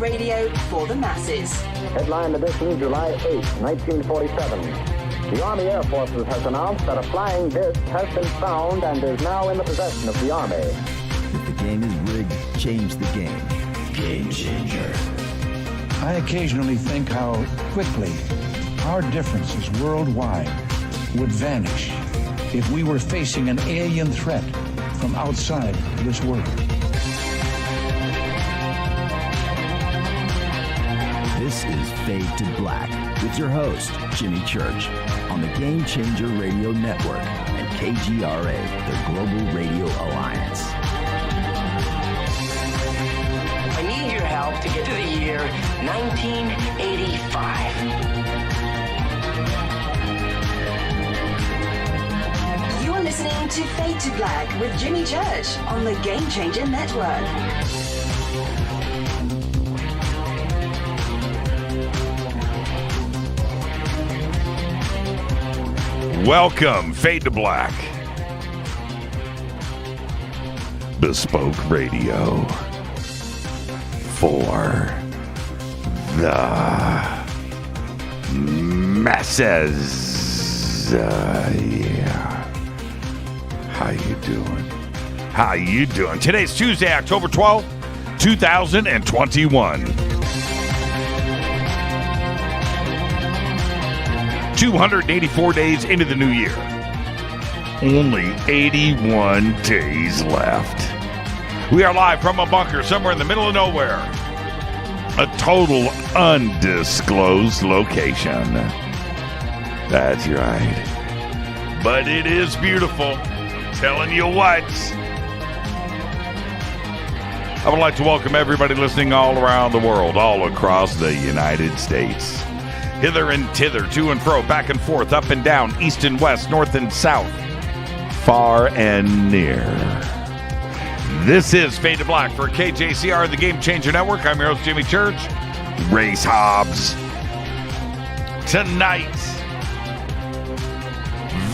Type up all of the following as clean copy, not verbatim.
radio for the masses. Headline edition, July 8, 1947. The Army Air Forces has announced that a flying disc has been found and is now in the possession of the Army. If the game is rigged, change the game. Game changer. I occasionally think how quickly our differences worldwide would vanish if we were facing an alien threat from outside this world. This is Fade to Black with your host, Jimmy Church, on the Game Changer Radio Network and KGRA, the Global Radio Alliance. I need your help to get to the year 1985. You are listening to Fade to Black with Jimmy Church on the Game Changer Network. Welcome, Fade to Black. Bespoke radio for the masses. Yeah. How you doing? How you doing? Today's Tuesday, October 12th, 2021. 284 days into the new year. Only 81 days left. We are live from a bunker somewhere in the middle of nowhere. A total undisclosed location. That's right. But it is beautiful. Telling you what. I would like to welcome everybody listening all around the world, all across the United States. Hither and thither, to and fro, back and forth, up and down, east and west, north and south, far and near. This is Fade to Black for KJCR, the Game Changer Network. I'm your host, Jimmy Church. Race Hobbs. Tonight,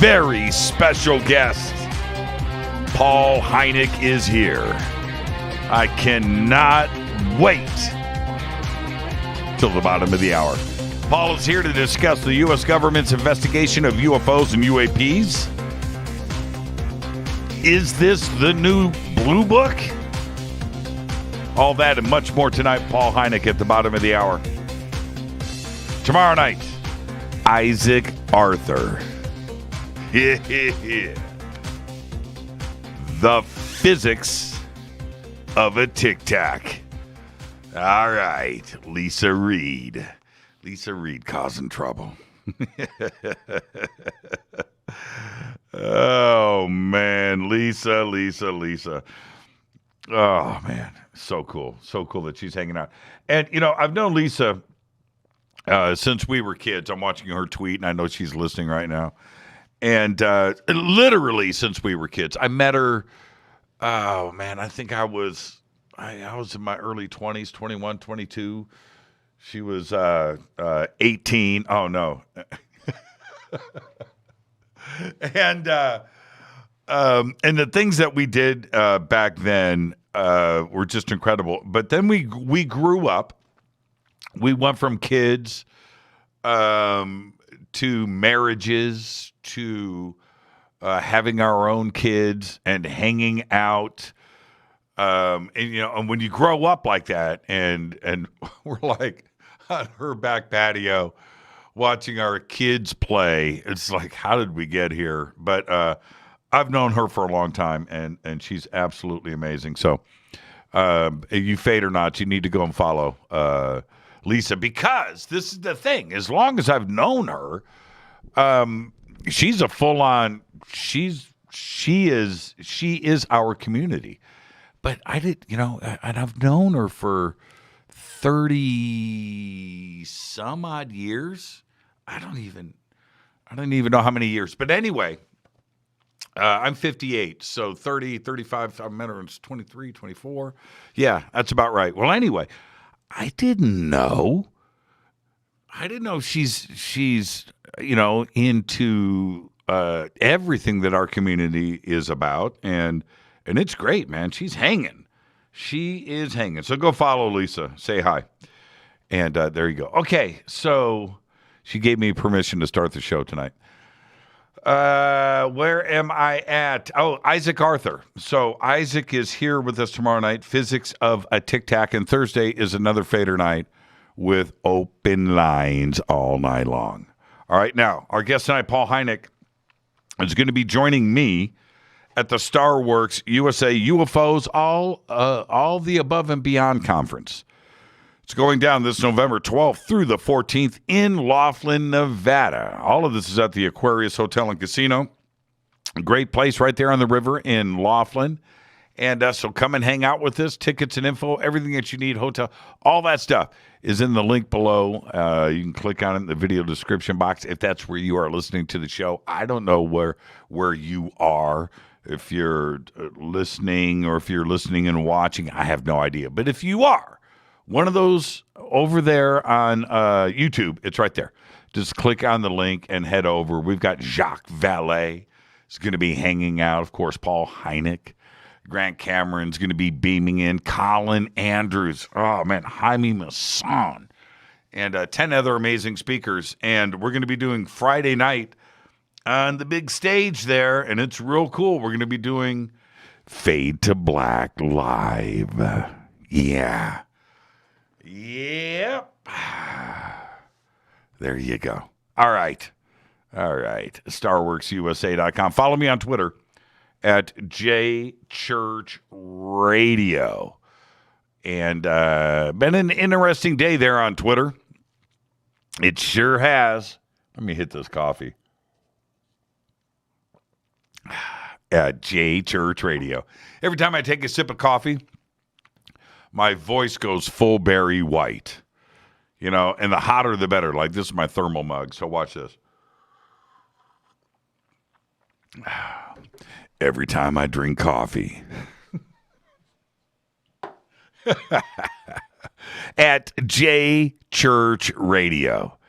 very special guest, Paul Hynek is here. I cannot wait till the bottom of the hour. Paul is here to discuss the U.S. government's investigation of UFOs and UAPs. Is this the new Blue Book? All that and much more tonight. Paul Hynek at the bottom of the hour. Tomorrow night, Isaac Arthur. The physics of a tic-tac. All right, Lisa Reed. Lisa Reed causing trouble. Oh, man. Lisa. Oh, man. So cool. So cool that she's hanging out. And, you know, I've known Lisa since we were kids. I'm watching her tweet, and I know she's listening right now. And literally since we were kids. I met her, oh, man, I think I was in my early 20s, 21, 22. She was 18. Oh, no. And the things that we did back then were just incredible. But then we grew up. We went from kids to marriages to having our own kids and hanging out. And you know, and when you grow up like that, and we're like on her back patio watching our kids play, it's like, how did we get here? But I've known her for a long time, and she's absolutely amazing. So if you fade or not, you need to go and follow Lisa, because this is the thing. As long as I've known her, she's a full-on. She is our community. But I did, you know, and I've known her for 30 some odd years. I don't even know how many years. But anyway, I'm 58, so 30, 35, I met her when I was 23, 24. Yeah, that's about right. Well, anyway, I didn't know she's you know, into everything that our community is about, and it's great, man. She's hanging. She is hanging. So go follow Lisa. Say hi. And there you go. Okay, so she gave me permission to start the show tonight. Where am I at? Oh, Isaac Arthur. So Isaac is here with us tomorrow night. Physics of a Tic Tac. And Thursday is another Fader night with open lines all night long. All right, now, our guest tonight, Paul Hynek, is going to be joining me at the Starworks USA UFOs all the above and beyond conference. It's going down this November 12th through the 14th in Laughlin, Nevada. All of this is at the Aquarius Hotel and Casino. A great place right there on the river in Laughlin. And so come and hang out with us. Tickets and info, everything that you need, hotel, all that stuff is in the link below. You can click on it in the video description box if that's where you are listening to the show. I don't know where you are, if you're listening or if you're listening and watching. I have no idea. But if you are, one of those over there on YouTube, it's right there. Just click on the link and head over. We've got Jacques Vallée is going to be hanging out. Of course, Paul Hynek. Grant Cameron's going to be beaming in. Colin Andrews. Oh, man. Jaime Maussan. And 10 other amazing speakers. And we're going to be doing Friday night on the big stage there. And it's real cool. We're going to be doing Fade to Black live. Yeah. Yep. There you go. All right. StarWorksUSA.com. Follow me on Twitter at JChurchRadio. And been an interesting day there on Twitter. It sure has. Let me hit this coffee. At JChurchRadio. Every time I take a sip of coffee, my voice goes full Barry White, and the hotter the better. Like, this is my thermal mug, so watch this. Every time I drink coffee. At J Church Radio.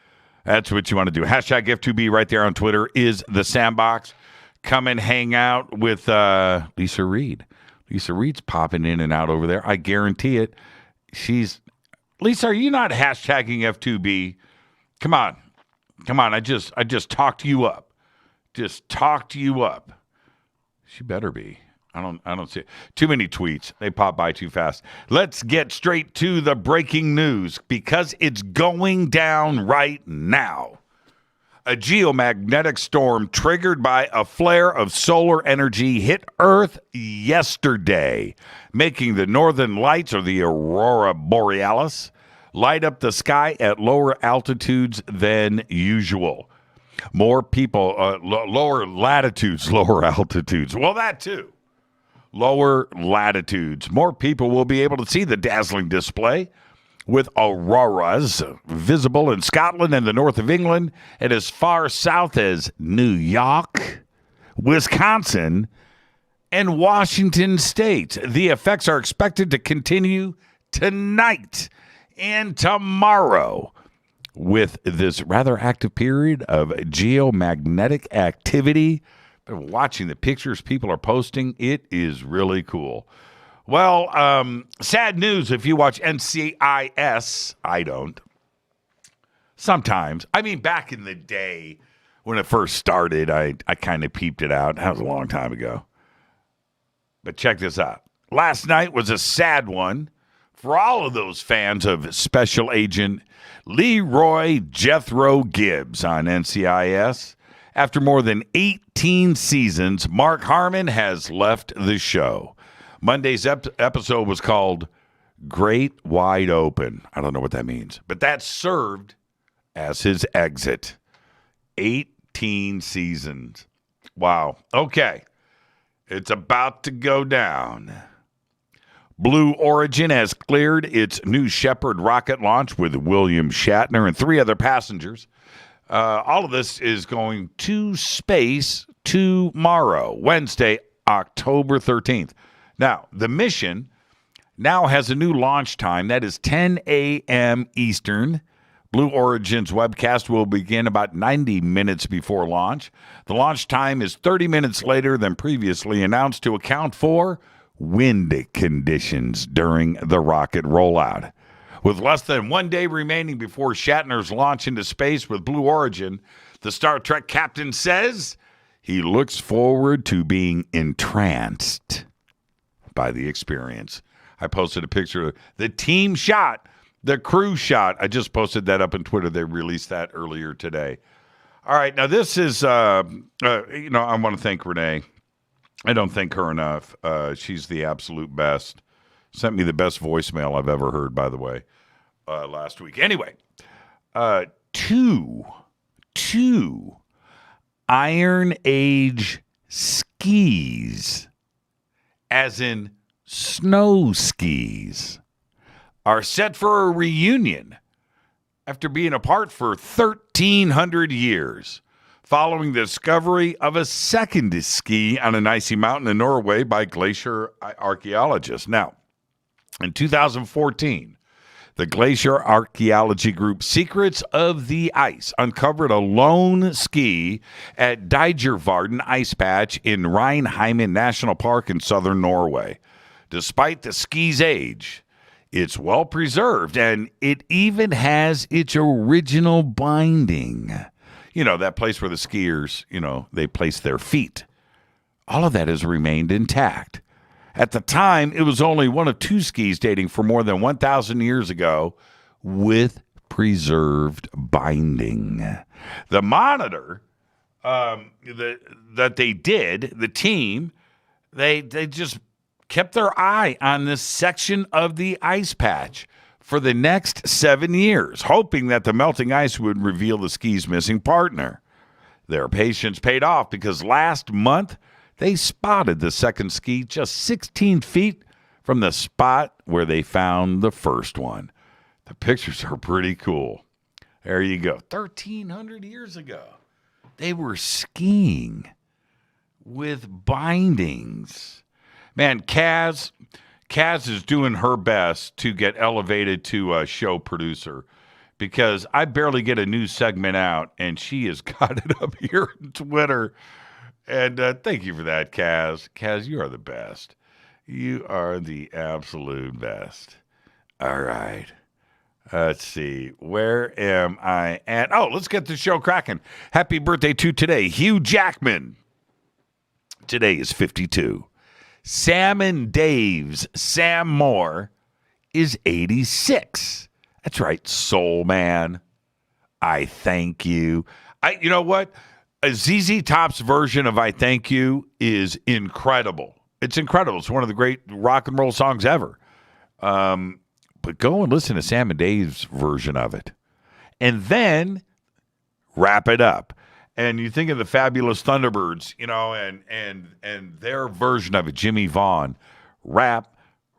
That's what you want to do. Hashtag F2B right there on Twitter is the sandbox. Come and hang out with Lisa Reed. Lisa Reed's popping in and out over there. I guarantee it. Lisa, are you not hashtagging F2B? Come on. I just talked you up. She better be. I don't see it. Too many tweets. They pop by too fast. Let's get straight to the breaking news because it's going down right now. A geomagnetic storm triggered by a flare of solar energy hit Earth yesterday, making the northern lights, or the aurora borealis, light up the sky at lower altitudes than usual. More people, lower latitudes, lower altitudes. Well, that too. Lower latitudes. More people will be able to see the dazzling display, with auroras visible in Scotland and the north of England and as far south as New York, Wisconsin, and Washington State. The effects are expected to continue tonight and tomorrow with this rather active period of geomagnetic activity. Been watching the pictures people are posting. It is really cool. Well, sad news if you watch NCIS. I don't. Sometimes. I mean, back in the day when it first started, I kind of peeped it out. That was a long time ago. But check this out. Last night was a sad one for all of those fans of Special Agent Leroy Jethro Gibbs on NCIS. After more than 18 seasons, Mark Harmon has left the show. Monday's episode was called Great Wide Open. I don't know what that means, but that served as his exit. 18 seasons. Wow. Okay. It's about to go down. Blue Origin has cleared its New Shepard rocket launch with William Shatner and 3 other passengers. All of this is going to space tomorrow, Wednesday, October 13th. Now, the mission now has a new launch time. That is 10 a.m. Eastern. Blue Origin's webcast will begin about 90 minutes before launch. The launch time is 30 minutes later than previously announced to account for wind conditions during the rocket rollout. With less than 1 day remaining before Shatner's launch into space with Blue Origin, the Star Trek captain says he looks forward to being entranced by the experience. I posted a picture of the team shot, the crew shot. I just posted that up on Twitter. They released that earlier today. All right, now this is, I want to thank Renee. I don't thank her enough. She's the absolute best. Sent me the best voicemail I've ever heard, by the way, last week. Anyway, two Iron Age skis, as in snow skis, are set for a reunion after being apart for 1,300 years, following the discovery of a second ski on an icy mountain in Norway by glacier archaeologists. Now, in 2014, the glacier archaeology group Secrets of the Ice uncovered a lone ski at Deigervarden Ice Patch in Reinheimen National Park in southern Norway. Despite the ski's age, it's well preserved, and it even has its original binding. You know, that place where the skiers, they place their feet. All of that has remained intact. At the time, it was only one of two skis dating for more than 1,000 years ago with preserved binding. The monitor that they did, the team, they just kept their eye on this section of the ice patch for the next 7 years, hoping that the melting ice would reveal the ski's missing partner. Their patience paid off because last month, they spotted the second ski just 16 feet from the spot where they found the first one. The pictures are pretty cool. There you go. 1,300 years ago, they were skiing with bindings. Man, Kaz is doing her best to get elevated to a show producer because I barely get a new segment out, and she has got it up here on Twitter. And thank you for that, Kaz. Kaz, you are the best. You are the absolute best. All right. Let's see. Where am I at? Oh, let's get the show cracking. Happy birthday to today, Hugh Jackman. Today is 52. Sam and Dave's Sam Moore is 86. That's right, Soul Man. I thank you. You know what? A ZZ Top's version of I Thank You is incredible. It's incredible. It's one of the great rock and roll songs ever. But go and listen to Sam and Dave's version of it. And then wrap it up. And you think of the Fabulous Thunderbirds, and their version of it, Jimmy Vaughn. Rap,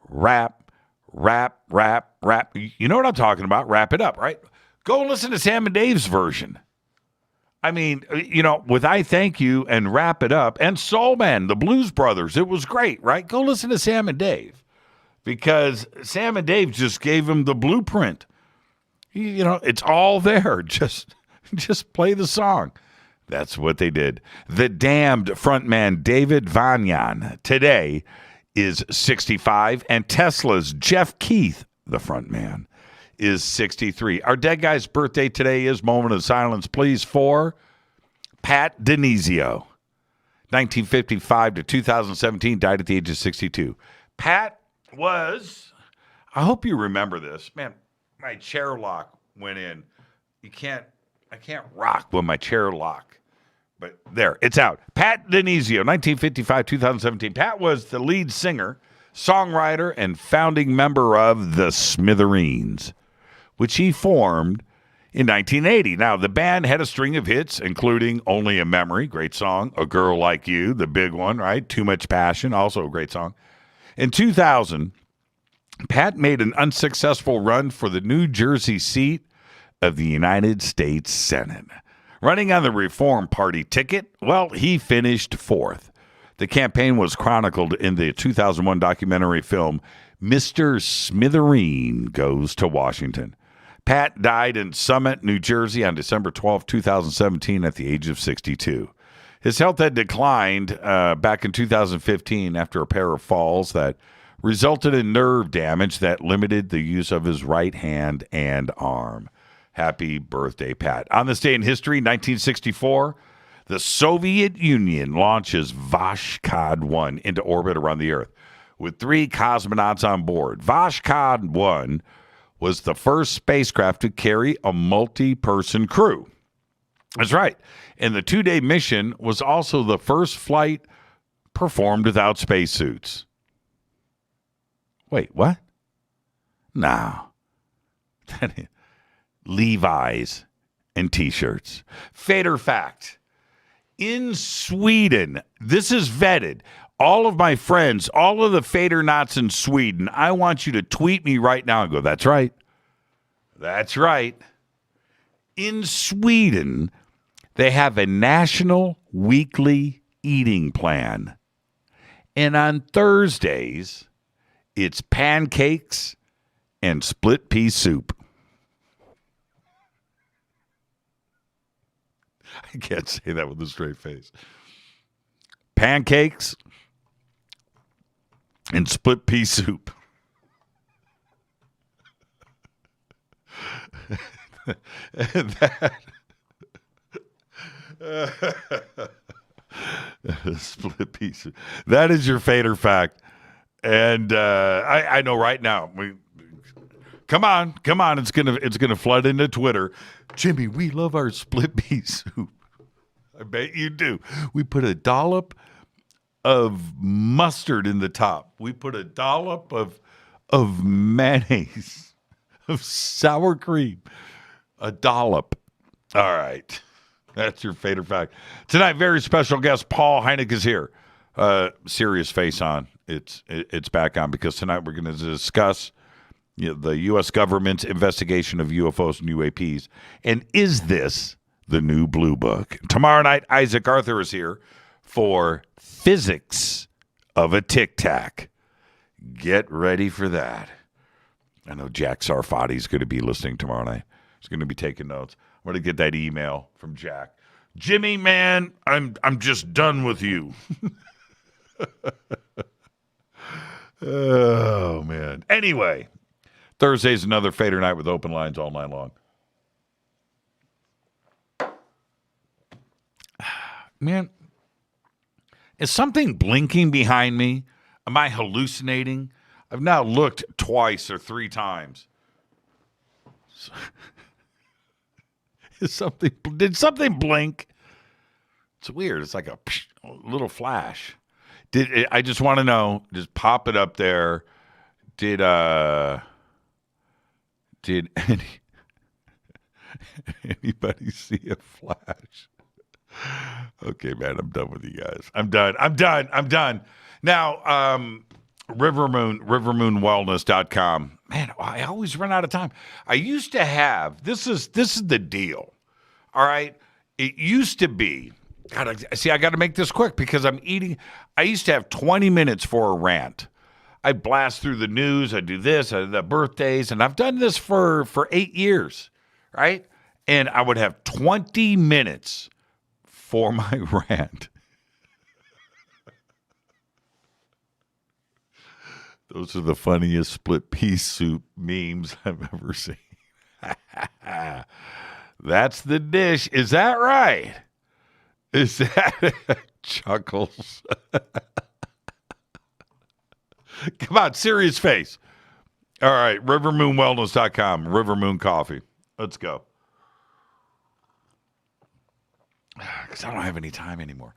rap, rap, rap, rap. You know what I'm talking about. Wrap it up, right? Go and listen to Sam and Dave's version. I mean, with I Thank You and Wrap It Up and Soul Man, the Blues Brothers, it was great, right? Go listen to Sam and Dave because Sam and Dave just gave him the blueprint. It's all there. Just play the song. That's what they did. The Damned frontman David Vanyan today is 65, and Tesla's Jeff Keith, the frontman, is 63. Our dead guy's birthday today is, moment of silence, please, for Pat Denizio. 1955 to 2017, died at the age of 62. Pat was, I hope you remember this. Man, my chair lock went in. I can't rock when my chair lock. But there, it's out. Pat Denizio, 1955, 2017. Pat was the lead singer, songwriter, and founding member of the Smithereens, which he formed in 1980. Now, the band had a string of hits, including Only a Memory, great song, A Girl Like You, the big one, right? Too Much Passion, also a great song. In 2000, Pat made an unsuccessful run for the New Jersey seat of the United States Senate. Running on the Reform Party ticket, well, he finished fourth. The campaign was chronicled in the 2001 documentary film, Mr. Smithereen Goes to Washington. Pat died in Summit, New Jersey on December 12, 2017 at the age of 62. His health had declined back in 2015 after a pair of falls that resulted in nerve damage that limited the use of his right hand and arm. Happy birthday, Pat. On this day in history, 1964, the Soviet Union launches Vazhkod-1 into orbit around the Earth with 3 cosmonauts on board. Vazhkod-1 was the first spacecraft to carry a multi-person crew. That's right. And the 2-day mission was also the first flight performed without spacesuits. Wait, what? No. Levi's and T-shirts. Fader fact. In Sweden, this is vetted. All of my friends, all of the Fader knots in Sweden, I want you to tweet me right now and go, that's right. That's right. In Sweden, they have a national weekly eating plan. And on Thursdays, it's pancakes and split pea soup. I can't say that with a straight face. Pancakes and split pea soup. Split pea soup. That is your Fader fact. And I know right now. Come on. It's gonna flood into Twitter. Jimmy, we love our split pea soup. I bet you do. We put a dollop of mustard in the top. We put a dollop of mayonnaise, of sour cream. A dollop. All right. That's your Fader fact. Tonight, very special guest, Paul Hynek is here. Serious face on. It's back on because tonight we're going to discuss the U.S. government's investigation of UFOs and UAPs. And is this the new Blue Book? Tomorrow night, Isaac Arthur is here for Physics of a Tic Tac. Get ready for that. I know Jack Sarfati's going to be listening tomorrow night. He's going to be taking notes. I'm going to get that email from Jack. Jimmy, man, I'm just done with you. Oh, man. Anyway, Thursday's another Fader night with open lines all night long. Man, is something blinking behind me? Am I hallucinating? I've now looked twice or 3 times. Did something blink? It's weird. It's like a little flash. I just want to know, just pop it up there. Did anybody see a flash? Okay, man, I'm done with you guys. I'm done. Now, rivermoonwellness.com. Man, I always run out of time. I used to have, this is the deal. All right. It used to be, God, I got to make this quick because I'm eating. I used to have 20 minutes for a rant. I'd blast through the news. I'd do this, I'd do the birthdays, and I've done this for 8 years, right? And I would have 20 minutes for my rant. Those are the funniest split pea soup memes I've ever seen. That's the dish. Is that right? Is that chuckles? Come on, serious face. All right, rivermoonwellness.com, Rivermoon Coffee. Let's go. Because I don't have any time anymore.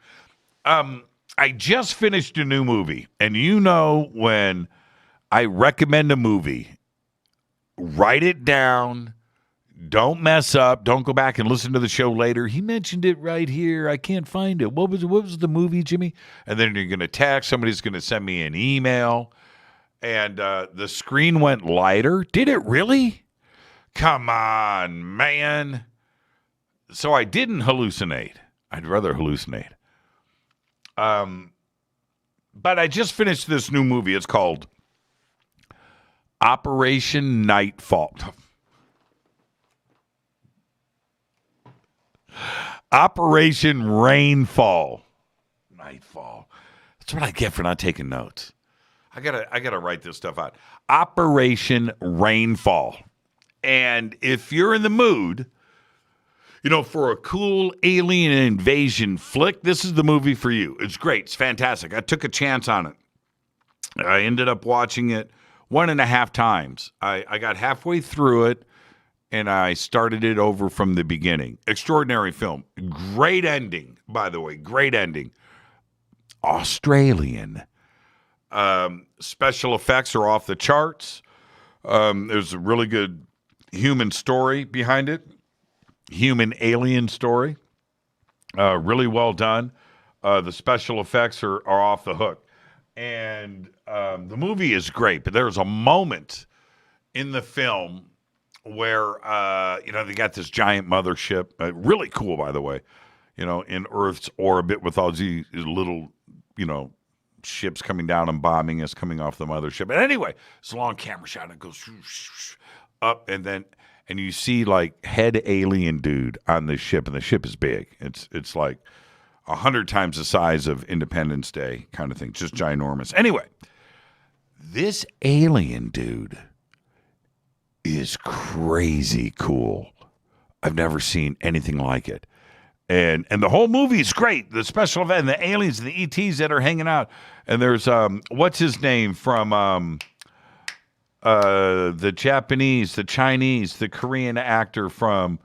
I just finished a new movie, and you know when I recommend a movie, write it down. Don't mess up. Don't go back and listen to the show later. He mentioned it right here. I can't find it. What was the movie, Jimmy? And then you're going to text. Somebody's going to send me an email. And the screen went lighter. Did it really? Come on, man. So I didn't hallucinate. I'd rather hallucinate. But I just finished this new movie. It's called Operation Nightfall. Operation Rainfall. Nightfall. That's what I get for not taking notes. I gotta write this stuff out. Operation Rainfall. And if you're in the mood, for a cool alien invasion flick, this is the movie for you. It's great. It's fantastic. I took a chance on it. I ended up watching it 1.5 times. I got halfway through it, and I started it over from the beginning. Extraordinary film. Great ending, by the way. Great ending. Australian. Special effects are off the charts. There's a really good human story behind it. Human alien story. Really well done. The special effects are off the hook. And the movie is great, but there's a moment in the film where, they got this giant mothership. Really cool, by the way, in Earth's orbit with all these little, ships coming down and bombing us coming off the mothership. And anyway, it's a long camera shot and it goes up and you see like head alien dude on the ship, and the ship is big. It's like 100 times the size of Independence Day kind of thing, just ginormous. Anyway, this alien dude is crazy cool. I've never seen anything like it. And the whole movie is great. The special event, and the aliens and the ETs that are hanging out. And there's what's his name from the Japanese, the Chinese, the Korean actor from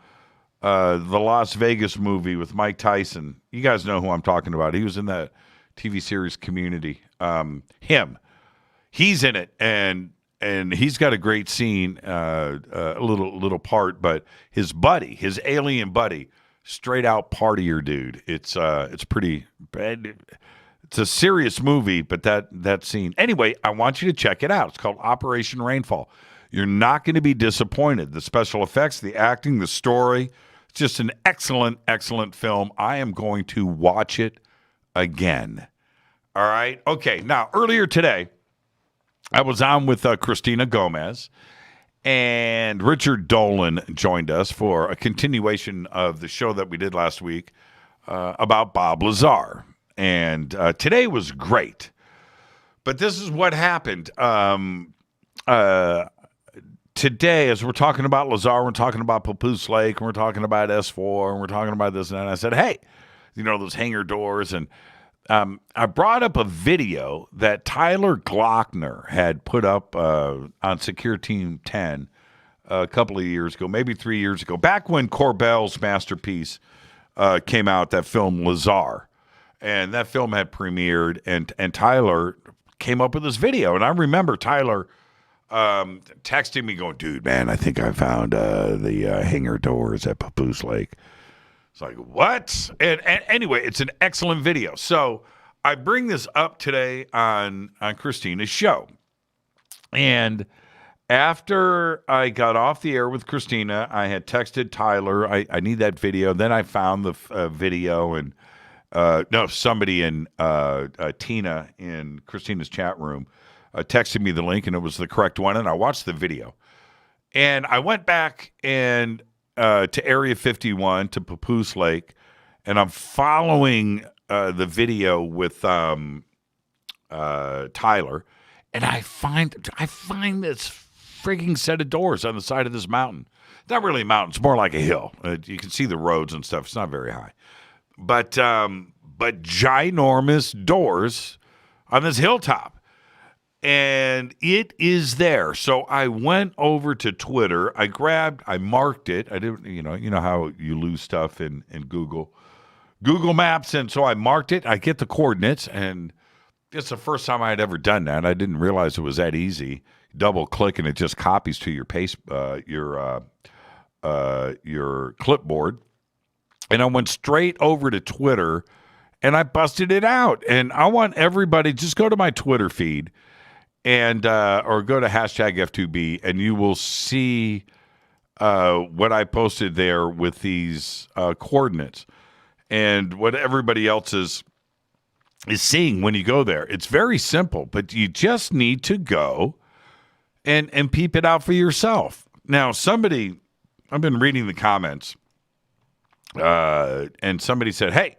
the Las Vegas movie with Mike Tyson. You guys know who I'm talking about. He was in that TV series Community. Him. He's in it, and he's got a great scene, a little part, but his buddy, his alien buddy, straight out partier dude. It's pretty bad. It's a serious movie, but that scene. Anyway, I want you to check it out. It's called Operation Rainfall. You're not going to be disappointed. The special effects, the acting, the story. It's just an excellent, excellent film. I am going to watch it again. All right? Okay, now, earlier today, I was on with Christina Gomez, and Richard Dolan joined us for a continuation of the show that we did last week about Bob Lazar. And today was great. But this is what happened. Today, as we're talking about Lazar, we're talking about Papoose Lake, and we're talking about S4, and we're talking about this and that. And I said, hey, those hangar doors. And I brought up a video that Tyler Glockner had put up on Secure Team 10 a couple of years ago, maybe 3 years ago, back when Corbell's masterpiece came out, that film Lazar. And that film had premiered, and Tyler came up with this video. And I remember Tyler texting me going, dude, man, I think I found the hangar doors at Papoose Lake. It's like, what? And anyway, it's an excellent video. So I bring this up today on Christina's show. And after I got off the air with Christina, I had texted Tyler, I need that video. Then I found the video, and somebody in Tina in Christina's chat room texted me the link, and it was the correct one, and I watched the video. And I went back and to Area 51, to Papoose Lake, and I'm following the video with Tyler, and I find this frigging set of doors on the side of this mountain. Not really a mountain, it's more like a hill. You can see the roads and stuff. It's not very high. But ginormous doors on this hilltop. And it is there. So I went over to Twitter. I marked it. I didn't, you know how you lose stuff in Google Maps. And so I marked it. I get the coordinates, and it's the first time I had ever done that. I didn't realize it was that easy. Double click and it just copies to your your clipboard. And I went straight over to Twitter, and I busted it out. And I want everybody, just go to my Twitter feed and or go to hashtag F2B, and you will see what I posted there with these coordinates and what everybody else is seeing when you go there. It's very simple, but you just need to go and peep it out for yourself. Now, I've been reading the comments, and somebody said, hey,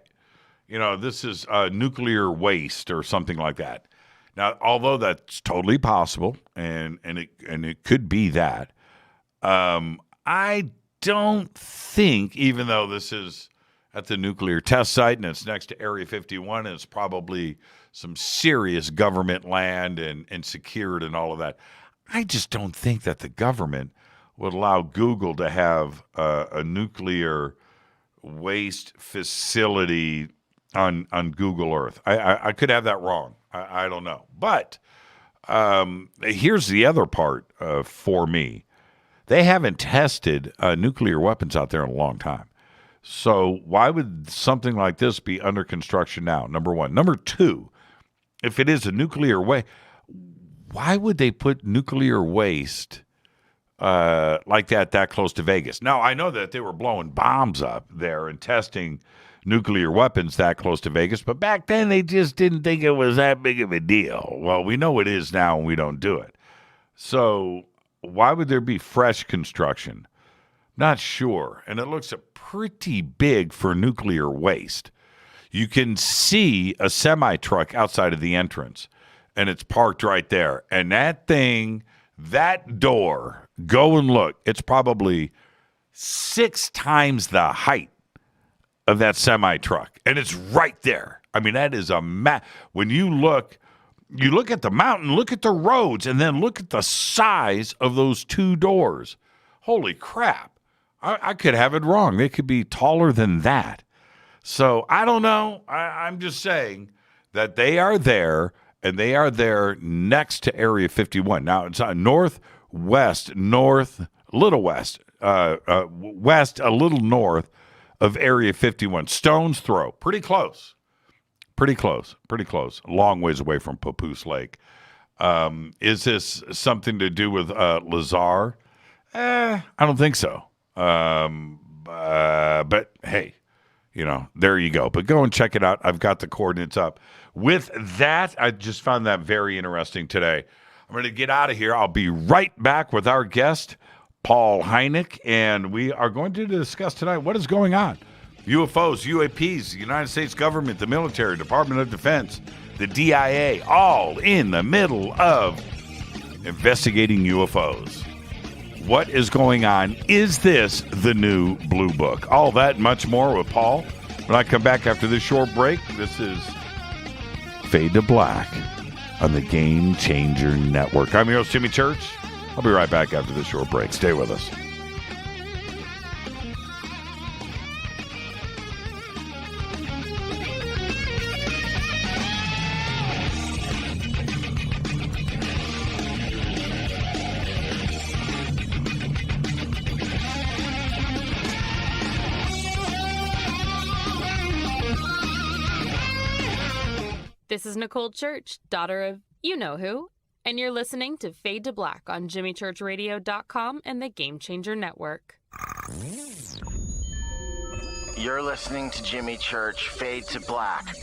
this is nuclear waste or something like that. Now, although that's totally possible, and it could be that, I don't think, even though this is at the nuclear test site and it's next to Area 51, and it's probably some serious government land and secured and all of that, I just don't think that the government would allow Google to have a nuclear waste facility on Google Earth. I could have that wrong. I don't know. But here's the other part for me. They haven't tested nuclear weapons out there in a long time. So why would something like this be under construction now? Number one. Number two, if it is a nuclear waste, why would they put nuclear waste like that close to Vegas? Now, I know that they were blowing bombs up there and testing nuclear weapons that close to Vegas, but back then they just didn't think it was that big of a deal. Well, we know it is now and we don't do it. So why would there be fresh construction? Not sure. And it looks pretty big for nuclear waste. You can see a semi-truck outside of the entrance, and it's parked right there. And that thing, that door, go and look, it's probably 6 times the height of that semi-truck. And it's right there. I mean, that is when you look at the mountain, look at the roads, and then look at the size of those 2 doors. Holy crap. I could have it wrong. They could be taller than that. So I don't know. I'm just saying that they are there, and they are there next to Area 51. Now, it's west, a little north of Area 51. Stone's throw. Pretty close. A long ways away from Papoose Lake. Is this something to do with Lazar? I don't think so. But hey, there you go. But go and check it out. I've got the coordinates up. With that, I just found that very interesting today. I'm going to get out of here. I'll be right back with our guest, Paul Hynek, and we are going to discuss tonight what is going on. UFOs, UAPs, the United States government, the military, Department of Defense, the DIA, all in the middle of investigating UFOs. What is going on? Is this the new Blue Book? All that and much more with Paul. When I come back after this short break, this is Fade to Black on the Game Changer Network. I'm your host, Jimmy Church. I'll be right back after this short break. Stay with us. This is Nicole Church, daughter of you-know-who, and you're listening to Fade to Black on JimmyChurchRadio.com and the Game Changer Network. You're listening to Jimmy Church, Fade to Black.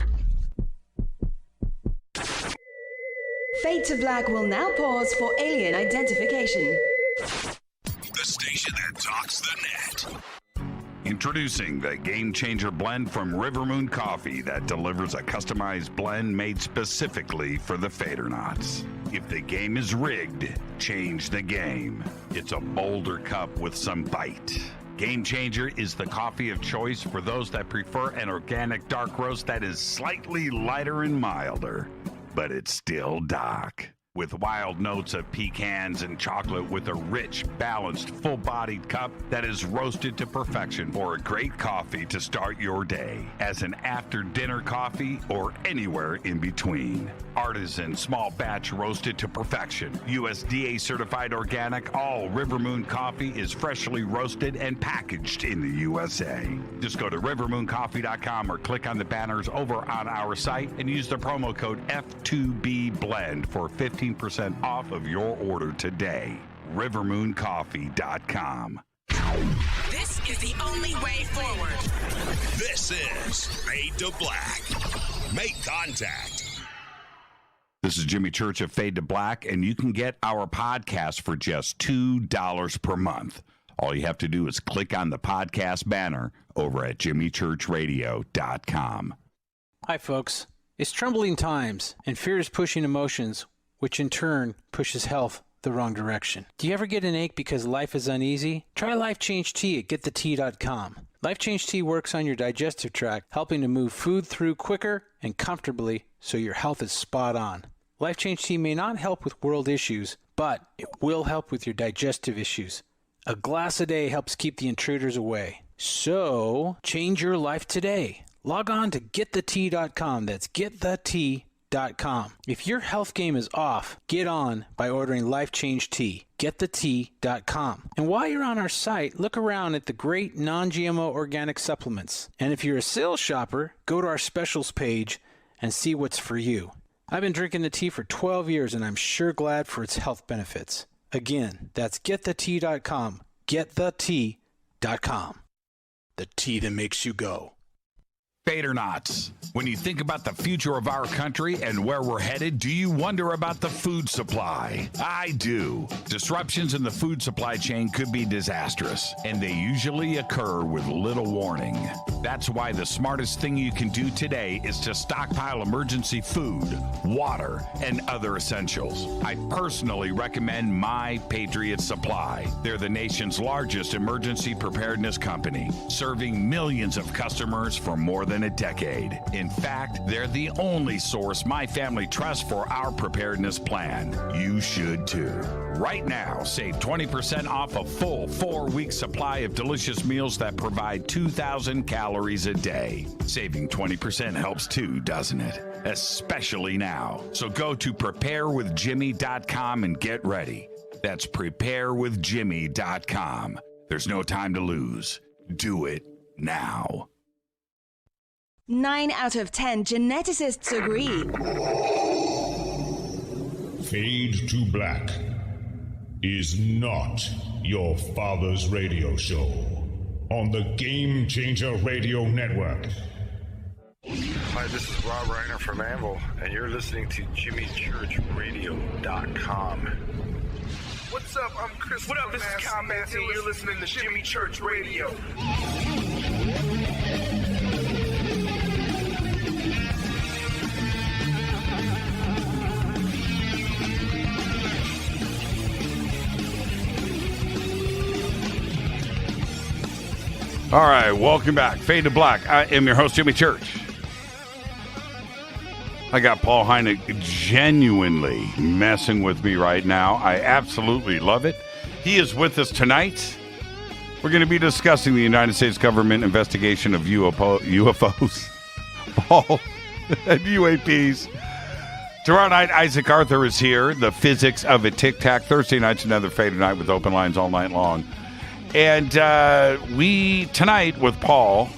Fade to Black will now pause for alien identification. The station that talks the net. Introducing the Game Changer blend from River Moon Coffee that delivers a customized blend made specifically for the Fadernauts. If the game is rigged, change the game. It's a bolder cup with some bite. Game Changer is the coffee of choice for those that prefer an organic dark roast that is slightly lighter and milder, but it's still dark. With wild notes of pecans and chocolate with a rich, balanced, full-bodied cup that is roasted to perfection for a great coffee to start your day, as an after-dinner coffee or anywhere in between. Artisan, small batch roasted to perfection. USDA certified organic, all River Moon coffee is freshly roasted and packaged in the USA. Just go to rivermooncoffee.com or click on the banners over on our site and use the promo code F2B Blend for 15% off of your order today. rivermooncoffee.com. This is the only way forward. This is Fade to Black. Make contact. This is Jimmy Church of Fade to Black, and you can get our podcast for just $2 per month. All you have to do is click on the podcast banner over at jimmychurchradio.com. Hi, folks. It's troubling times, and fear is pushing emotions, which in turn pushes health the wrong direction. Do you ever get an ache because life is uneasy? Try Life Change Tea at getthetea.com. Life Change Tea works on your digestive tract, helping to move food through quicker and comfortably so your health is spot on. Life Change Tea may not help with world issues, but it will help with your digestive issues. A glass a day helps keep the intruders away. So, change your life today. Log on to getthetea.com. That's getthetea.com. If your health game is off, get on by ordering Life Change Tea. Getthetea.com. And while you're on our site, look around at the great non-GMO organic supplements. And if you're a sales shopper, go to our specials page and see what's for you. I've been drinking the tea for 12 years and I'm sure glad for its health benefits. Again, that's getthetea.com. Getthetea.com. The tea that makes you go. Fadernauts, when you think about the future of our country and where we're headed, do you wonder about the food supply? I do. Disruptions in the food supply chain could be disastrous, and they usually occur with little warning. That's why the smartest thing you can do today is to stockpile emergency food, water, and other essentials. I personally recommend My Patriot Supply. They're the nation's largest emergency preparedness company, serving millions of customers for more than a decade. In fact, they're the only source my family trusts for our preparedness plan. You should too. Right now, save 20% off a full 4-week supply of delicious meals that provide 2,000 calories a day. Saving 20% helps too, doesn't it? Especially now. So go to preparewithjimmy.com and get ready. That's preparewithjimmy.com. There's no time to lose. Do it now. 9 out of 10 geneticists agree. Fade to Black is not your father's radio show on the Game Changer Radio Network. Hi, this is Rob Reiner from Anvil, and you're listening to JimmyChurchRadio.com. What's up? I'm Chris. What up? This is Kyle Massey, and you're listening to Jimmy Church Radio. All right, welcome back. Fade to Black. I am your host, Jimmy Church. I got Paul Hynek genuinely messing with me right now. I absolutely love it. He is with us tonight. We're going to be discussing the United States government investigation of UFOs, Paul, and UAPs. Tomorrow night, Isaac Arthur is here. The physics of a tic-tac. Thursday night's another Fade night with open lines all night long. And tonight with Paul,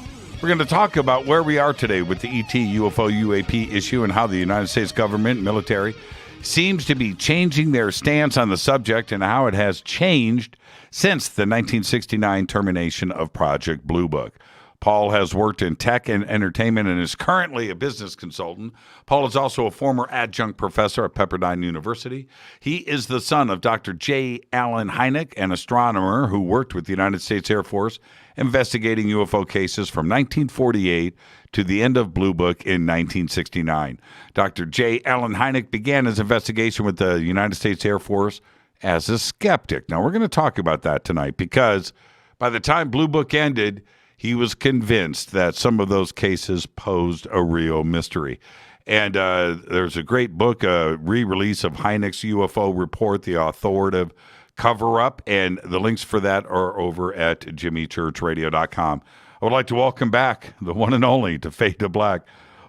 we're going to talk about where we are today with the ET, UFO, UAP issue and how the United States government, military, seems to be changing their stance on the subject and how it has changed since the 1969 termination of Project Blue Book. Paul has worked in tech and entertainment and is currently a business consultant. Paul is also a former adjunct professor at Pepperdine University. He is the son of Dr. J. Allen Hynek, an astronomer who worked with the United States Air Force investigating UFO cases from 1948 to the end of Blue Book in 1969. Dr. J. Allen Hynek began his investigation with the United States Air Force as a skeptic. Now, we're going to talk about that tonight because by the time Blue Book ended, he was convinced that some of those cases posed a real mystery. And there's a great book, a re-release of Hynek's UFO report, The Authoritative Cover-Up, and the links for that are over at jimmychurchradio.com. I would like to welcome back the one and only to Fade to Black,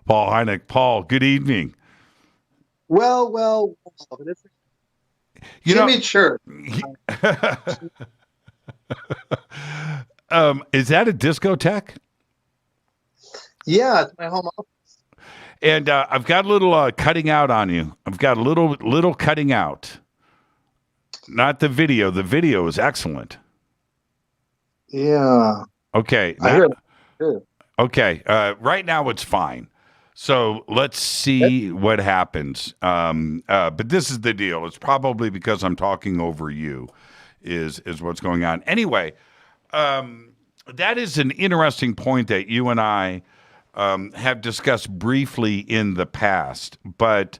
Paul Hynek. Paul, good evening. Well. Jimmy Church. Is that a discotheque? Yeah, it's my home office. And I've got a little cutting out on you. I've got a little cutting out. Not the video. The video is excellent. Yeah. Okay. I hear it. Okay. Right now it's fine. So let's see what happens. But this is the deal. It's probably because I'm talking over you. is what's going on. Anyway, that is an interesting point that you and I have discussed briefly in the past, but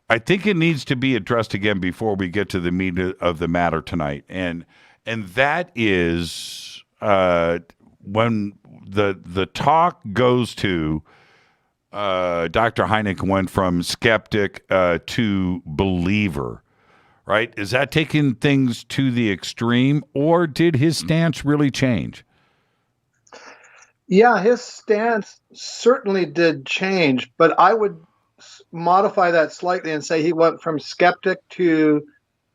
I think it needs to be addressed again before we get to the meat of the matter tonight, and that is when the talk goes to Dr. Hynek went from skeptic to believer, right? Is that taking things to the extreme, or did his stance really change? Yeah, his stance certainly did change, but I would modify that slightly and say he went from skeptic to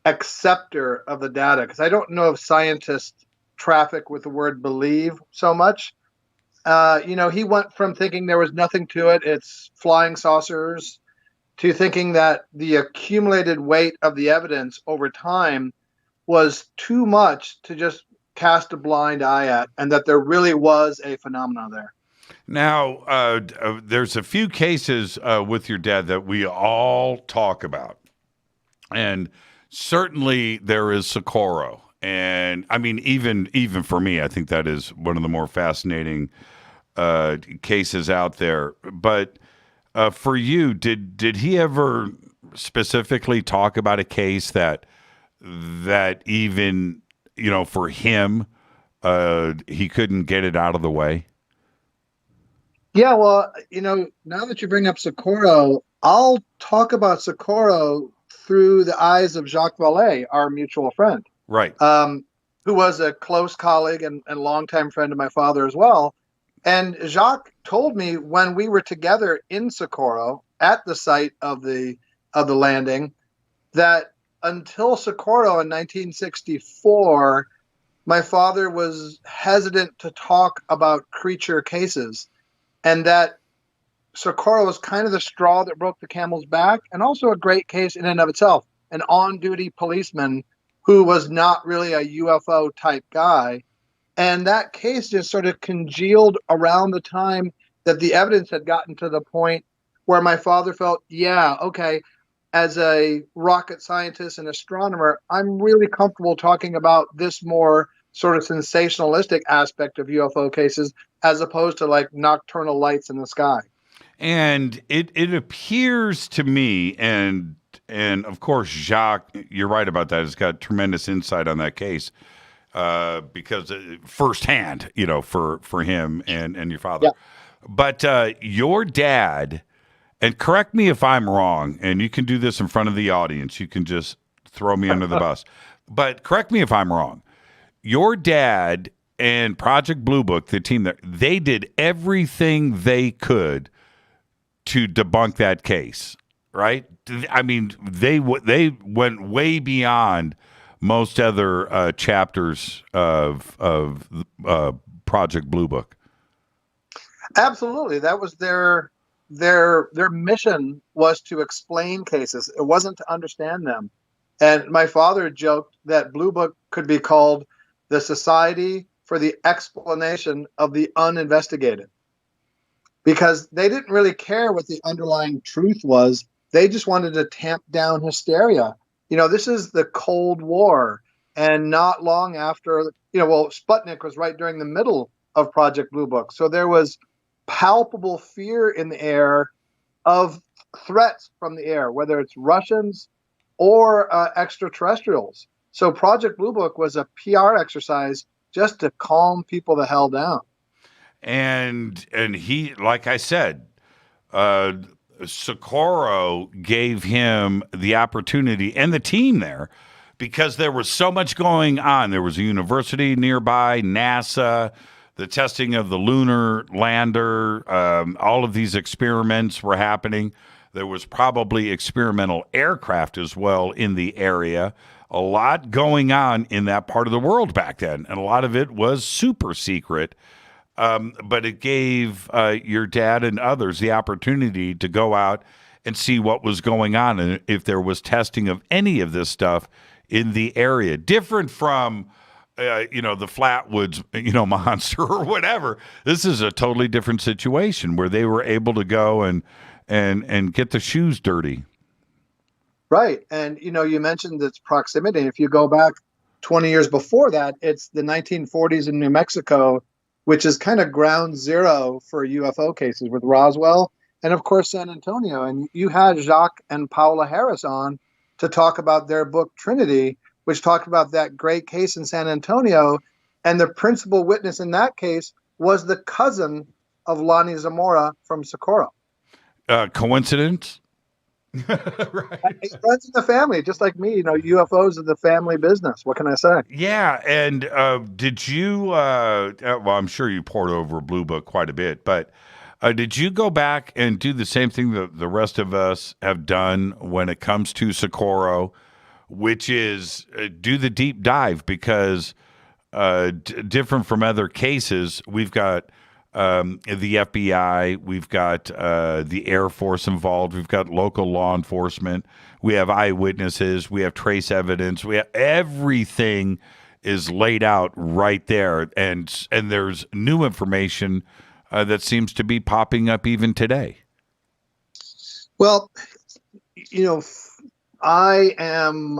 acceptor of the data, because I don't know if scientists traffic with the word believe so much. He went from thinking there was nothing to it, it's flying saucers, to thinking that the accumulated weight of the evidence over time was too much to just cast a blind eye at, and that there really was a phenomenon there. Now, there's a few cases with your dad that we all talk about, and certainly there is Socorro. And I mean, even for me, I think that is one of the more fascinating cases out there. But for you, did he ever specifically talk about a case that even, for him, he couldn't get it out of the way? Yeah, well, now that you bring up Socorro, I'll talk about Socorro through the eyes of Jacques Vallée, our mutual friend. Right. Who was a close colleague and longtime friend of my father as well. And Jacques told me when we were together in Socorro at the site of the landing that until Socorro in 1964, my father was hesitant to talk about creature cases, and that Socorro was kind of the straw that broke the camel's back, and also a great case in and of itself, an on-duty policeman who was not really a UFO type guy. And that case just sort of congealed around the time that the evidence had gotten to the point where my father felt, yeah, okay, as a rocket scientist and astronomer, I'm really comfortable talking about this more sort of sensationalistic aspect of UFO cases as opposed to like nocturnal lights in the sky. And it appears to me, and of course, Jacques, you're right about that, has got tremendous insight on that case. Because firsthand, for him and your father. Yeah. But your dad, and correct me if I'm wrong, and you can do this in front of the audience. You can just throw me under the bus. But correct me if I'm wrong. Your dad and Project Blue Book, the team there, they did everything they could to debunk that case, right? I mean, they went way beyond most other chapters of Project Blue Book. Absolutely, that was their mission, was to explain cases. It wasn't to understand them. And my father joked that Blue Book could be called the Society for the Explanation of the Uninvestigated, because they didn't really care what the underlying truth was. They just wanted to tamp down hysteria. This is the Cold War, and not long after, Sputnik was right during the middle of Project Blue Book. So there was palpable fear in the air of threats from the air, whether it's Russians or extraterrestrials. So Project Blue Book was a PR exercise just to calm people the hell down. And he, like I said, Socorro gave him the opportunity, and the team there, because there was so much going on. There was a university nearby, NASA, the testing of the lunar lander, all of these experiments were happening. There was probably experimental aircraft as well in the area. A lot going on in that part of the world back then, and a lot of it was super secret. But it gave your dad and others the opportunity to go out and see what was going on and if there was testing of any of this stuff in the area. Different from, the Flatwoods, monster or whatever. This is a totally different situation where they were able to go and get the shoes dirty. Right. And, you mentioned its proximity. If you go back 20 years before that, it's the 1940s in New Mexico, which is kind of ground zero for UFO cases with Roswell and, of course, San Antonio. And you had Jacques and Paula Harris on to talk about their book Trinity, which talked about that great case in San Antonio. And the principal witness in that case was the cousin of Lonnie Zamora from Socorro. Coincidence? Right. He runs in the family, just like me. UFOs are the family business. What can I say? Yeah, and did you? Well, I'm sure you poured over Blue Book quite a bit, but did you go back and do the same thing that the rest of us have done when it comes to Socorro, which is do the deep dive? Because different from other cases, we've got the FBI, we've got the Air Force involved, we've got local law enforcement, we have eyewitnesses, we have trace evidence, we have everything is laid out right there, and there's new information that seems to be popping up even today. Well, I am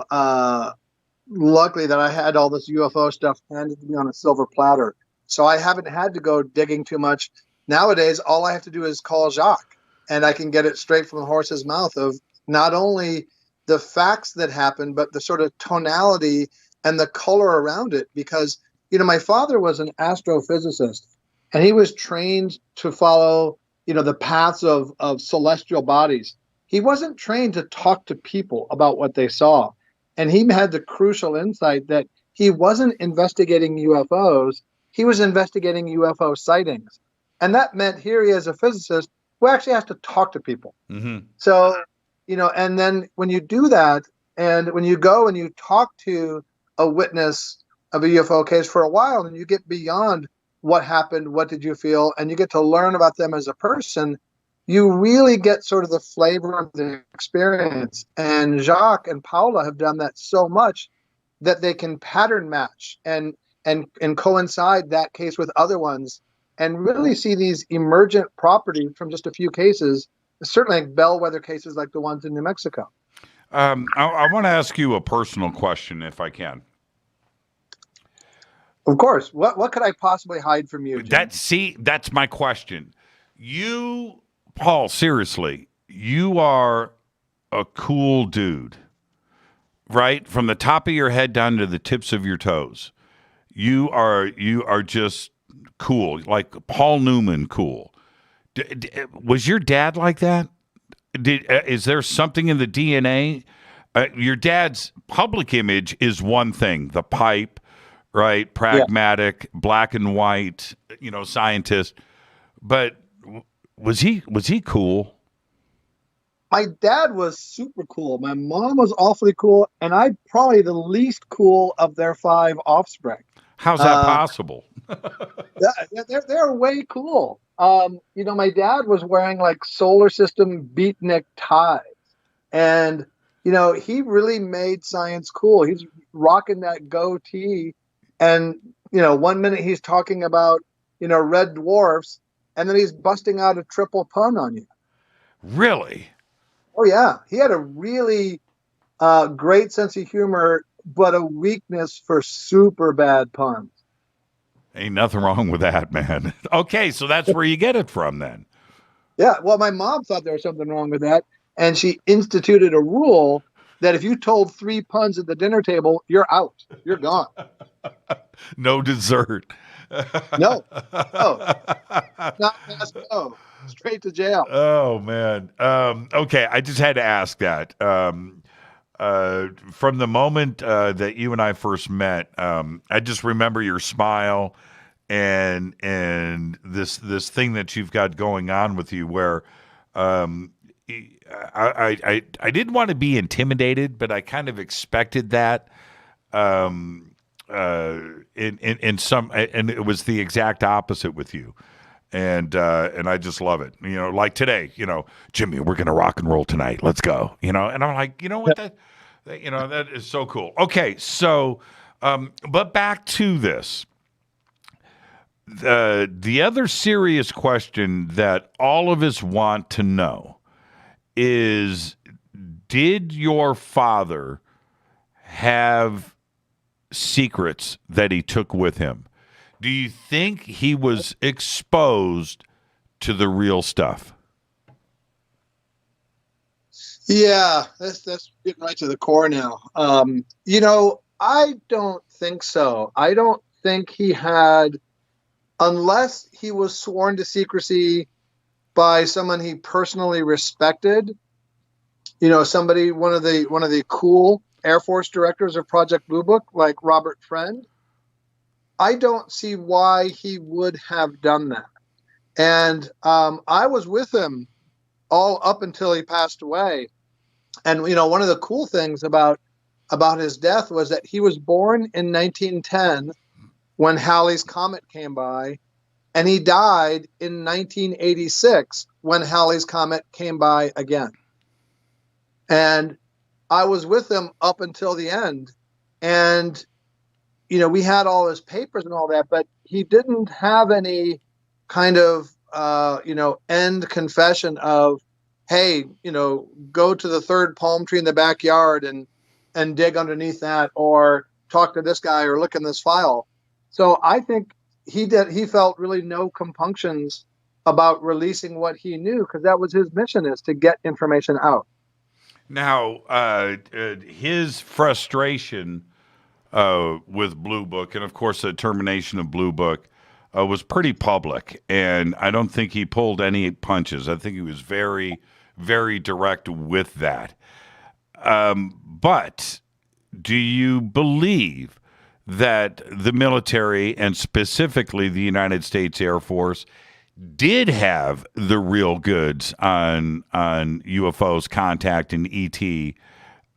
lucky that I had all this UFO stuff handed to me on a silver platter. So I haven't had to go digging too much. Nowadays, all I have to do is call Jacques, and I can get it straight from the horse's mouth of not only the facts that happened, but the sort of tonality and the color around it. Because, my father was an astrophysicist, and he was trained to follow, the paths of celestial bodies. He wasn't trained to talk to people about what they saw. And he had the crucial insight that he wasn't investigating UFOs. He was investigating UFO sightings. And that meant here he is a physicist who actually has to talk to people. Mm-hmm. So, and then when you do that, and when you go and you talk to a witness of a UFO case for a while, and you get beyond what happened, what did you feel, and you get to learn about them as a person, you really get sort of the flavor of the experience. And Jacques and Paula have done that so much that they can pattern match and coincide that case with other ones and really see these emergent properties from just a few cases, certainly like bellwether cases like the ones in New Mexico. I want to ask you a personal question, if I can. Of course. What could I possibly hide from you, Jim? That's my question. You, Paul, seriously, you are a cool dude, right? From the top of your head down to the tips of your toes. You are just cool, like Paul Newman cool. Was your dad like that? Is there something in the DNA? Your dad's public image is one thing, the pipe, right? Pragmatic, black and white, scientist. But was he cool? My dad was super cool. My mom was awfully cool, and I'm probably the least cool of their 5 offspring. How's that possible? They're way cool. My dad was wearing like solar system beatnik ties, and he really made science cool. He's rocking that goatee, and 1 minute he's talking about red dwarfs, and then he's busting out a triple pun on you. Really? Oh yeah, he had a really great sense of humor, but a weakness for super bad puns. Ain't nothing wrong with that, man. Okay, so that's where you get it from then. Yeah, well, my mom thought there was something wrong with that, and she instituted a rule that if you told 3 puns at the dinner table, you're out. You're gone. No dessert. No. Not past go. Straight to jail. Oh, man. Okay, I just had to ask that. From the moment that you and I first met, I just remember your smile and this thing that you've got going on with you where I didn't want to be intimidated, but I kind of expected that in some, and it was the exact opposite with you. And I just love it. Like today, Jimmy, we're going to rock and roll tonight. Let's go. And I'm like, you know what, that is so cool. Okay. So, but back to this, the other serious question that all of us want to know is, did your father have secrets that he took with him? Do you think he was exposed to the real stuff? Yeah, that's getting right to the core now. I don't think so. I don't think he had, unless he was sworn to secrecy by someone he personally respected. Somebody, one of the cool Air Force directors of Project Blue Book, like Robert Friend. I don't see why he would have done that. And I was with him all up until he passed away. And, one of the cool things about his death was that he was born in 1910 when Halley's Comet came by, and he died in 1986 when Halley's Comet came by again. And I was with him up until the end. And, we had all his papers and all that, but he didn't have any kind of, end confession of, hey, go to the third palm tree in the backyard and dig underneath that, or talk to this guy, or look in this file. So I think he felt really no compunctions about releasing what he knew, because that was his mission, is to get information out. Now, his frustration with Blue Book, and of course the termination of Blue Book, was pretty public, and I don't think he pulled any punches. I think he was very, very direct with that. But do you believe that the military, and specifically the United States Air Force, did have the real goods on UFOs, contact, and ET,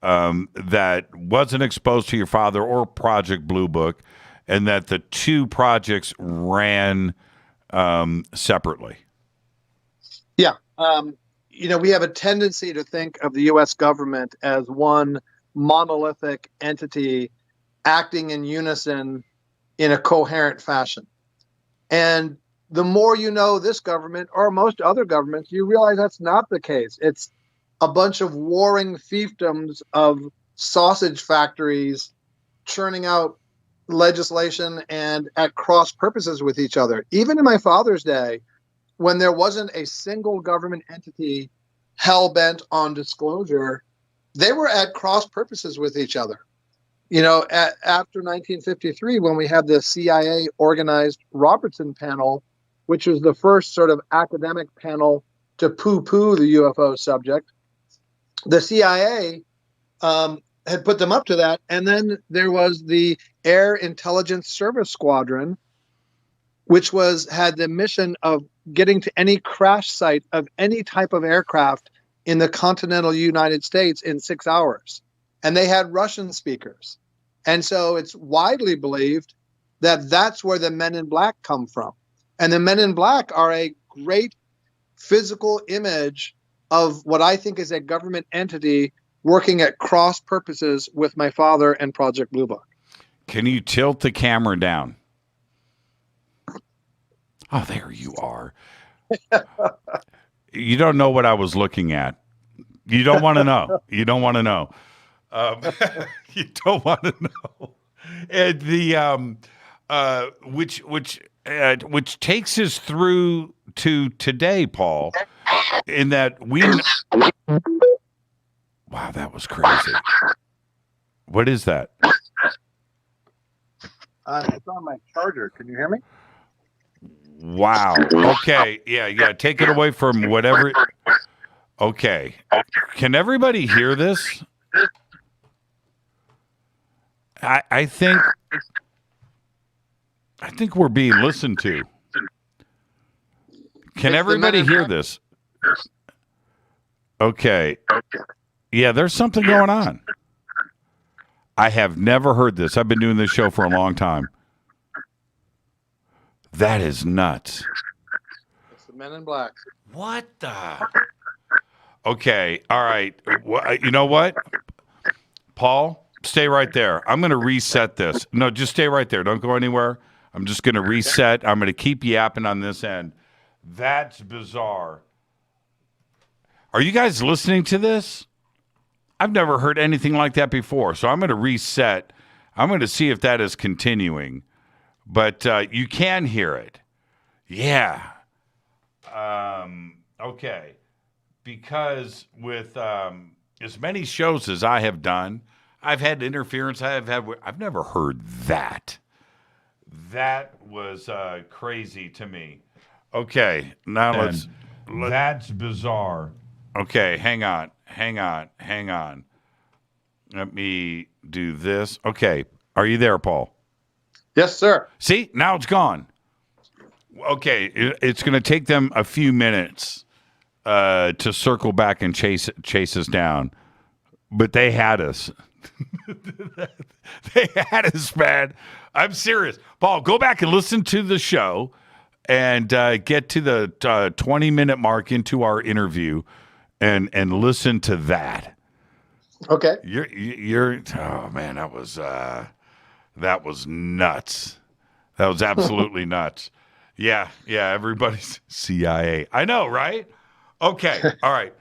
that wasn't exposed to your father or Project Blue Book, and that the two projects ran separately? Yeah. We have a tendency to think of the U.S. government as one monolithic entity acting in unison in a coherent fashion. And the more you know this government, or most other governments, you realize that's not the case. It's a bunch of warring fiefdoms of sausage factories churning out legislation and at cross purposes with each other. Even in my father's day, when there wasn't a single government entity hell-bent on disclosure, they were at cross purposes with each other. After 1953, when we had the CIA organized Robertson panel, which was the first sort of academic panel to poo-poo the UFO subject, the CIA had put them up to that. And then there was the Air Intelligence Service Squadron, which had the mission of getting to any crash site of any type of aircraft in the continental United States in 6 hours. And they had Russian speakers. And so it's widely believed that that's where the Men in Black come from. And the Men in Black are a great physical image of what I think is a government entity working at cross purposes with my father and Project Blue Book. Can you tilt the camera down? Oh, there you are. You don't know what I was looking at. You don't want to know. You don't want to know. You don't want to know. And the which takes us through to today, Paul, in that wow, that was crazy. What is that? It's on my charger. Can you hear me? Wow. Okay. Yeah. Take it away from whatever. Okay. Can everybody hear this? I think we're being listened to. Can everybody hear this? Okay. Yeah, there's something going on. I have never heard this. I've been doing this show for a long time. That is nuts. It's the Men in Black. What the? Okay. All right. You know what? Paul, stay right there. I'm going to reset this. No, just stay right there. Don't go anywhere. I'm just going to reset. I'm going to keep yapping on this end. That's bizarre. Are you guys listening to this? I've never heard anything like that before. So I'm going to reset I'm going to see if that is continuing, but you can hear it. Yeah. Okay. Because with as many shows as I have done, I've had interference. I've never heard that. That was crazy to me. Okay, now That's bizarre. Okay, hang on. Let me do this. Okay, are you there, Paul? Yes, sir. See, now it's gone. Okay, it's going to take them a few minutes to circle back and chase us down, but they had us. They had us, man. I'm serious. Paul, go back and listen to the show and get to the 20-minute mark into our interview and listen to that. Okay. You're oh man, that was nuts. That was absolutely nuts. Yeah, everybody's CIA. I know, right? Okay, all right.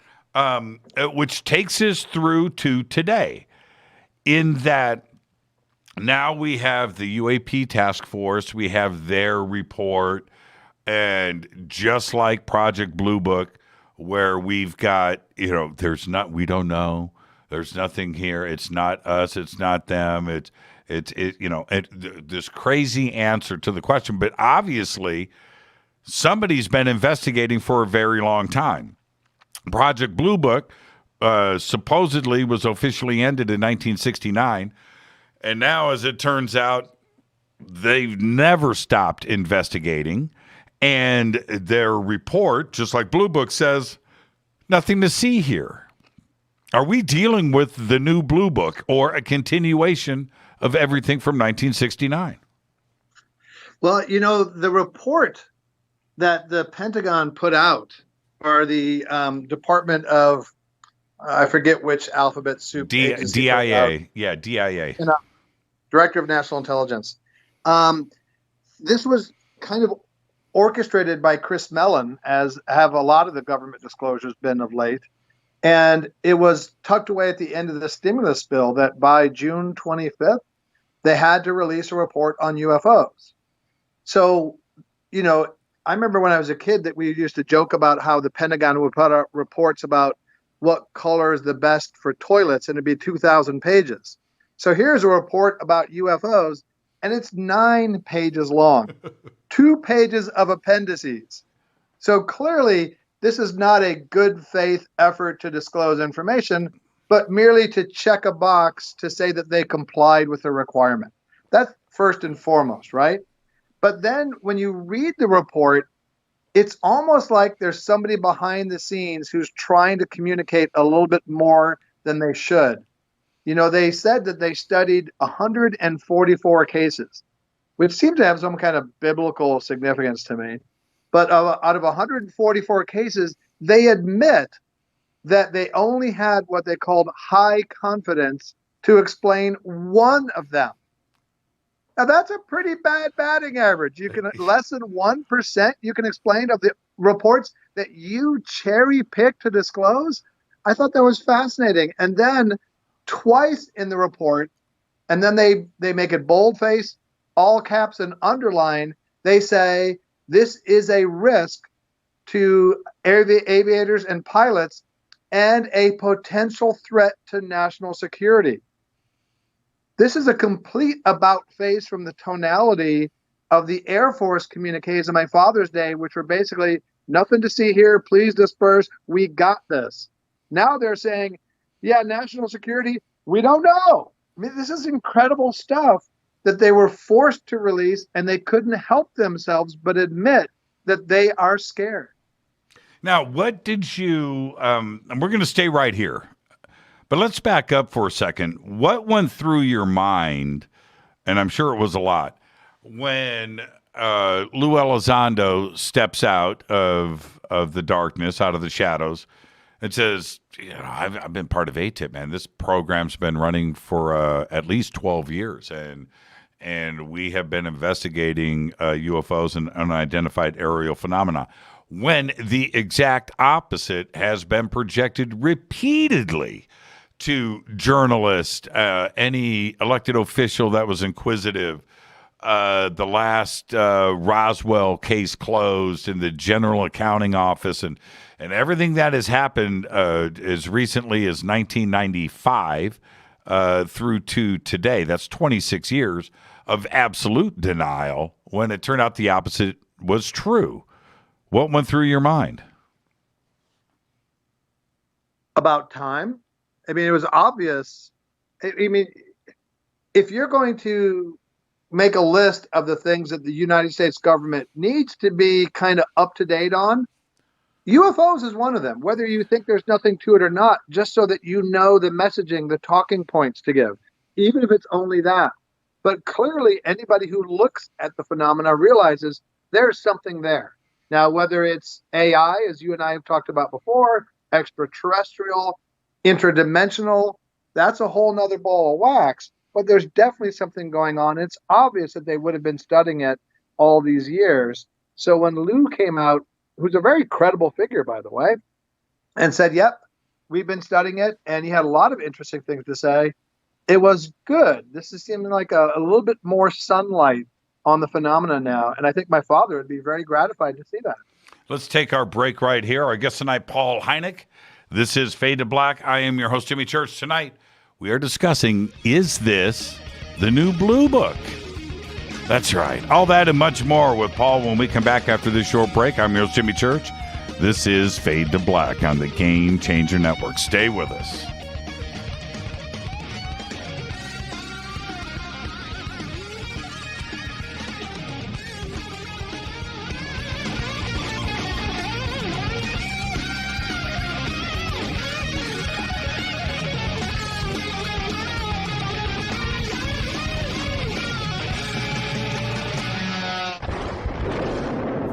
Which takes us through to today, in that now we have the UAP task force, we have their report, and just like Project Blue Book, where we've got, we don't know, there's nothing here, it's not us, it's not them, it's this crazy answer to the question, but obviously somebody's been investigating for a very long time. Project Blue Book supposedly was officially ended in 1969, and now, as it turns out, they've never stopped investigating, and their report, just like Blue Book, says nothing to see here. Are we dealing with the new Blue Book or a continuation of everything from 1969? Well, the report that the Pentagon put out, or the Department of, I forget which alphabet soup. DIA. Yeah, DIA. Director of National Intelligence. This was kind of orchestrated by Chris Mellon, as have a lot of the government disclosures been of late. And it was tucked away at the end of the stimulus bill that by June 25th, they had to release a report on UFOs. So, I remember when I was a kid that we used to joke about how the Pentagon would put out reports about what color is the best for toilets, and it'd be 2,000 pages. So here's a report about UFOs, and it's 9 pages long, 2 pages of appendices. So clearly, this is not a good faith effort to disclose information, but merely to check a box to say that they complied with the requirement. That's first and foremost, right? But then when you read the report, it's almost like there's somebody behind the scenes who's trying to communicate a little bit more than they should. They said that they studied 144 cases, which seems to have some kind of biblical significance to me. But out of 144 cases, they admit that they only had what they called high confidence to explain one of them. Now, that's a pretty bad batting average. You can less than 1% you can explain of the reports that you cherry pick to disclose. I thought that was fascinating. And then twice in the report, and then they make it boldface, all caps, and underline. They say this is a risk to aviators and pilots and a potential threat to national security. This is a complete about face from the tonality of the Air Force communiques on my Father's Day, which were basically nothing to see here, please disperse, we got this. Now they're saying, yeah, national security, we don't know. I mean, this is incredible stuff that they were forced to release, and they couldn't help themselves but admit that they are scared. Now, what did you, and we're going to stay right here, but let's back up for a second. What went through your mind, and I'm sure it was a lot, when Lou Elizondo steps out of the darkness, out of the shadows, and says, I've been part of ATIP, man. This program's been running for at least 12 years, and we have been investigating UFOs and unidentified aerial phenomena, when the exact opposite has been projected repeatedly to journalists, any elected official that was inquisitive, the last Roswell case closed in the General Accounting Office, and everything that has happened as recently as 1995 through to today. That's 26 years of absolute denial when it turned out the opposite was true. What went through your mind? About time. I mean, it was obvious. I mean, if you're going to make a list of the things that the United States government needs to be kind of up to date on, UFOs is one of them, whether you think there's nothing to it or not, just so that you know the messaging, the talking points to give, even if it's only that. But clearly, anybody who looks at the phenomena realizes there's something there. Now, whether it's AI, as you and I have talked about before, extraterrestrial, interdimensional, that's a whole nother ball of wax. But there's definitely something going on. It's obvious that they would have been studying it all these years. So when Lou came out, who's a very credible figure, by the way, and said, yep, we've been studying it, and he had a lot of interesting things to say, it was good. This is seeming like a little bit more sunlight on the phenomena now, and I think my father would be very gratified to see that. Let's take our break right here. Our guest tonight, Paul Hynek. This is Fade to Black. I am your host, Jimmy Church. Tonight, we are discussing, is this the new Blue Book? That's right. All that and much more with Paul when we come back after this short break. I'm your host, Jimmy Church. This is Fade to Black on the Game Changer Network. Stay with us.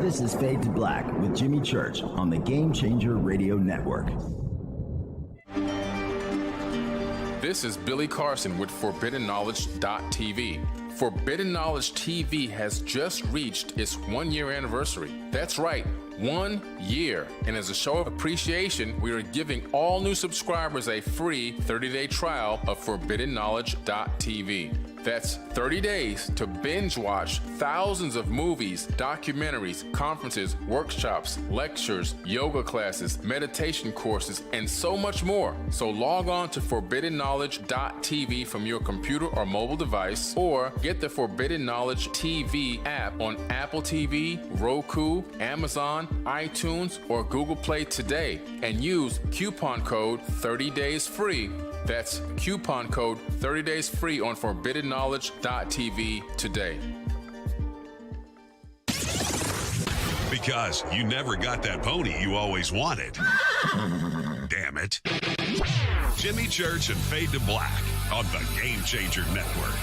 This is Fade to Black with Jimmy Church on the Game Changer Radio Network. This is Billy Carson with ForbiddenKnowledge.tv. Forbidden Knowledge TV has just reached its 1-year anniversary. That's right, 1 year. And as a show of appreciation, we are giving all new subscribers a free 30-day trial of ForbiddenKnowledge.tv. That's 30 days to binge watch thousands of movies, documentaries, conferences, workshops, lectures, yoga classes, meditation courses, and so much more. So log on to ForbiddenKnowledge.tv from your computer or mobile device, or get the Forbidden Knowledge TV app on Apple TV, Roku, Amazon, iTunes, or Google Play today, and use coupon code 30daysfree. That's coupon code 30 days free on ForbiddenKnowledge.tv today. Because you never got that pony you always wanted. Damn it. Jimmy Church and Fade to Black on the Game Changer Network.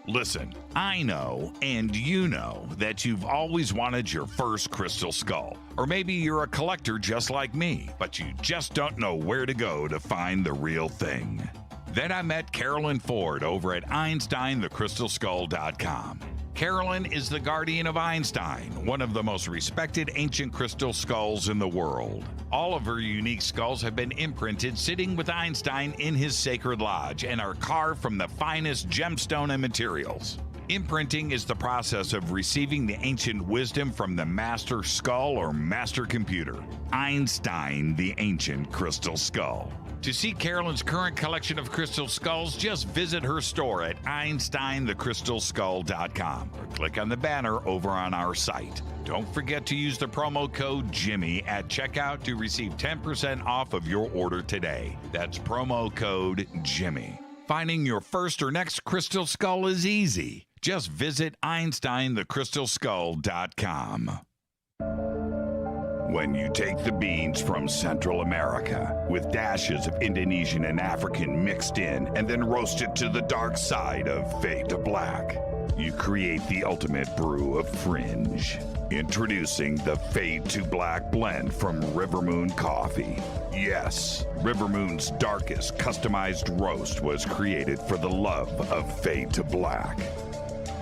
Listen, I know, and you know, that you've always wanted your first crystal skull. Or maybe you're a collector just like me, but you just don't know where to go to find the real thing. Then I met Carolyn Ford over at EinsteinTheCrystalSkull.com. Carolyn is the guardian of Einstein, one of the most respected ancient crystal skulls in the world. All of her unique skulls have been imprinted sitting with Einstein in his sacred lodge and are carved from the finest gemstone and materials. Imprinting is the process of receiving the ancient wisdom from the master skull or master computer, Einstein, the ancient crystal skull. To see Carolyn's current collection of crystal skulls, just visit her store at EinsteinTheCrystalSkull.com or click on the banner over on our site. Don't forget to use the promo code Jimmy at checkout to receive 10% off of your order today. That's promo code Jimmy. Finding your first or next crystal skull is easy. Just visit EinsteinTheCrystalSkull.com. When you take the beans from Central America with dashes of Indonesian and African mixed in and then roast it to the dark side of Fade to Black, you create the ultimate brew of fringe. Introducing the Fade to Black blend from River Moon Coffee. Yes, River Moon's darkest customized roast was created for the love of Fade to Black.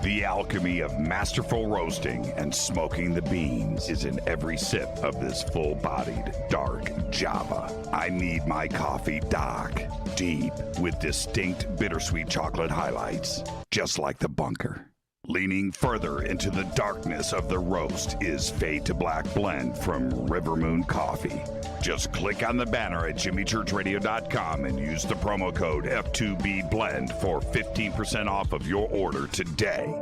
The alchemy of masterful roasting and smoking the beans is in every sip of this full-bodied dark Java. I need my coffee dark, deep, with distinct bittersweet chocolate highlights, just like the bunker. Leaning further into the darkness of the roast is Fade to Black Blend from River Moon Coffee. Just click on the banner at jimmychurchradio.com and use the promo code F2B Blend for 15% off of your order today.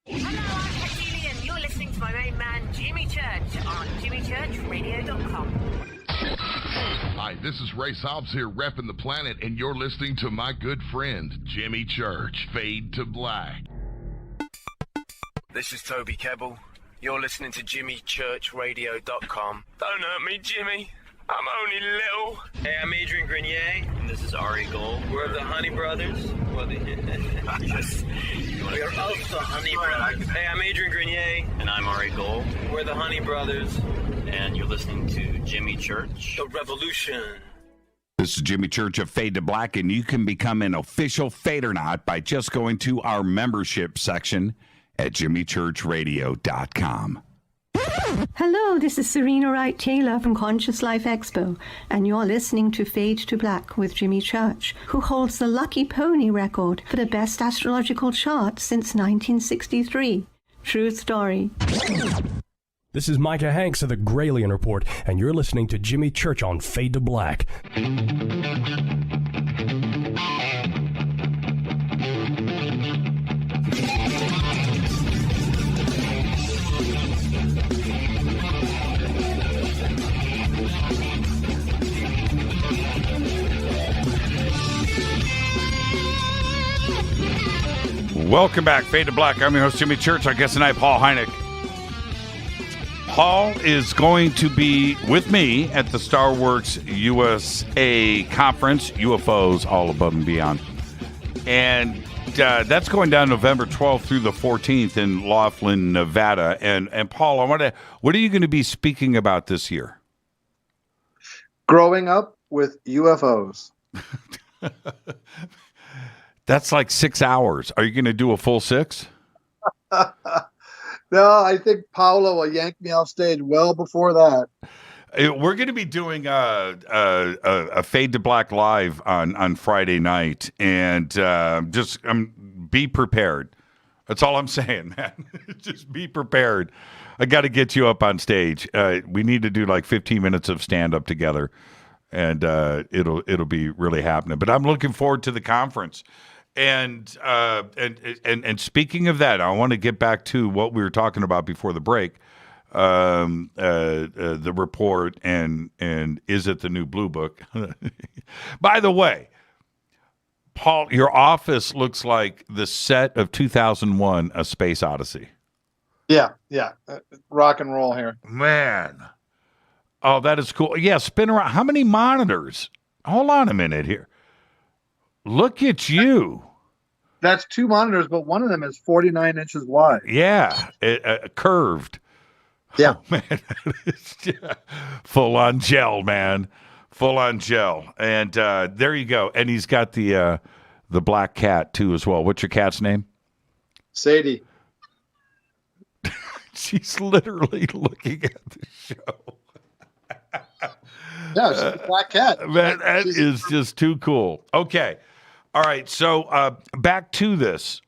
Hello, I'm Katie, and you're listening to my main man, Jimmy Church, on jimmychurchradio.com. Hi, this is Ray Hobbs here, repping the planet, and you're listening to my good friend, Jimmy Church, Fade to Black. This is Toby Kebbell. You're listening to jimmychurchradio.com. Don't hurt me, Jimmy. I'm only little. Hey, I'm Adrian Grenier, and this is Ari Gold. We're the Honey Brothers. We're also the Honey Brothers. Hey, I'm Adrian Grenier, and I'm Ari Gold. We're the Honey Brothers, and you're listening to Jimmy Church. The Revolution. This is Jimmy Church of Fade to Black, and you can become an official Fadernaut by just going to our membership section at jimmychurchradio.com. Hello, this is Serena Wright Taylor from Conscious Life Expo, and you're listening to Fade to Black with Jimmy Church, who holds the Lucky Pony record for the best astrological chart since 1963. True story. This is Micah Hanks of the Gralien Report, and you're listening to Jimmy Church on Fade to Black. Welcome back, Fade to Black. I'm your host, Jimmy Church. Our guest tonight, Paul Hynek. Paul is going to be with me at the Starworks USA conference, UFOs, all above and beyond. And that's going down November 12th through the 14th in Laughlin, Nevada. And Paul, what are you going to be speaking about this year? Growing up with UFOs. That's like 6 hours. Are you going to do a full 6? No, I think Paolo will yank me off stage well before that. We're going to be doing a Fade to Black live on Friday night, and just be prepared. That's all I'm saying, man. Just be prepared. I got to get you up on stage. We need to do like 15 minutes of stand up together, and it'll be really happening. But I'm looking forward to the conference. And speaking of that, I want to get back to what we were talking about before the break. The report and is it the new Blue Book? By the way, Paul, your office looks like the set of 2001: A Space Odyssey. Yeah, rock and roll here, man. Oh, that is cool. Yeah, spin around. How many monitors? Hold on a minute here. Look at you. That's 2 monitors, but one of them is 49 inches wide. Yeah, curved. Yeah. Oh, man. Full on gel, man. Full on gel. And there you go. And he's got the black cat, too, as well. What's your cat's name? Sadie. She's literally looking at the show. Yeah, she's a black cat. Man, that is just too cool. Okay. All right. So back to this.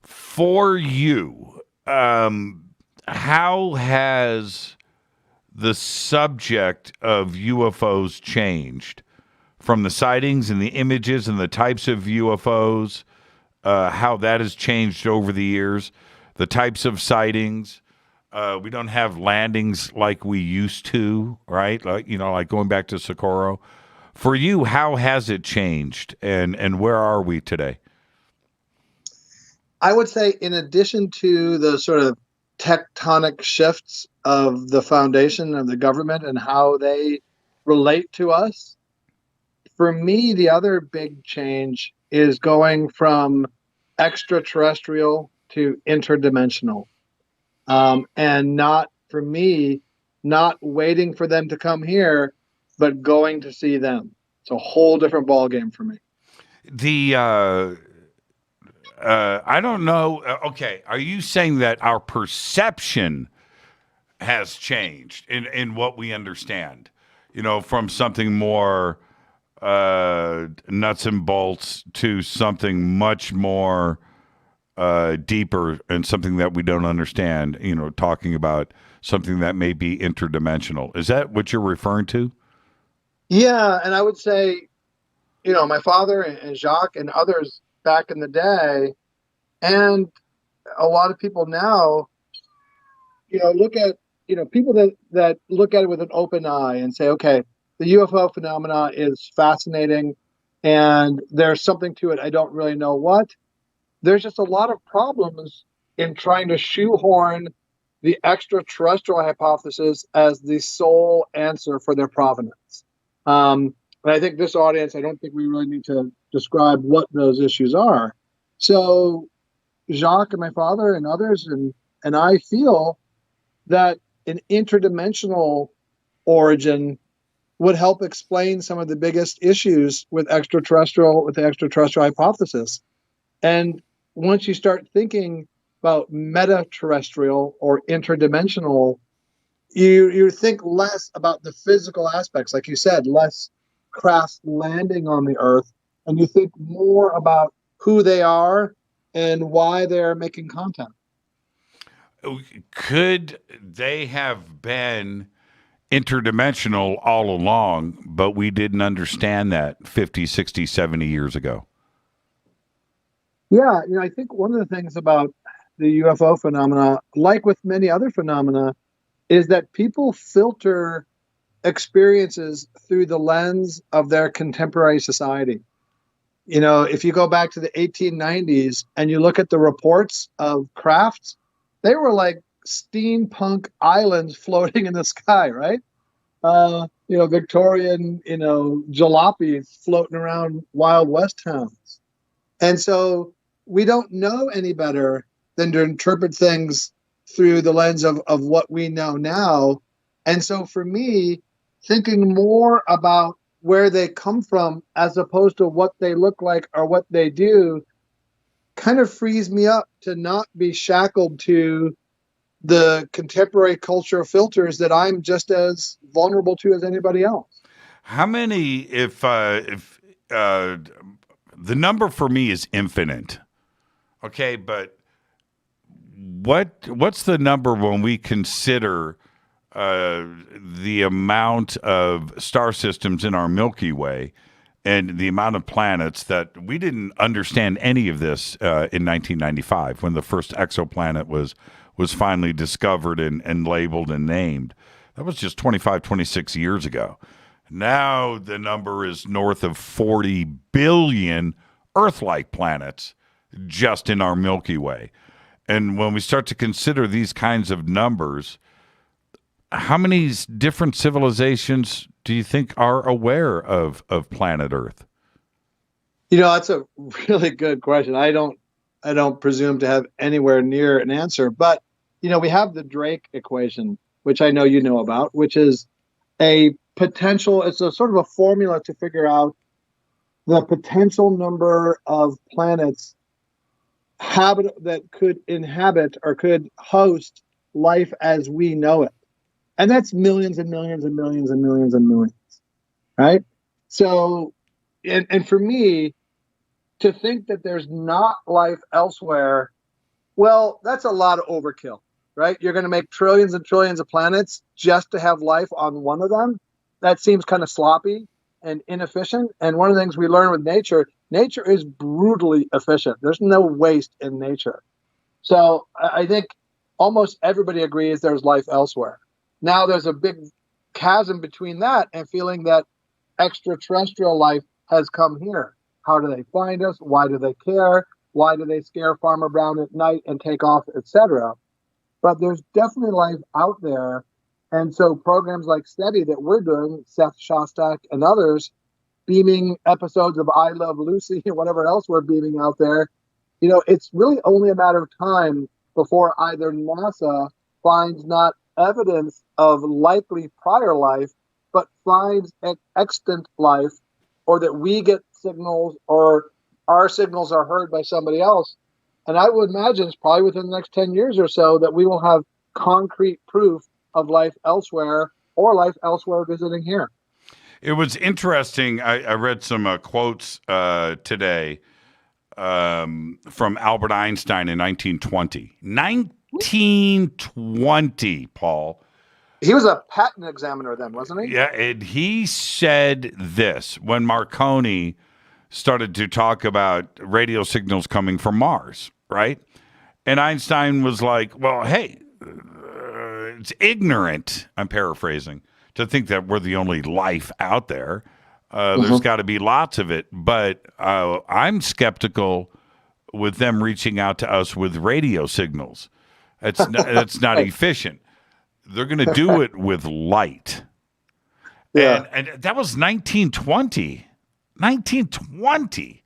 For you, how has the subject of UFOs changed from the sightings and the images and the types of UFOs, how that has changed over the years, the types of sightings? We don't have landings like we used to, right? Like going back to Socorro. For you, how has it changed, and where are we today? I would say, in addition to the sort of tectonic shifts of the foundation of the government and how they relate to us, for me, the other big change is going from extraterrestrial to interdimensional. And not waiting for them to come here, but going to see them. It's a whole different ballgame for me. I don't know. Okay, are you saying that our perception has changed in what we understand? From something more nuts and bolts to something much more deeper and something that we don't understand, talking about something that may be interdimensional. Is that what you're referring to? Yeah, and I would say, my father and Jacques and others back in the day, and a lot of people now, look at, people that look at it with an open eye and say, okay, the UFO phenomena is fascinating and there's something to it. I don't really know what. There's just a lot of problems in trying to shoehorn the extraterrestrial hypothesis as the sole answer for their provenance. And I think this audience, I don't think we really need to describe what those issues are. So Jacques and my father and others and I feel that an interdimensional origin would help explain some of the biggest issues with the extraterrestrial hypothesis. And once you start thinking about meta-terrestrial or interdimensional, you think less about the physical aspects, like you said, less crafts landing on the Earth, and you think more about who they are and why they're making contact. Could they have been interdimensional all along, but we didn't understand that 50, 60, 70 years ago? Yeah, I think one of the things about the UFO phenomena, like with many other phenomena, is that people filter experiences through the lens of their contemporary society. If you go back to the 1890s and you look at the reports of crafts, they were like steampunk islands floating in the sky, right? Victorian, jalopies floating around Wild West towns. And so we don't know any better than to interpret things through the lens of what we know now. And so for me, thinking more about where they come from as opposed to what they look like or what they do kind of frees me up to not be shackled to the contemporary culture filters that I'm just as vulnerable to as anybody else. How many, if the number for me is infinite, okay, but what's the number when we consider the amount of star systems in our Milky Way and the amount of planets that we didn't understand any of this in 1995 when the first exoplanet was finally discovered and labeled and named? That was just 25, 26 years ago. Now the number is north of 40 billion Earth-like planets just in our Milky Way. And when we start to consider these kinds of numbers, how many different civilizations do you think are aware of planet Earth? That's a really good question. I don't presume to have anywhere near an answer, but we have the Drake equation, which I know you know about, which is a potential, it's a sort of a formula to figure out the potential number of planets that could inhabit or could host life as we know it. And that's millions and millions and millions and millions and millions, right? So, and for me, to think that there's not life elsewhere, well, that's a lot of overkill, right? You're going to make trillions and trillions of planets just to have life on one of them. That seems kind of sloppy and inefficient. And one of the things we learn with nature is brutally efficient. There's no waste in nature. So I think almost everybody agrees there's life elsewhere. Now there's a big chasm between that and feeling that extraterrestrial life has come here. How do they find us? Why do they care? Why do they scare Farmer Brown at night and take off, etc.? But there's definitely life out there. And so programs like SETI that we're doing, Seth Shostak and others, beaming episodes of I Love Lucy and whatever else we're beaming out there, it's really only a matter of time before either NASA finds not evidence of likely prior life, but finds extant life, or that we get signals or our signals are heard by somebody else And I would imagine it's probably within the next 10 years or so that we will have concrete proof of life elsewhere or life elsewhere visiting here. It was interesting. I read some quotes today from Albert Einstein in 1920. 1920, Paul. He was a patent examiner then, wasn't he? Yeah, and he said this when Marconi started to talk about radio signals coming from Mars, right? And Einstein was like, well, hey, it's ignorant, I'm paraphrasing, to think that we're the only life out there. There's got to be lots of it. But I'm skeptical with them reaching out to us with radio signals. That's not efficient. They're going to do it with light. Yeah. And that was 1920. 1920.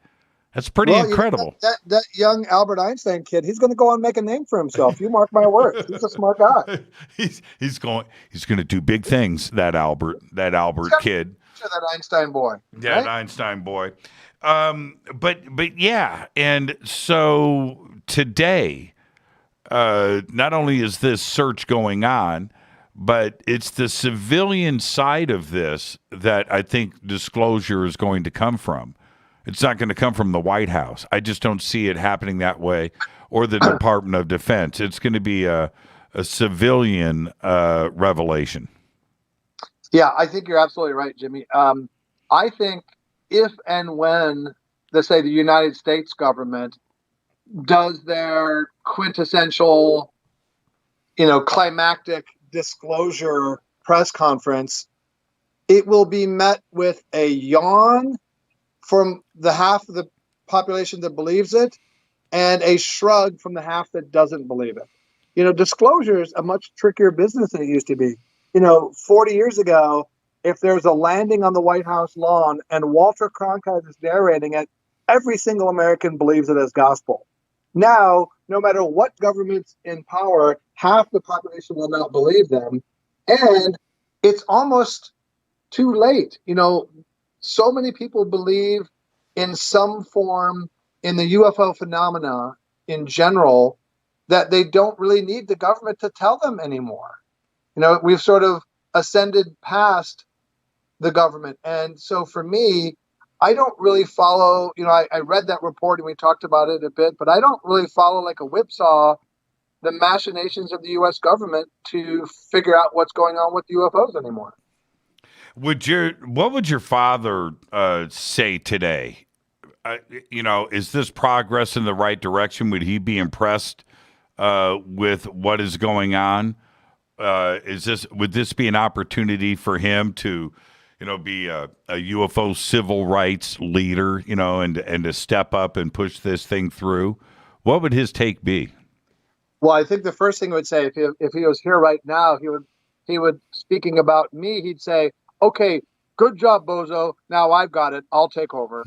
That's pretty incredible. You know, that young Albert Einstein kid, he's going to go on and make a name for himself. You mark my words. He's a smart guy. He's going to do big things, that Albert kid. That Einstein boy. Yeah, right? That Einstein boy. But yeah, and so today, not only is this search going on, but it's the civilian side of this that I think disclosure is going to come from. It's not going to come from the White House. I just don't see it happening that way, or the Department of Defense. It's going to be a civilian revelation. Yeah, I think you're absolutely right, Jimmy. I think if and when, let's say, the United States government does their quintessential, climactic disclosure press conference, it will be met with a yawn from the half of the population that believes it and a shrug from the half that doesn't believe it. Disclosure is a much trickier business than it used to be. 40 years ago, if there's a landing on the White House lawn and Walter Cronkite is narrating it, every single American believes it as gospel. Now, no matter what government's in power, half the population will not believe them. And it's almost too late. So many people believe in some form in the UFO phenomena in general that they don't really need the government to tell them anymore. We've sort of ascended past the government. And so for me, I don't really follow, I read that report and we talked about it a bit, but I don't really follow like a whipsaw the machinations of the U.S. government to figure out what's going on with UFOs anymore. What would your father say today? Is this progress in the right direction? Would he be impressed with what is going on? Would this be an opportunity for him to, be a UFO civil rights leader, and to step up and push this thing through? What would his take be? Well, I think the first thing he would say, if he was here right now, he would speaking about me, he'd say, "Okay, good job, Bozo. Now I've got it. I'll take over."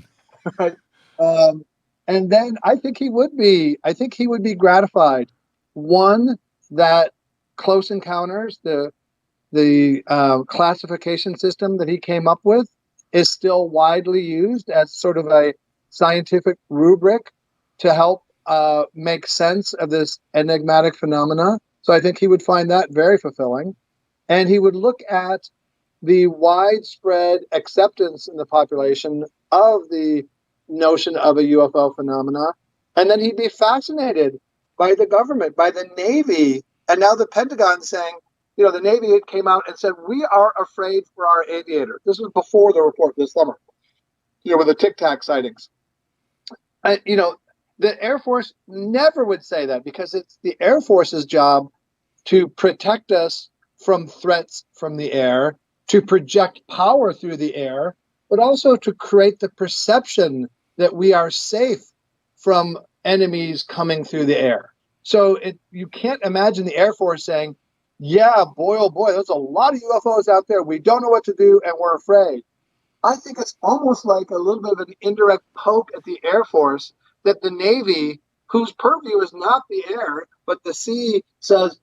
Right? And then I think he would be gratified. One, that Close Encounters, the classification system that he came up with, is still widely used as sort of a scientific rubric to help make sense of this enigmatic phenomena. So I think he would find that very fulfilling. And he would look at the widespread acceptance in the population of the notion of a UFO phenomena. And then he'd be fascinated by the government, by the Navy, and now the Pentagon saying, the Navy came out and said, we are afraid for our aviator. This was before the report this summer, with the Tic Tac sightings. The Air Force never would say that because it's the Air Force's job to protect us from threats from the air, to project power through the air, but also to create the perception that we are safe from enemies coming through the air. So you can't imagine the Air Force saying, yeah, boy, oh boy, there's a lot of UFOs out there. We don't know what to do and we're afraid. I think it's almost like a little bit of an indirect poke at the Air Force that the Navy, whose purview is not the air, but the sea, says,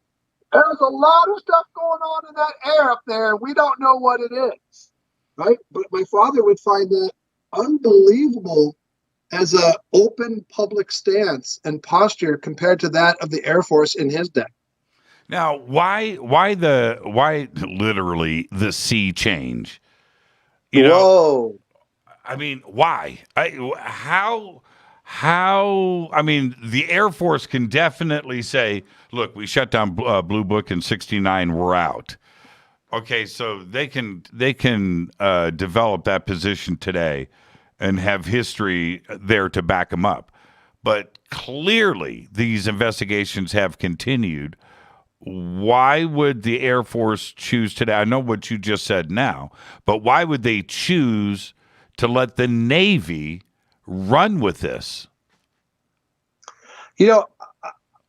there's a lot of stuff going on in that air up there. We don't know what it is, right? But my father would find that unbelievable as an open public stance and posture compared to that of the Air Force in his day. Now, why literally the sea change? You know, I mean, why? How? I mean, the Air Force can definitely say, look, we shut down Blue Book in '69, we're out. Okay, so they can develop that position today and have history there to back them up. But clearly, these investigations have continued. Why would the Air Force choose today? I know what you just said now, but why would they choose to let the Navy run with this? You know,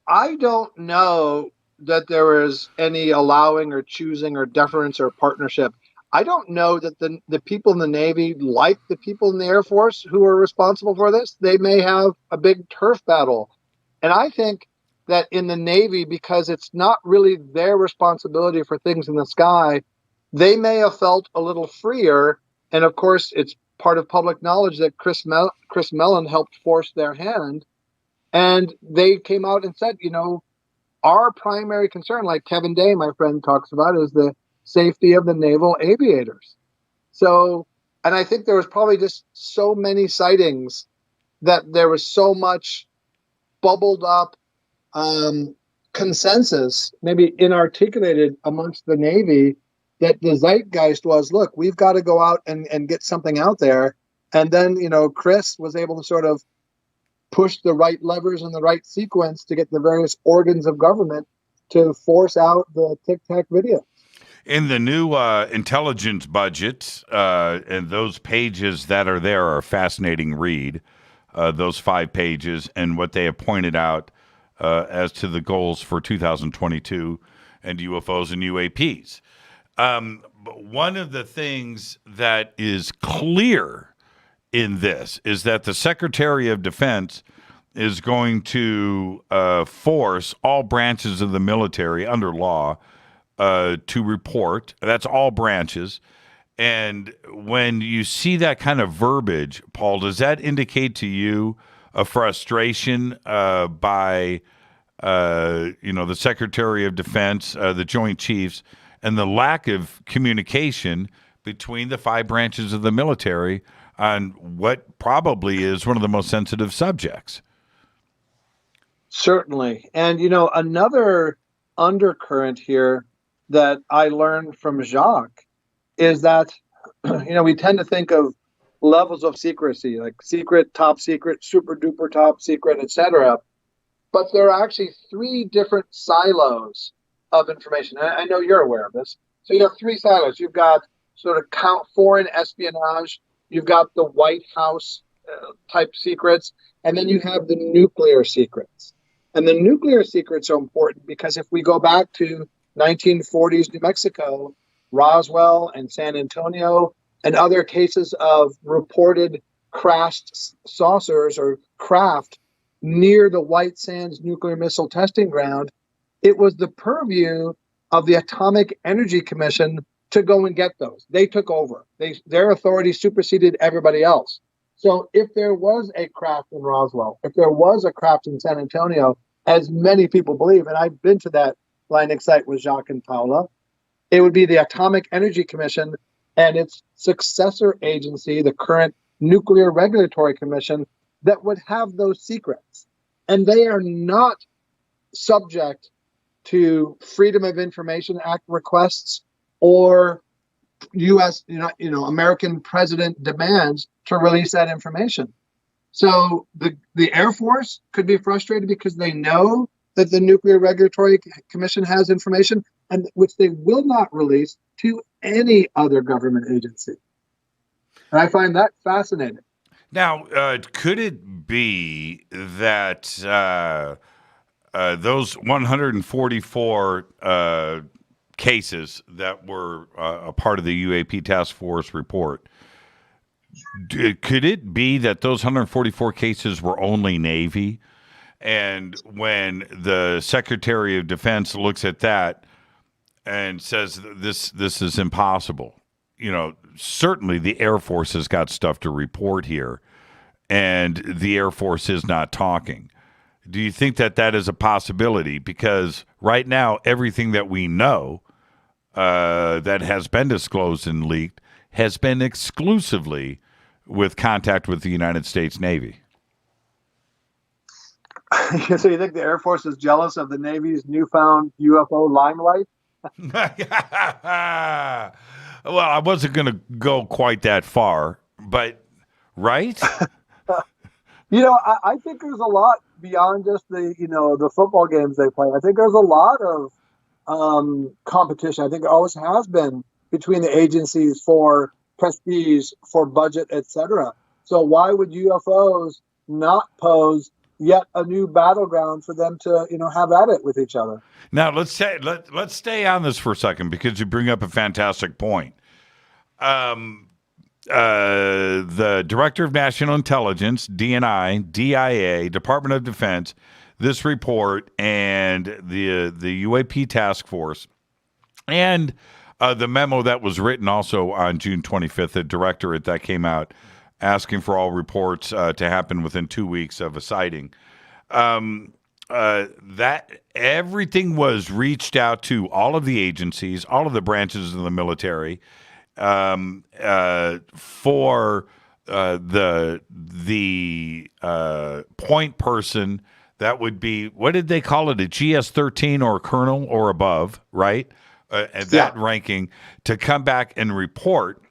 I don't know that there was any allowing or choosing or deference or partnership. I don't know that the people in the Navy like the people in the Air Force who are responsible for this. They may have a big turf battle. And I think that in the Navy, because it's not really their responsibility for things in the sky, they may have felt a little freer. And of course, it's part of public knowledge that Chris Mellon helped force their hand. And they came out and said, you know, our primary concern, like Kevin Day, my friend, talks about, is the safety of the naval aviators. So, and I think there was probably just so many sightings that there was so much bubbled up consensus, maybe inarticulated amongst the Navy, that the zeitgeist was, look, we've got to go out and get something out there. And then, you know, Chris was able to sort of push the right levers in the right sequence to get the various organs of government to force out the Tic Tac video. In the new intelligence budget, and those pages that are there are a fascinating read, those 5 pages, and what they have pointed out as to the goals for 2022 and UFOs and UAPs. But one of the things that is clear in this is that the Secretary of Defense is going to force all branches of the military under law to report. That's all branches. And when you see that kind of verbiage, Paul, does that indicate to you a frustration by the Secretary of Defense, the Joint Chiefs, and the lack of communication between the 5 branches of the military on what probably is one of the most sensitive subjects? Certainly. And, you know, another undercurrent here that I learned from Jacques is that, you know, we tend to think of levels of secrecy, like secret, top secret, super duper top secret, etc. But there are actually 3 different silos of information. I know you're aware of this. So you have 3 silos. You've got sort of foreign espionage. You've got the White House type secrets. And then you have the nuclear secrets. And the nuclear secrets are important because if we go back to 1940s New Mexico, Roswell and San Antonio, and other cases of reported crashed saucers or craft near the White Sands nuclear missile testing ground, it was the purview of the Atomic Energy Commission to go and get those. They took over. Their authority superseded everybody else. So if there was a craft in Roswell, if there was a craft in San Antonio, as many people believe, and I've been to that landing site with Jacques and Paula, it would be the Atomic Energy Commission and its successor agency, the current Nuclear Regulatory Commission, that would have those secrets. And they are not subject to Freedom of Information Act requests or U.S., American president demands to release that information. So the Air Force could be frustrated because they know that the Nuclear Regulatory Commission has information and which they will not release to any other government agency. And I find that fascinating. Now, could it be that those 144 cases that were a part of the UAP task force report, could it be that those 144 cases were only Navy? And when the Secretary of Defense looks at that and says this is impossible, certainly the Air Force has got stuff to report here. and the Air Force is not talking. Do you think that that is a possibility? Because right now, everything that we know that has been disclosed and leaked has been exclusively with contact with the United States Navy. So you think the Air Force is jealous of the Navy's newfound UFO limelight? Well, I wasn't going to go quite that far, but right? I think there's a lot beyond just the football games they play. I think there's a lot of competition. I think there always has been between the agencies for prestige, for budget, etc. So why would UFOs not pose yet a new battleground for them to, have at it with each other? Now let's stay on this for a second, because you bring up a fantastic point. The Director of National Intelligence, DNI, DIA, Department of Defense, this report, and the UAP task force, and the memo that was written also on June 25th, the directorate that came out asking for all reports to happen within 2 weeks of a sighting. That everything was reached out to all of the agencies, all of the branches of the military, for the point person that would be, what did they call it, a GS-13 or a colonel or above, right? At that ranking, to come back and report.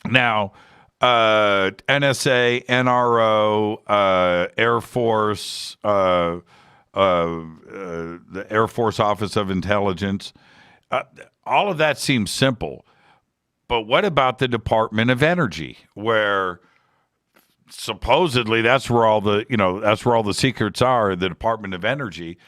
Now, NSA, NRO, Air Force, the Air Force Office of Intelligence, all of that seems simple. But what about the Department of Energy, where supposedly that's where all the secrets are, the Department of Energy?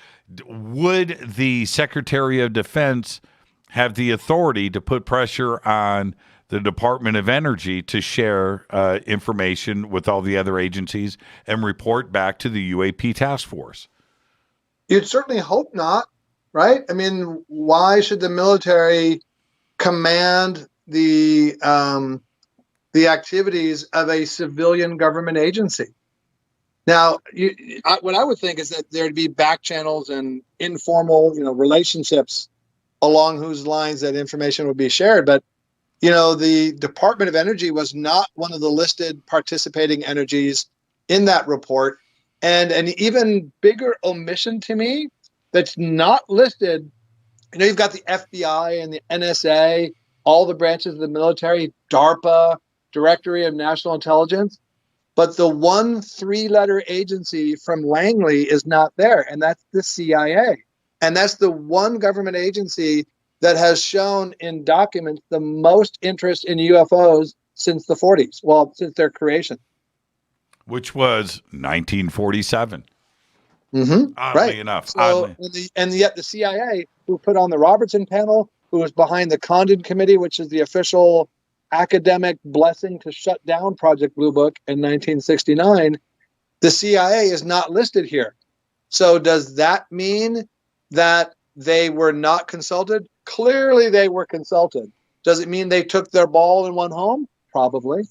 Would the Secretary of Defense have the authority to put pressure on the Department of Energy to share information with all the other agencies and report back to the UAP task force? You'd certainly hope not, right? I mean, why should the military command the activities of a civilian government agency? Now, what I would think is that there'd be back channels and informal, relationships along whose lines that information would be shared. But, the Department of Energy was not one of the listed participating entities in that report. And an even bigger omission to me that's not listed, you've got the FBI and the NSA, all the branches of the military, DARPA, Directorate of National Intelligence, but the one 3-letter agency from Langley is not there, and that's the CIA. And that's the one government agency that has shown in documents the most interest in UFOs since the 40s, since their creation. Which was 1947. Mm-hmm. Oddly enough. So, and yet the CIA, who put on the Robertson panel, who was behind the Condon Committee, which is the official academic blessing to shut down Project Blue Book in 1969, the CIA is not listed here. So does that mean that they were not consulted? Clearly they were consulted. Does it mean they took their ball and went home? Probably.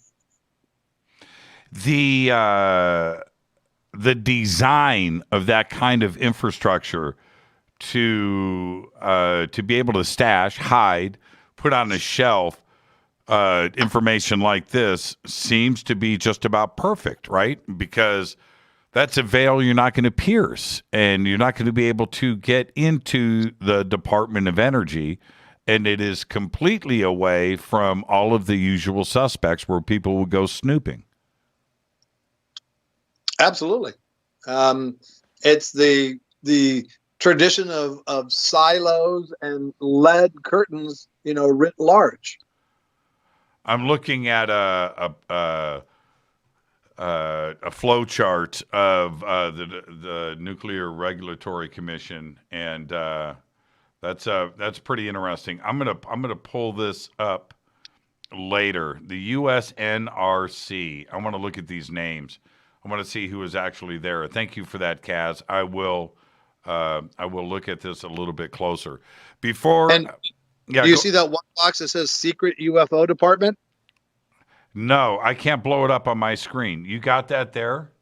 The design of that kind of infrastructure to be able to stash, hide, put on a shelf information like this seems to be just about perfect, right? Because that's a veil you're not going to pierce, and you're not going to be able to get into the Department of Energy, and it is completely away from all of the usual suspects where people would go snooping. Absolutely. It's the tradition of silos and lead curtains, writ large. I'm looking at a flow chart of the Nuclear Regulatory Commission, and that's pretty interesting. I'm gonna pull this up later. The USNRC. I want to look at these names. I want to see who is actually there. Thank you for that, Kaz. I will look at this a little bit closer. Before, do you see that one box that says secret UFO department? No, I can't blow it up on my screen. You got that there?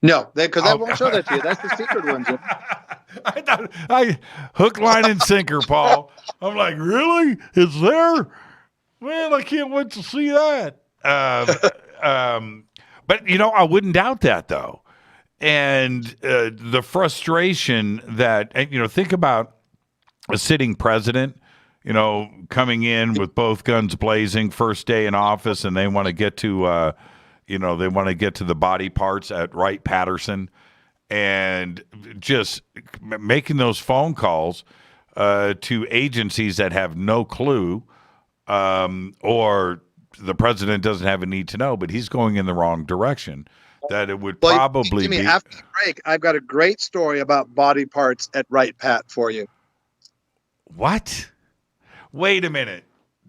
No, because I won't show that to you. That's the secret one, Jim. I hook, line, and sinker, Paul. I'm like, really? It's there? Man, I can't wait to see that. But, you know, I wouldn't doubt that, though. And the frustration that, you know, think about a sitting president, you know, coming in with both guns blazing, first day in office, and they want to get to, they want to get to the body parts at Wright-Patterson, and just making those phone calls to agencies that have no clue, or the president doesn't have a need to know, but he's going in the wrong direction. That it would probably Jimmy, be. After the break, I've got a great story about body parts at Wright-Pat for you. What? Wait a minute.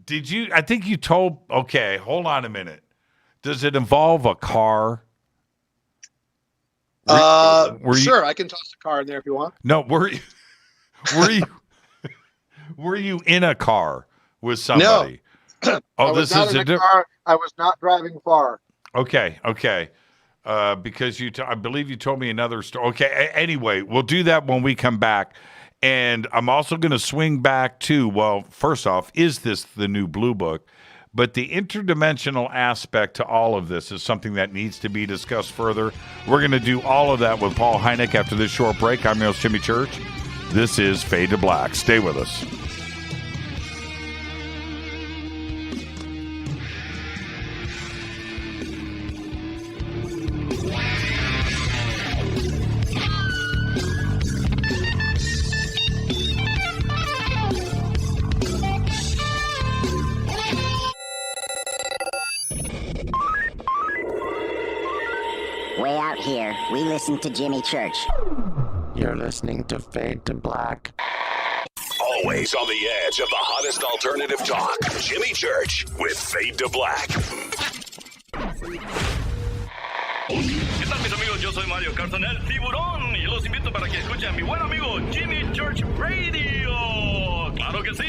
Did you? I think you told. Okay, hold on a minute. Does it involve a car? Sure, I can toss a car in there if you want. No, were you in a car with somebody? No. Oh, this is a car. I was not driving far. Okay. Because I believe you told me another story. Okay. Anyway, we'll do that when we come back. And I'm also going to swing back to, well, first off, is this the new Blue Book? But the interdimensional aspect to all of this is something that needs to be discussed further. We're going to do all of that with Paul Hynek after this short break. I'm your host, Jimmy Church. This is Fade to Black. Stay with us. Way out here, we listen to Jimmy Church. You're listening to Fade to Black. Always on the edge of the hottest alternative talk. Jimmy Church with Fade to Black. ¿Qué tal, mis amigos? Yo soy Mario Carson, el tiburón, y los invito para que escuchen a mi buen amigo Jimmy Church Radio. ¡Claro que sí!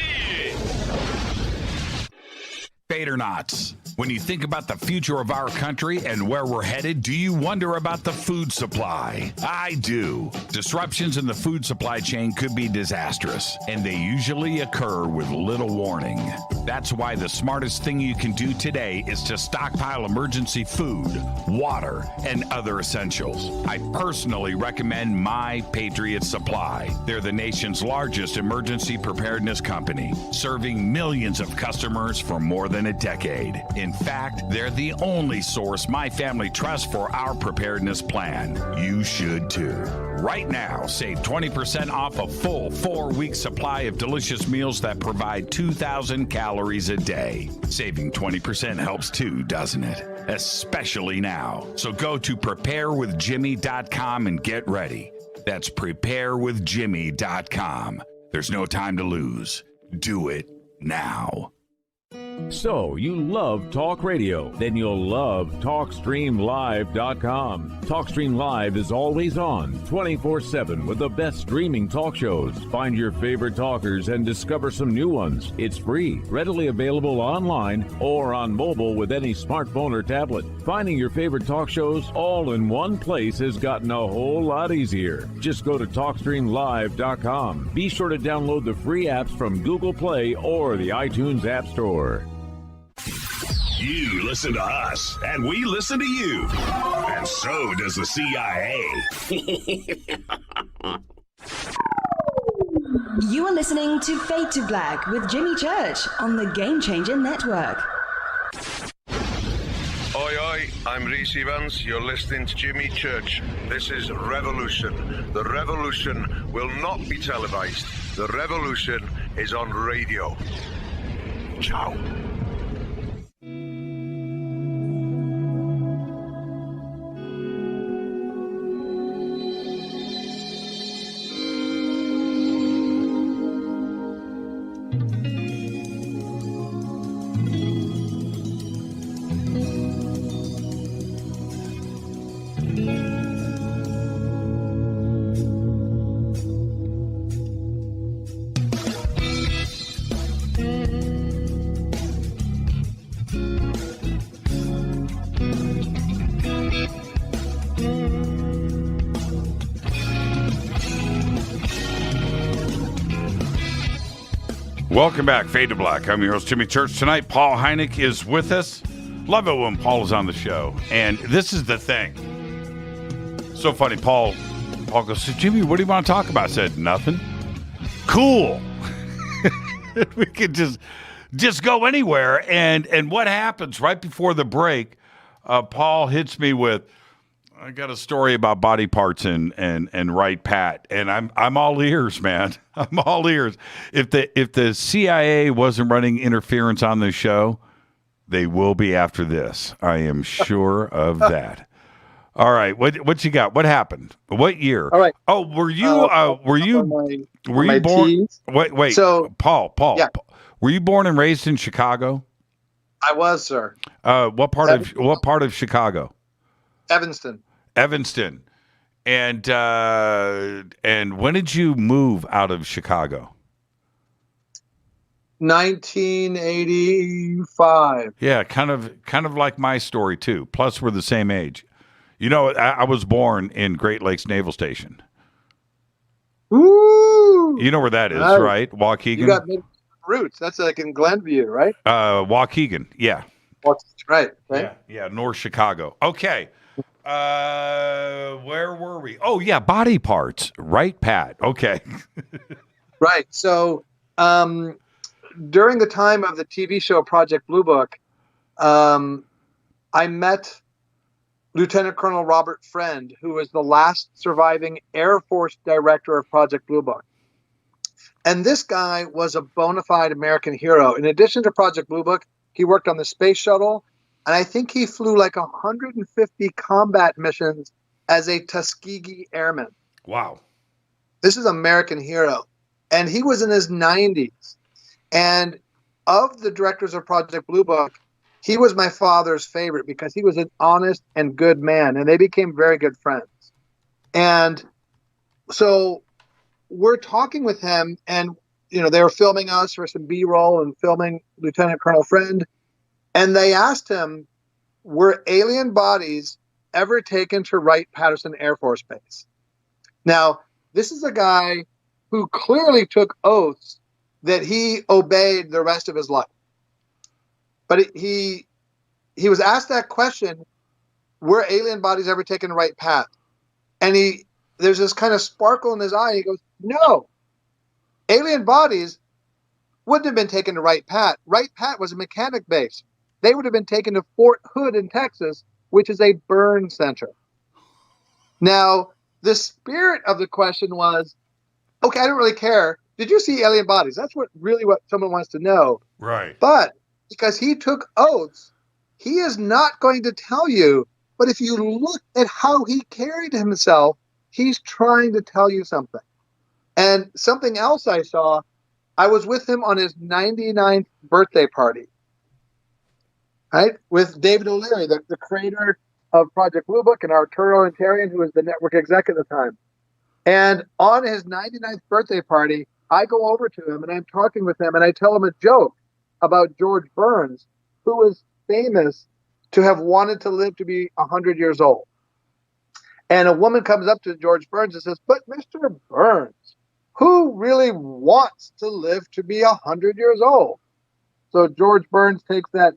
Fadernauts. When you think about the future of our country and where we're headed, do you wonder about the food supply? I do. Disruptions in the food supply chain could be disastrous, and they usually occur with little warning. That's why the smartest thing you can do today is to stockpile emergency food, water, and other essentials. I personally recommend My Patriot Supply. They're the nation's largest emergency preparedness company, serving millions of customers for more than a decade. In fact, they're the only source my family trusts for our preparedness plan. You should too. Right now, save 20% off a full 4-week supply of delicious meals that provide 2,000 calories a day. Saving 20% helps too, doesn't it? Especially now. So go to preparewithjimmy.com and get ready. That's preparewithjimmy.com. There's no time to lose. Do it now. So, you love talk radio? Then you'll love TalkStreamLive.com. TalkStream Live is always on, 24/7 with the best streaming talk shows. Find your favorite talkers and discover some new ones. It's free, readily available online or on mobile with any smartphone or tablet. Finding your favorite talk shows all in one place has gotten a whole lot easier. Just go to TalkStreamLive.com. Be sure to download the free apps from Google Play or the iTunes App Store. You listen to us, and we listen to you. And so does the CIA. You are listening to Fade to Black with Jimmy Church on the Game Changer Network. Oi, oi, I'm Reese Evans. You're listening to Jimmy Church. This is Revolution. The revolution will not be televised. The revolution is on radio. Ciao. Welcome back, Fade to Black. I'm your host, Jimmy Church. Tonight, Paul Hynek is with us. Love it when Paul is on the show. And this is the thing. So funny, Paul goes, so Jimmy, what do you want to talk about? I said, nothing. Cool. We could just go anywhere. And what happens right before the break, Paul hits me with, I got a story about body parts and right pat, and I'm all ears, man. I'm all ears. If the CIA wasn't running interference on the show, they will be after this. I am sure of that. All right, what you got? What happened? What year? All right. Oh, were you born? Teens. Wait. So, Paul. Yeah. Were you born and raised in Chicago? I was, sir. What part of Chicago? Evanston. And when did you move out of Chicago? 1985. Yeah, kind of like my story too. Plus, we're the same age. You know, I was born in Great Lakes Naval Station. Ooh. You know where that is, Nice. right? Waukegan. You got big roots. That's like in Glenview, right? Waukegan. Yeah. Right. Yeah. North Chicago. Okay. Where were we? Oh yeah, body parts. Right, Pat. Okay. Right. So, during the time of the TV show Project Blue Book, I met Lieutenant Colonel Robert Friend, who was the last surviving Air Force director of Project Blue Book. And this guy was a bona fide American hero. In addition to Project Blue Book, he worked on the space shuttle, and I think he flew like 150 combat missions as a Tuskegee airman. Wow. This is American hero. And he was in his 90s. And of the directors of Project Blue Book, he was my father's favorite because he was an honest and good man. And they became very good friends. And so we're talking with him, and they were filming us for some B-roll and filming Lieutenant Colonel Friend. And they asked him, were alien bodies ever taken to Wright-Patterson Air Force Base? Now, this is a guy who clearly took oaths that he obeyed the rest of his life. But he was asked that question, were alien bodies ever taken to Wright-Pat? And there's this kind of sparkle in his eye. He goes, no, alien bodies wouldn't have been taken to Wright-Pat. Wright-Pat was a mechanic base. They would have been taken to Fort Hood in Texas, which is a burn center. Now, the spirit of the question was, okay, I don't really care. Did you see alien bodies? That's what someone wants to know. Right. But because he took oaths, he is not going to tell you. But if you look at how he carried himself, he's trying to tell you something. And something else I saw, I was with him on his 99th birthday party. Right, with David O'Leary, the creator of Project Blue Book, and Arturo Antarian, who was the network exec at the time. And on his 99th birthday party, I go over to him and I'm talking with him, and I tell him a joke about George Burns, who was famous to have wanted to live to be 100 years old. And a woman comes up to George Burns and says, but Mr. Burns, who really wants to live to be 100 years old? So George Burns takes that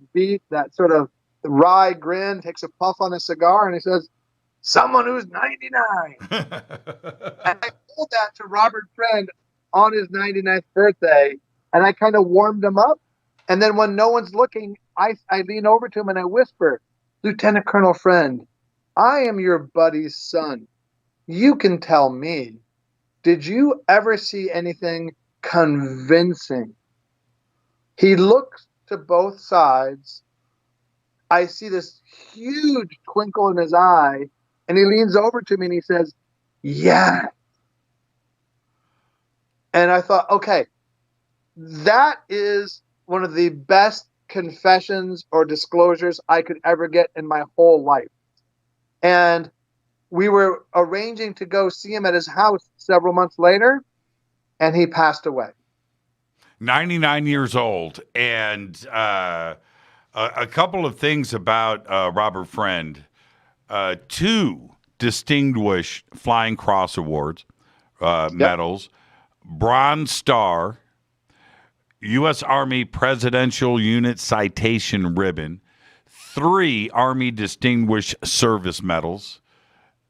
that sort of wry grin, takes a puff on his cigar, and he says, someone who's 99. And I told that to Robert Friend on his 99th birthday, and I kind of warmed him up. And then when no one's looking, I lean over to him and I whisper, Lieutenant Colonel Friend, I am your buddy's son. You can tell me, did you ever see anything convincing? He looks to both sides. I see this huge twinkle in his eye, and he leans over to me and he says, yeah. And I thought, okay, that is one of the best confessions or disclosures I could ever get in my whole life. And we were arranging to go see him at his house several months later, and he passed away. 99 years old. And a couple of things about Robert Friend. 2 distinguished Flying Cross Awards, medals, Bronze Star. U.S. Army Presidential Unit Citation Ribbon, 3 Army Distinguished Service Medals,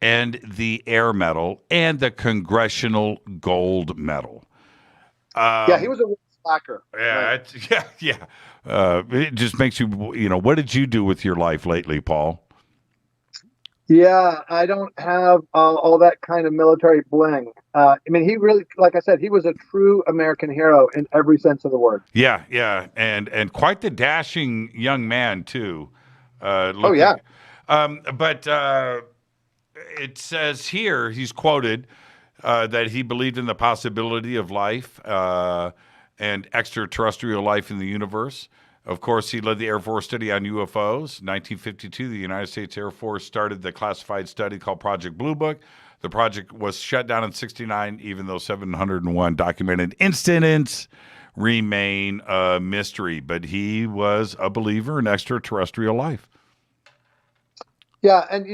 and the Air Medal, and the Congressional Gold Medal. Yeah, he was a slacker. Yeah, yeah. It just makes you, what did you do with your life lately, Paul? Yeah, I don't have all that kind of military bling. I mean, he really, like I said, he was a true American hero in every sense of the word. Yeah, and quite the dashing young man too. Oh yeah. But it says here he's quoted that he believed in the possibility of life and extraterrestrial life in the universe. Of course, he led the Air Force study on UFOs. 1952, the United States Air Force started the classified study called Project Blue Book. The project was shut down in 1969, even though 701 documented incidents remain a mystery. But he was a believer in extraterrestrial life. Yeah, and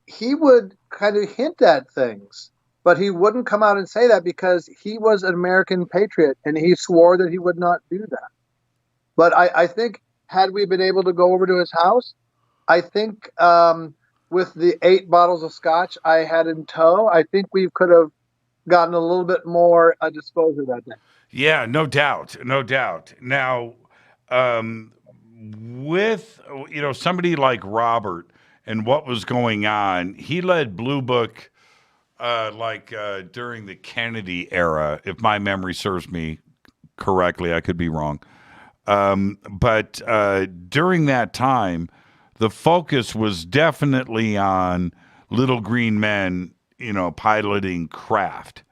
he would kind of hint at things, but he wouldn't come out and say that because he was an American patriot, and he swore that he would not do that. But I think had we been able to go over to his house, I think with the 8 bottles of scotch I had in tow, I think we could have gotten a little bit more disclosure that day. Yeah, no doubt. Now, with somebody like Robert and what was going on, he led Blue Book during the Kennedy era, if my memory serves me correctly. I could be wrong. But during that time, the focus was definitely on little green men, piloting craft.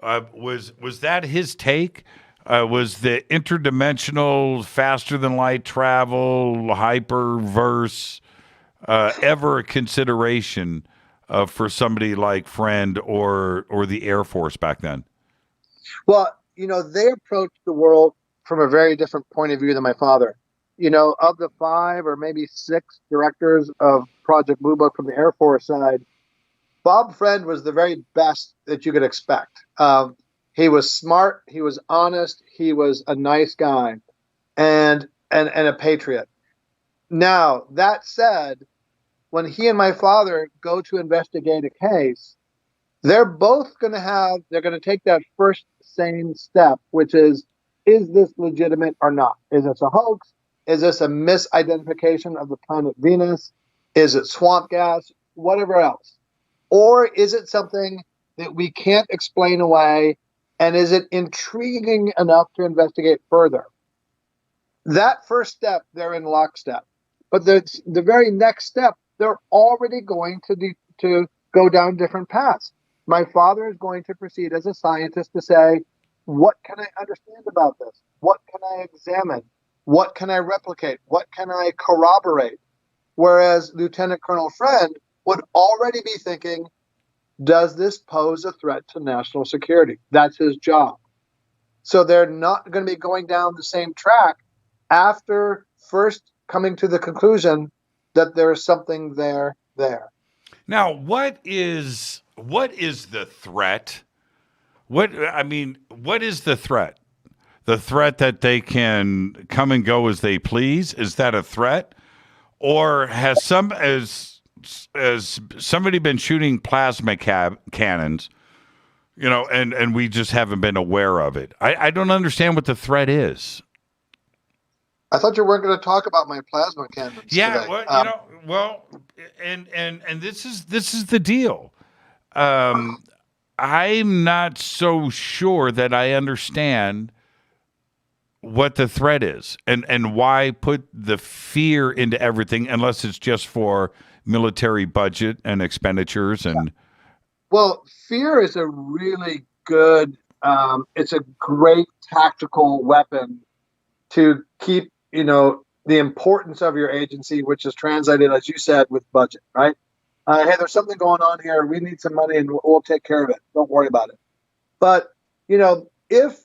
Was that his take? Was the interdimensional, faster than light travel, hyperverse ever a consideration for somebody like Friend or the Air Force back then? Well, they approached the world from a very different point of view than my father. Of the 5 or maybe 6 directors of Project Blue Book from the Air Force side, Bob Friend was the very best that you could expect. He was smart, he was honest, he was a nice guy, and a patriot. Now, that said, when he and my father go to investigate a case, they're both going to take that first same step, which is this legitimate or not? Is this a hoax? Is this a misidentification of the planet Venus? Is it swamp gas? Whatever else. Or is it something that we can't explain away? And is it intriguing enough to investigate further? That first step, they're in lockstep. But the very next step, they're already going to go down different paths. My father is going to proceed as a scientist to say, what can I understand about this? What can I examine? What can I replicate? What can I corroborate? Whereas Lieutenant Colonel Friend would already be thinking, does this pose a threat to national security? That's his job. So they're not going to be going down the same track after first coming to the conclusion that there's something there. Now, what is the threat? What is the threat? The threat that they can come and go as they please? Is that a threat? Or has somebody been shooting plasma cannons, and we just haven't been aware of it? I don't understand what the threat is. I thought you weren't going to talk about my plasma cannons. Yeah, today. And this is the deal. I'm not so sure that I understand what the threat is and why put the fear into everything unless it's just for military budget and expenditures. And well, fear is a really good, it's a great tactical weapon to keep, the importance of your agency, which is translated, as you said, with budget, right? Hey, there's something going on here. We need some money and we'll take care of it. Don't worry about it. But, if,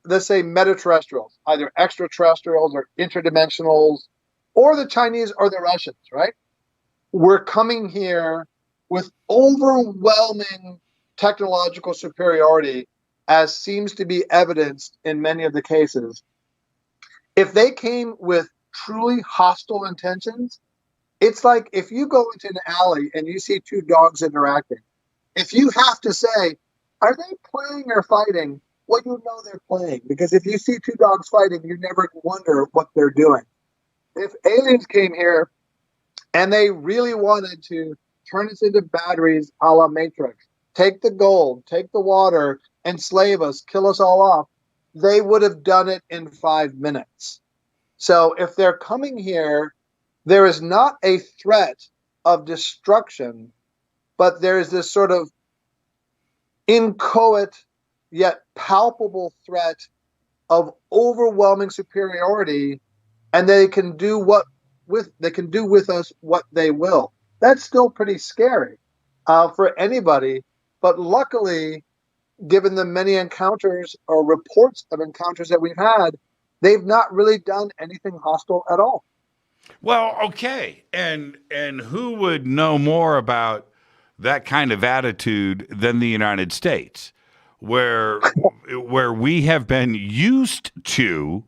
let's say, metaterrestrials, either extraterrestrials or interdimensionals, or the Chinese or the Russians, right? We're coming here with overwhelming technological superiority as seems to be evidenced in many of the cases, if they came with truly hostile intentions, it's like if you go into an alley and you see two dogs interacting, if you have to say, are they playing or fighting? Well, you know they're playing, because if you see two dogs fighting, you never wonder what they're doing. If aliens came here and they really wanted to turn us into batteries a la Matrix, take the gold, take the water, enslave us, kill us all off, they would have done it in 5 minutes. So if they're coming here, there is not a threat of destruction, but there is this sort of inchoate yet palpable threat of overwhelming superiority, and they can do with us what they will. That's still pretty scary for anybody. But luckily, given the many encounters or reports of encounters that we've had, they've not really done anything hostile at all. Well, okay. And who would know more about that kind of attitude than the United States, where we have been used to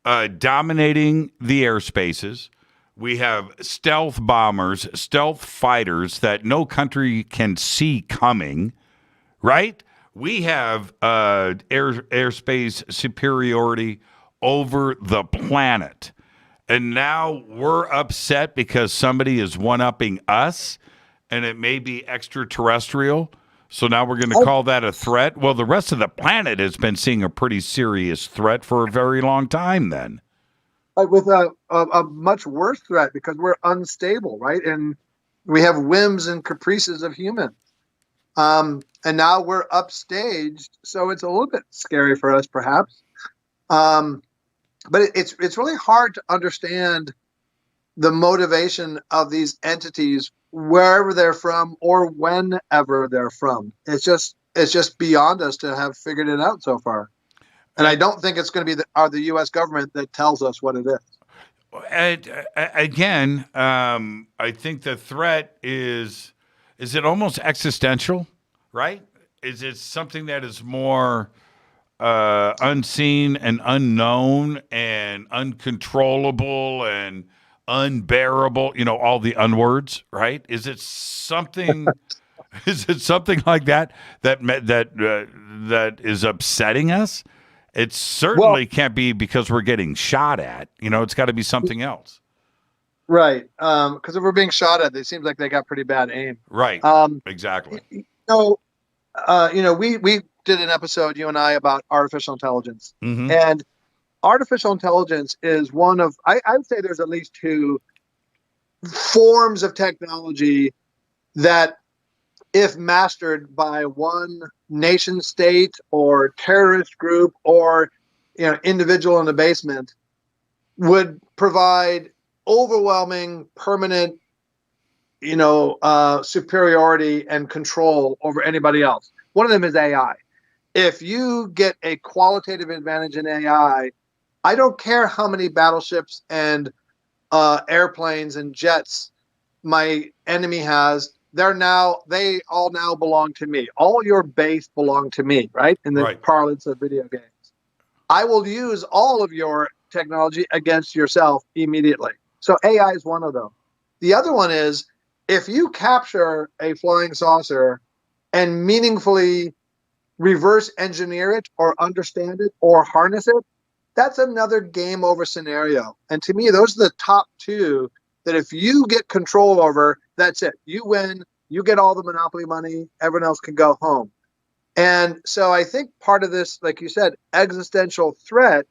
dominating the airspaces. We have stealth bombers, stealth fighters that no country can see coming, right? We have airspace superiority over the planet. And now we're upset because somebody is one-upping us, and it may be extraterrestrial. So now we're going to call that a threat. Well, the rest of the planet has been seeing a pretty serious threat for a very long time then. With a much worse threat, because we're unstable, right? And we have whims and caprices of humans. And now we're upstaged, so it's a little bit scary for us, perhaps. But it's really hard to understand the motivation of these entities, wherever they're from or whenever they're from. It's just beyond us to have figured it out so far. And I don't think it's going to be the U.S. government that tells us what it is. And, again, I think the threat is it almost existential, right? Is it something that is more unseen and unknown and uncontrollable and unbearable, all the unwords, right? Is it something is it something like that is upsetting us? It certainly can't be because we're getting shot at. It's got to be something else. Right. Because if we're being shot at, it seems like they got pretty bad aim. Right. Exactly. So, we did an episode, you and I, about artificial intelligence. Mm-hmm. And artificial intelligence is one of, I would say there's at least two forms of technology that, if mastered by one nation state or terrorist group or individual in the basement, would provide overwhelming, permanent, superiority and control over anybody else. One of them is AI. If you get a qualitative advantage in AI, I don't care how many battleships and airplanes and jets my enemy has. They all now belong to me. All your base belong to me, right? In the parlance of video games. I will use all of your technology against yourself immediately. So AI is one of them. The other one is, if you capture a flying saucer and meaningfully reverse engineer it or understand it or harness it, that's another game over scenario. And to me, those are the top two that if you get control over, that's it. You win, you get all the monopoly money, everyone else can go home. And so I think part of this, like you said, existential threat,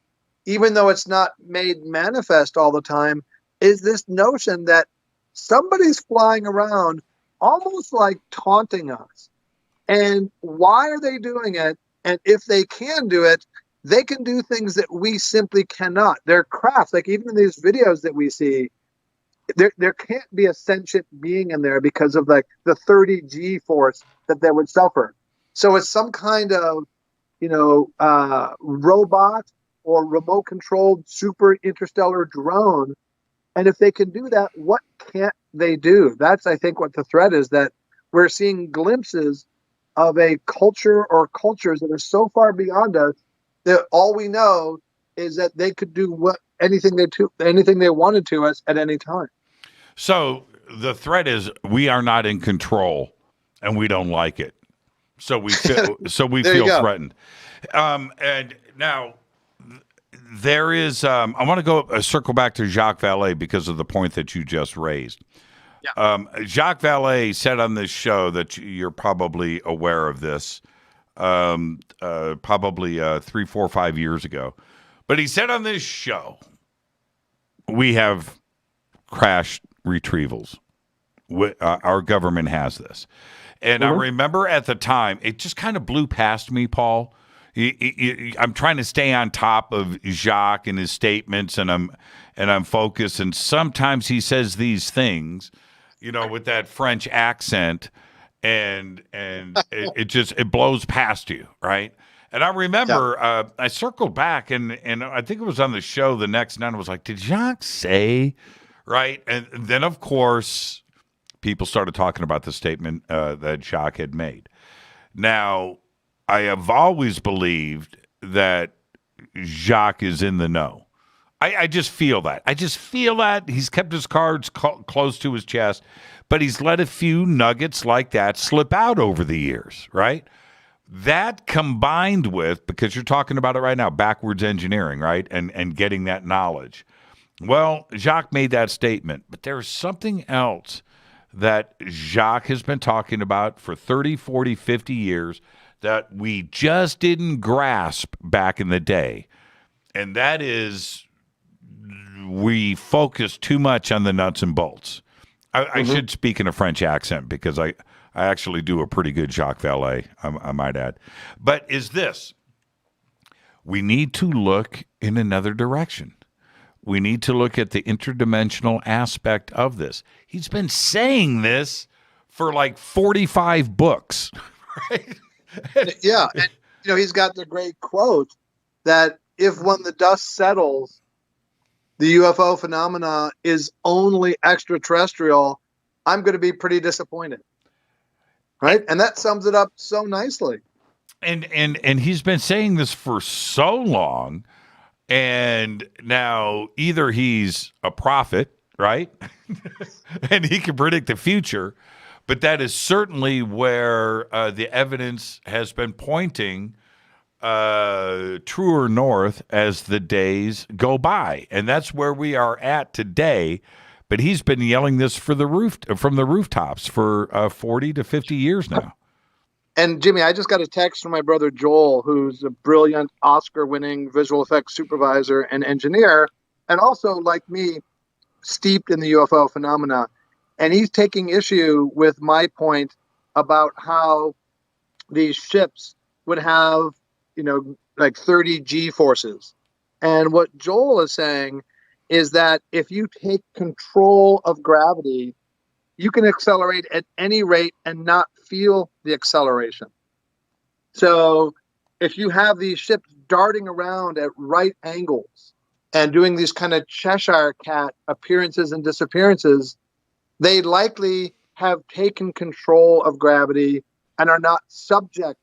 even though it's not made manifest all the time, is this notion that somebody's flying around almost like taunting us. And why are they doing it? And if they can do it, they can do things that we simply cannot. They're crafts. Like even in these videos that we see, there can't be a sentient being in there because of like the 30 G force that they would suffer. So it's some kind of, robot or remote controlled super interstellar drone. And if they can do that, what can't they do? That's, I think, what the threat is, that we're seeing glimpses of a culture or cultures that are so far beyond us that all we know is that they could do anything they wanted to us at any time. So the threat is we are not in control, and we don't like it. So we feel feel threatened. And now there is. I want to circle back to Jacques Vallée because of the point that you just raised. Yeah. Jacques Vallée said on this show that you're probably aware of this, probably 3, 4, 5 years ago. But he said on this show, we have crash retrievals. Our government has this. And I remember at the time, it just kind of blew past me, Paul. I'm trying to stay on top of Jacques and his statements, and I'm focused. And sometimes he says these things, with that French accent, and it blows past you, right? And I remember I circled back, and I think it was on the show the next night. I was like, did Jacques say, right? And then, of course, people started talking about the statement that Jacques had made. Now, I have always believed that Jacques is in the know. I just feel that. He's kept his cards close to his chest, but he's let a few nuggets like that slip out over the years, right? That combined with, because you're talking about it right now, backwards engineering, right? And getting that knowledge. Well, Jacques made that statement, but there's something else that Jacques has been talking about for 30, 40, 50 years that we just didn't grasp back in the day. And that is we focus too much on the nuts and bolts. I should speak in a French accent because I actually do a pretty good Jacques Vallée, I might add. But is this, we need to look in another direction. We need to look at the interdimensional aspect of this. He's been saying this for like 45 books, right? Yeah. And, he's got the great quote that when the dust settles, the UFO phenomena is only extraterrestrial, I'm going to be pretty disappointed. Right? And that sums it up so nicely. And he's been saying this for so long. And now either he's a prophet, right? And he can predict the future, but that is certainly where the evidence has been pointing truer north as the days go by. And that's where we are at today. But he's been yelling this from the rooftops for 40 to 50 years now. And Jimmy, I just got a text from my brother Joel, who's a brilliant Oscar-winning visual effects supervisor and engineer, and also, like me, steeped in the UFO phenomena. And he's taking issue with my point about how these ships would have, like 30 G forces. And what Joel is saying is that if you take control of gravity, you can accelerate at any rate and not feel the acceleration. So if you have these ships darting around at right angles and doing these kind of Cheshire cat appearances and disappearances, they likely have taken control of gravity and are not subject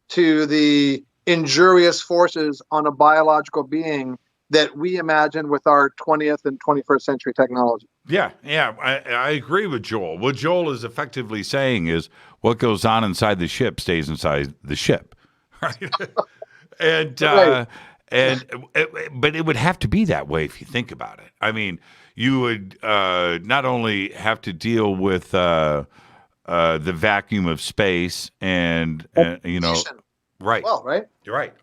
to the injurious forces on a biological being that we imagine with our 20th and 21st century technology. Yeah, I agree with Joel. What Joel is effectively saying is what goes on inside the ship stays inside the ship, right? But it would have to be that way if you think about it. I mean, you would not only have to deal with the vacuum of space and right. Well, right? You're right.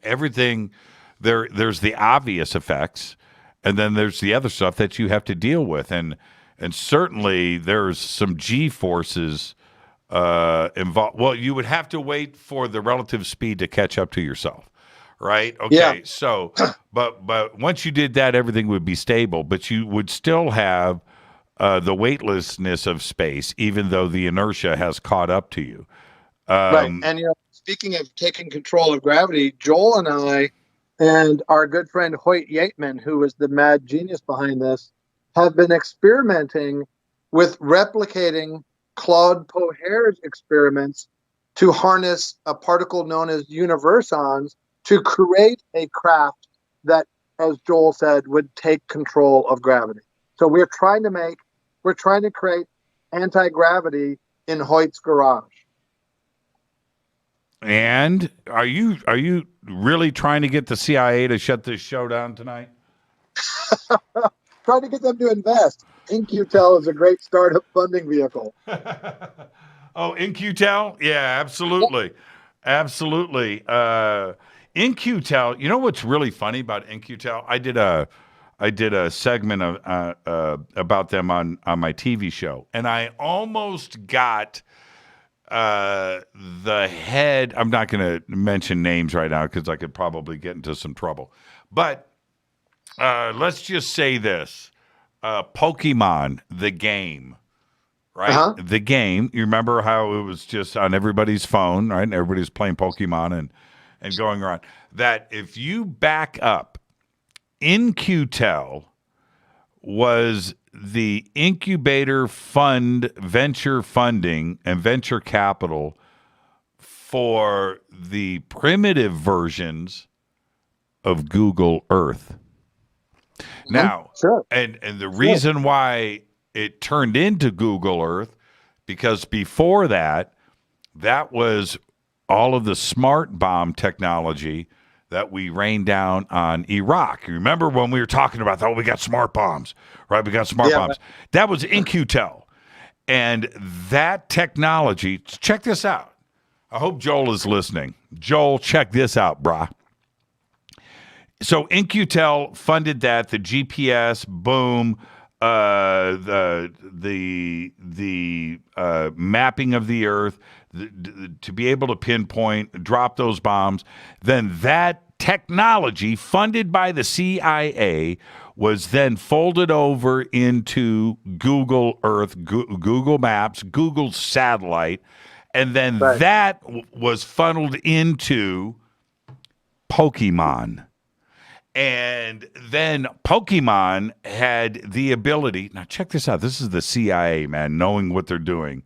Everything there's the obvious effects, and then there's the other stuff that you have to deal with, and certainly there's some G forces involved. Well, you would have to wait for the relative speed to catch up to yourself, right? Okay, yeah. So, but once you did that, everything would be stable, but you would still have the weightlessness of space, even though the inertia has caught up to you. Right, and speaking of taking control of gravity, Joel and I and our good friend Hoyt Yateman, who is the mad genius behind this, have been experimenting with replicating Claude Poher's experiments to harness a particle known as universons to create a craft that, as Joel said, would take control of gravity. So we're trying to create anti-gravity in Hoyt's garage. And are you really trying to get the CIA to shut this show down tonight? Trying to get them to invest. InQtel is a great startup funding vehicle. Oh, InQtel? Yeah, absolutely. Absolutely. InQtel, you know what's really funny about InQtel? I did a segment about them on my TV show, and I almost got the head. I'm not going to mention names right now because I could probably get into some trouble. But let's just say this. Pokemon, the game, right? Uh-huh. The game. You remember how it was just on everybody's phone, right? And everybody's playing Pokemon and going around. That if you back up, InQtel was the incubator fund, venture funding, and venture capital for the primitive versions of Google Earth. Now, sure. and the reason why it turned into Google Earth, because before that was all of the smart bomb technology that we rained down on Iraq. You remember when we were talking about, we got smart bombs, right? We got smart bombs. That was InQtel. And that technology, check this out. I hope Joel is listening. Joel, check this out, brah. So InQtel funded that, the GPS, boom, the mapping of the Earth, to be able to pinpoint, drop those bombs. Then that technology funded by the CIA was then folded over into Google Earth, Google Maps, Google Satellite, and then that was funneled into Pokemon. And then Pokemon had the ability, now check this out, this is the CIA, man, knowing what they're doing.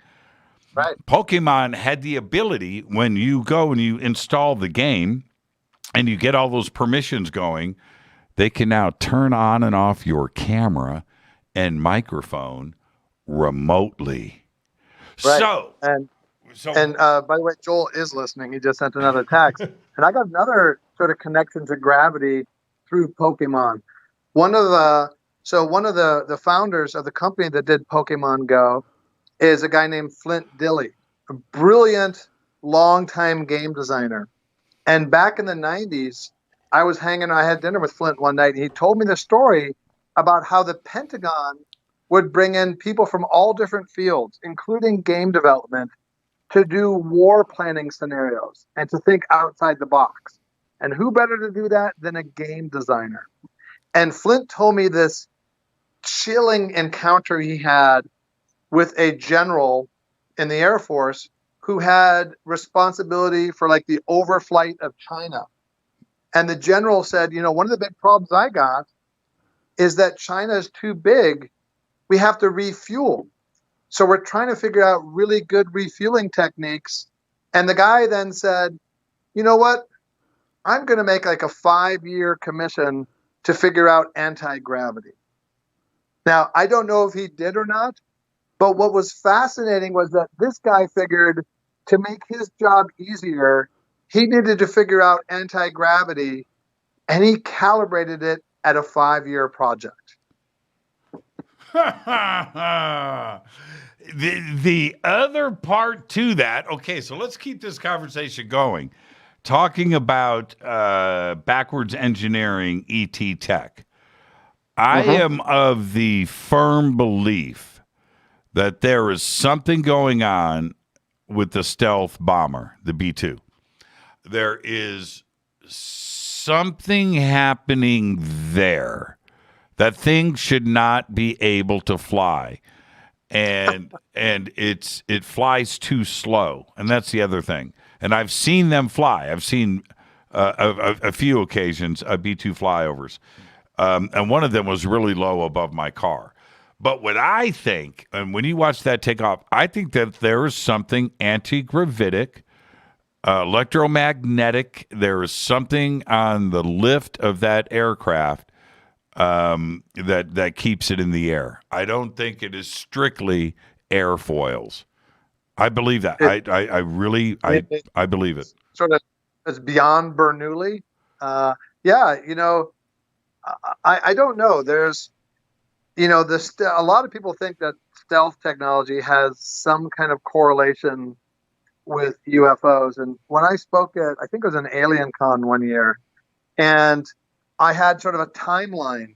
Right. Pokemon had the ability, when you go and you install the game and you get all those permissions going, they can now turn on and off your camera and microphone remotely. Right. So by the way, Joel is listening. He just sent another text. And I got another sort of connection to gravity through Pokemon. One of the founders of the company that did Pokemon Go is a guy named Flint Dilley, a brilliant, longtime game designer. And back in the 90s, I had dinner with Flint one night, and he told me the story about how the Pentagon would bring in people from all different fields, including game development, to do war planning scenarios and to think outside the box. And who better to do that than a game designer? And Flint told me this chilling encounter he had with a general in the Air Force who had responsibility for like the overflight of China. And the general said, one of the big problems I got is that China is too big. We have to refuel. So we're trying to figure out really good refueling techniques. And the guy then said, you know what? I'm going to make like a 5-year commission to figure out anti-gravity. Now, I don't know if he did or not, but what was fascinating was that this guy figured to make his job easier, he needed to figure out anti-gravity, and he calibrated it at a 5-year project. The other part to that, okay, so let's keep this conversation going. Talking about backwards engineering ET tech. I am of the firm belief that there is something going on with the stealth bomber, the B-2. There is something happening there. That thing should not be able to fly. And it flies too slow. And that's the other thing. And I've seen them fly. I've seen a few occasions B-2 flyovers. And one of them was really low above my car. But what I think, and when you watch that take off, I think that there is something anti-gravitic electromagnetic. There is something on the lift of that aircraft that keeps it in the air. I don't think it is strictly airfoils. I believe that. I really believe it. Sort of, it's beyond Bernoulli. I don't know. There's, a lot of people think that stealth technology has some kind of correlation with UFOs. And when I spoke at, I think it was an Alien Con one year, and I had sort of a timeline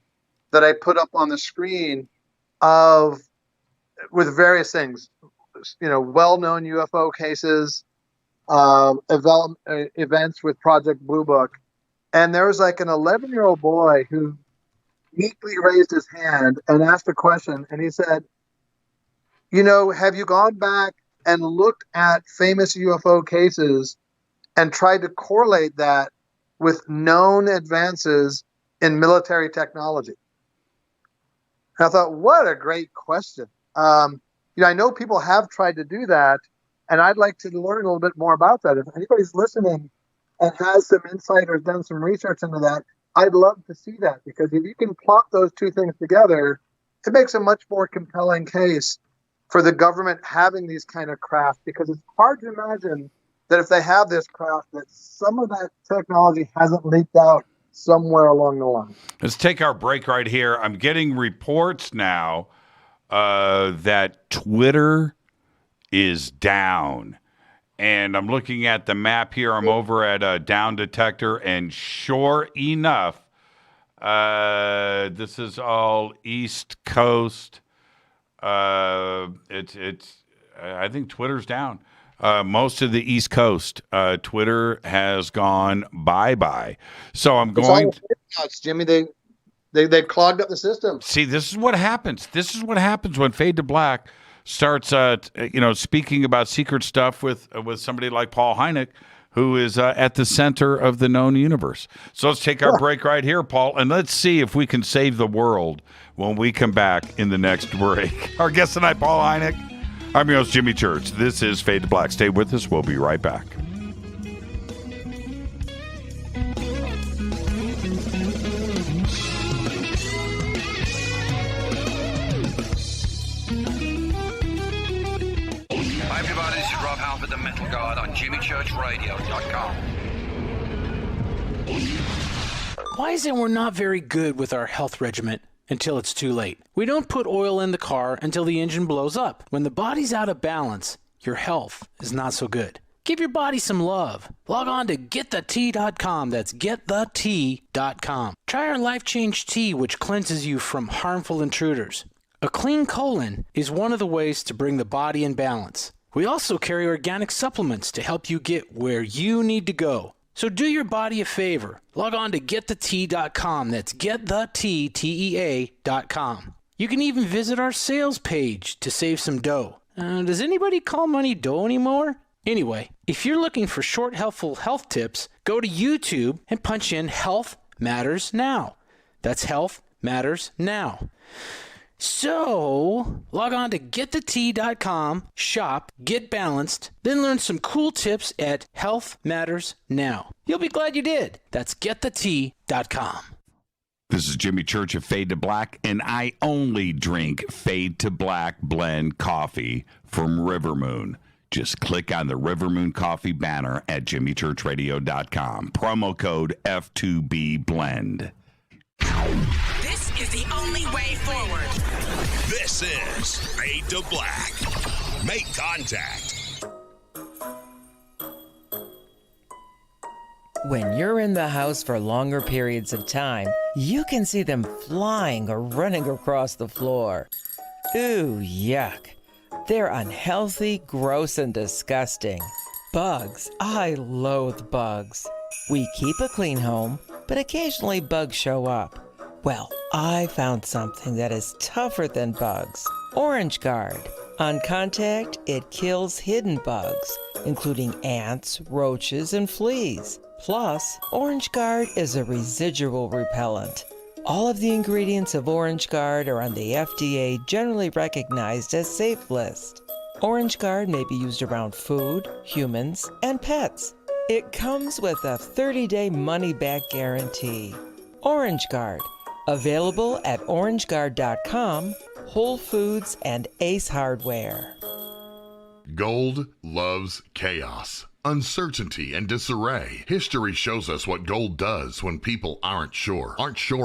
that I put up on the screen with various things, well-known UFO cases, events with Project Blue Book. And there was like an 11-year-old boy who meekly raised his hand and asked a question. And he said, have you gone back and looked at famous UFO cases and tried to correlate that with known advances in military technology? And I thought, what a great question. I know people have tried to do that, and I'd like to learn a little bit more about that. If anybody's listening and has some insight or done some research into that, I'd love to see that, because if you can plot those two things together, it makes a much more compelling case for the government having these kind of craft, because it's hard to imagine that if they have this craft, that some of that technology hasn't leaked out somewhere along the line. Let's take our break right here. I'm getting reports now that Twitter is down. And I'm looking at the map here. I'm over at a down detector, and sure enough, this is all East Coast. I think Twitter's down. Most of the East Coast, Twitter has gone bye-bye. So I'm going to... Jimmy, they clogged up the system. See, this is what happens. This is what happens when Fade to Black starts, speaking about secret stuff with somebody like Paul Hynek, who is at the center of the known universe. So let's take our break right here, Paul, and let's see if we can save the world when we come back in the next break. Our guest tonight, Paul Hynek. I'm your host, Jimmy Church. This is Fade to Black. Stay with us. We'll be right back. Hi, everybody. This is Rob Halford, the Metal Guard on JimmyChurchRadio.com. Why is it we're not very good with our health regimen until it's too late? We don't put oil in the car until the engine blows up. When the body's out of balance, your health is not so good. Give your body some love. Log on to GetTheT.com. That's GetTheT.com. Try our Life Change Tea, which cleanses you from harmful intruders. A clean colon is one of the ways to bring the body in balance. We also carry organic supplements to help you get where you need to go. So do your body a favor. Log on to GetTheT.com. That's GetTheT.com. You can even visit our sales page to save some dough. Does anybody call money dough anymore? Anyway, if you're looking for short, helpful health tips, go to YouTube and punch in Health Matters Now. That's Health Matters Now. So, log on to GetTheT.com, shop, get balanced, then learn some cool tips at Health Matters Now. You'll be glad you did. That's GetTheT.com. This is Jimmy Church of Fade to Black, and I only drink Fade to Black blend coffee from River Moon. Just click on the River Moon Coffee banner at JimmyChurchRadio.com. Promo code F2B blend. This is the only way forward. This is Fade to Black. Make contact. When you're in the house for longer periods of time, you can see them flying or running across the floor. Ooh, yuck. They're unhealthy, gross, and disgusting. Bugs. I loathe bugs. We keep a clean home, but occasionally bugs show up. Well, I found something that is tougher than bugs. Orange Guard. On contact, it kills hidden bugs, including ants, roaches, and fleas. Plus, Orange Guard is a residual repellent. All of the ingredients of Orange Guard are on the FDA generally recognized as safe list. Orange Guard may be used around food, humans, and pets. It comes with a 30-day money-back guarantee. Orange Guard, available at orangeguard.com, Whole Foods, and Ace Hardware. Gold loves chaos, uncertainty, and disarray. History shows us what gold does when people aren't sure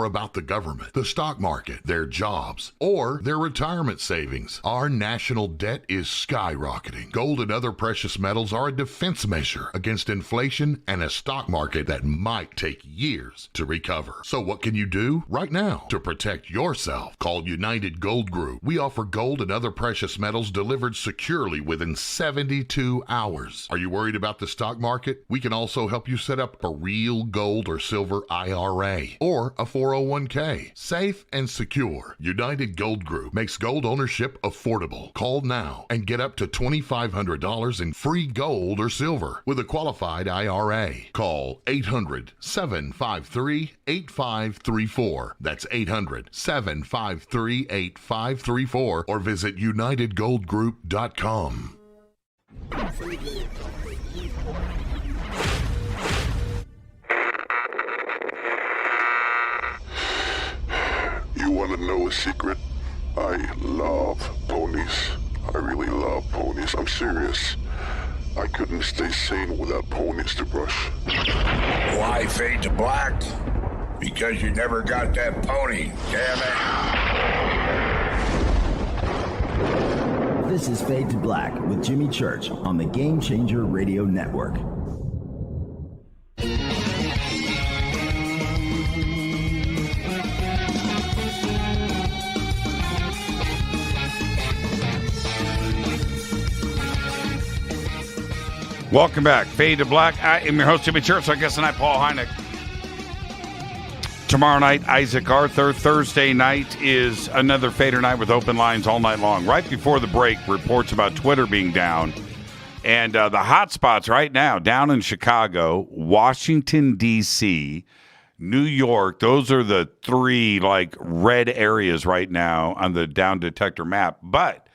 about the government, the stock market, their jobs, or their retirement savings. Our national debt is skyrocketing. Gold and other precious metals are a defense measure against inflation and a stock market that might take years to recover. So what can you do right now to protect yourself? Call United Gold Group. We offer gold and other precious metals delivered securely within 72 hours. Are you worried about the stock market? We can also help you set up a real gold or silver IRA or a 401k. Safe and secure. United Gold Group makes gold ownership affordable. Call now and get up to $2,500 in free gold or silver with a qualified IRA. Call 800-753-8534. That's 800-753-8534 or visit unitedgoldgroup.com. You want to know a secret? I love ponies. I really love ponies. I'm serious. I couldn't stay sane without ponies to brush. Why fade to black? Because you never got that pony, damn it. This is Fade to Black with Jimmy Church on the Game Changer Radio Network. Welcome back. Fade to Black. I am your host, Jimmy Church. Our guest tonight, Paul Hynek. Tomorrow night, Isaac Arthur. Thursday night is another Fader night with open lines all night long. Right before the break, reports about Twitter being down. And the hot spots right now, down in Chicago, Washington, D.C., New York. Those are the three, red areas right now on the down detector map. But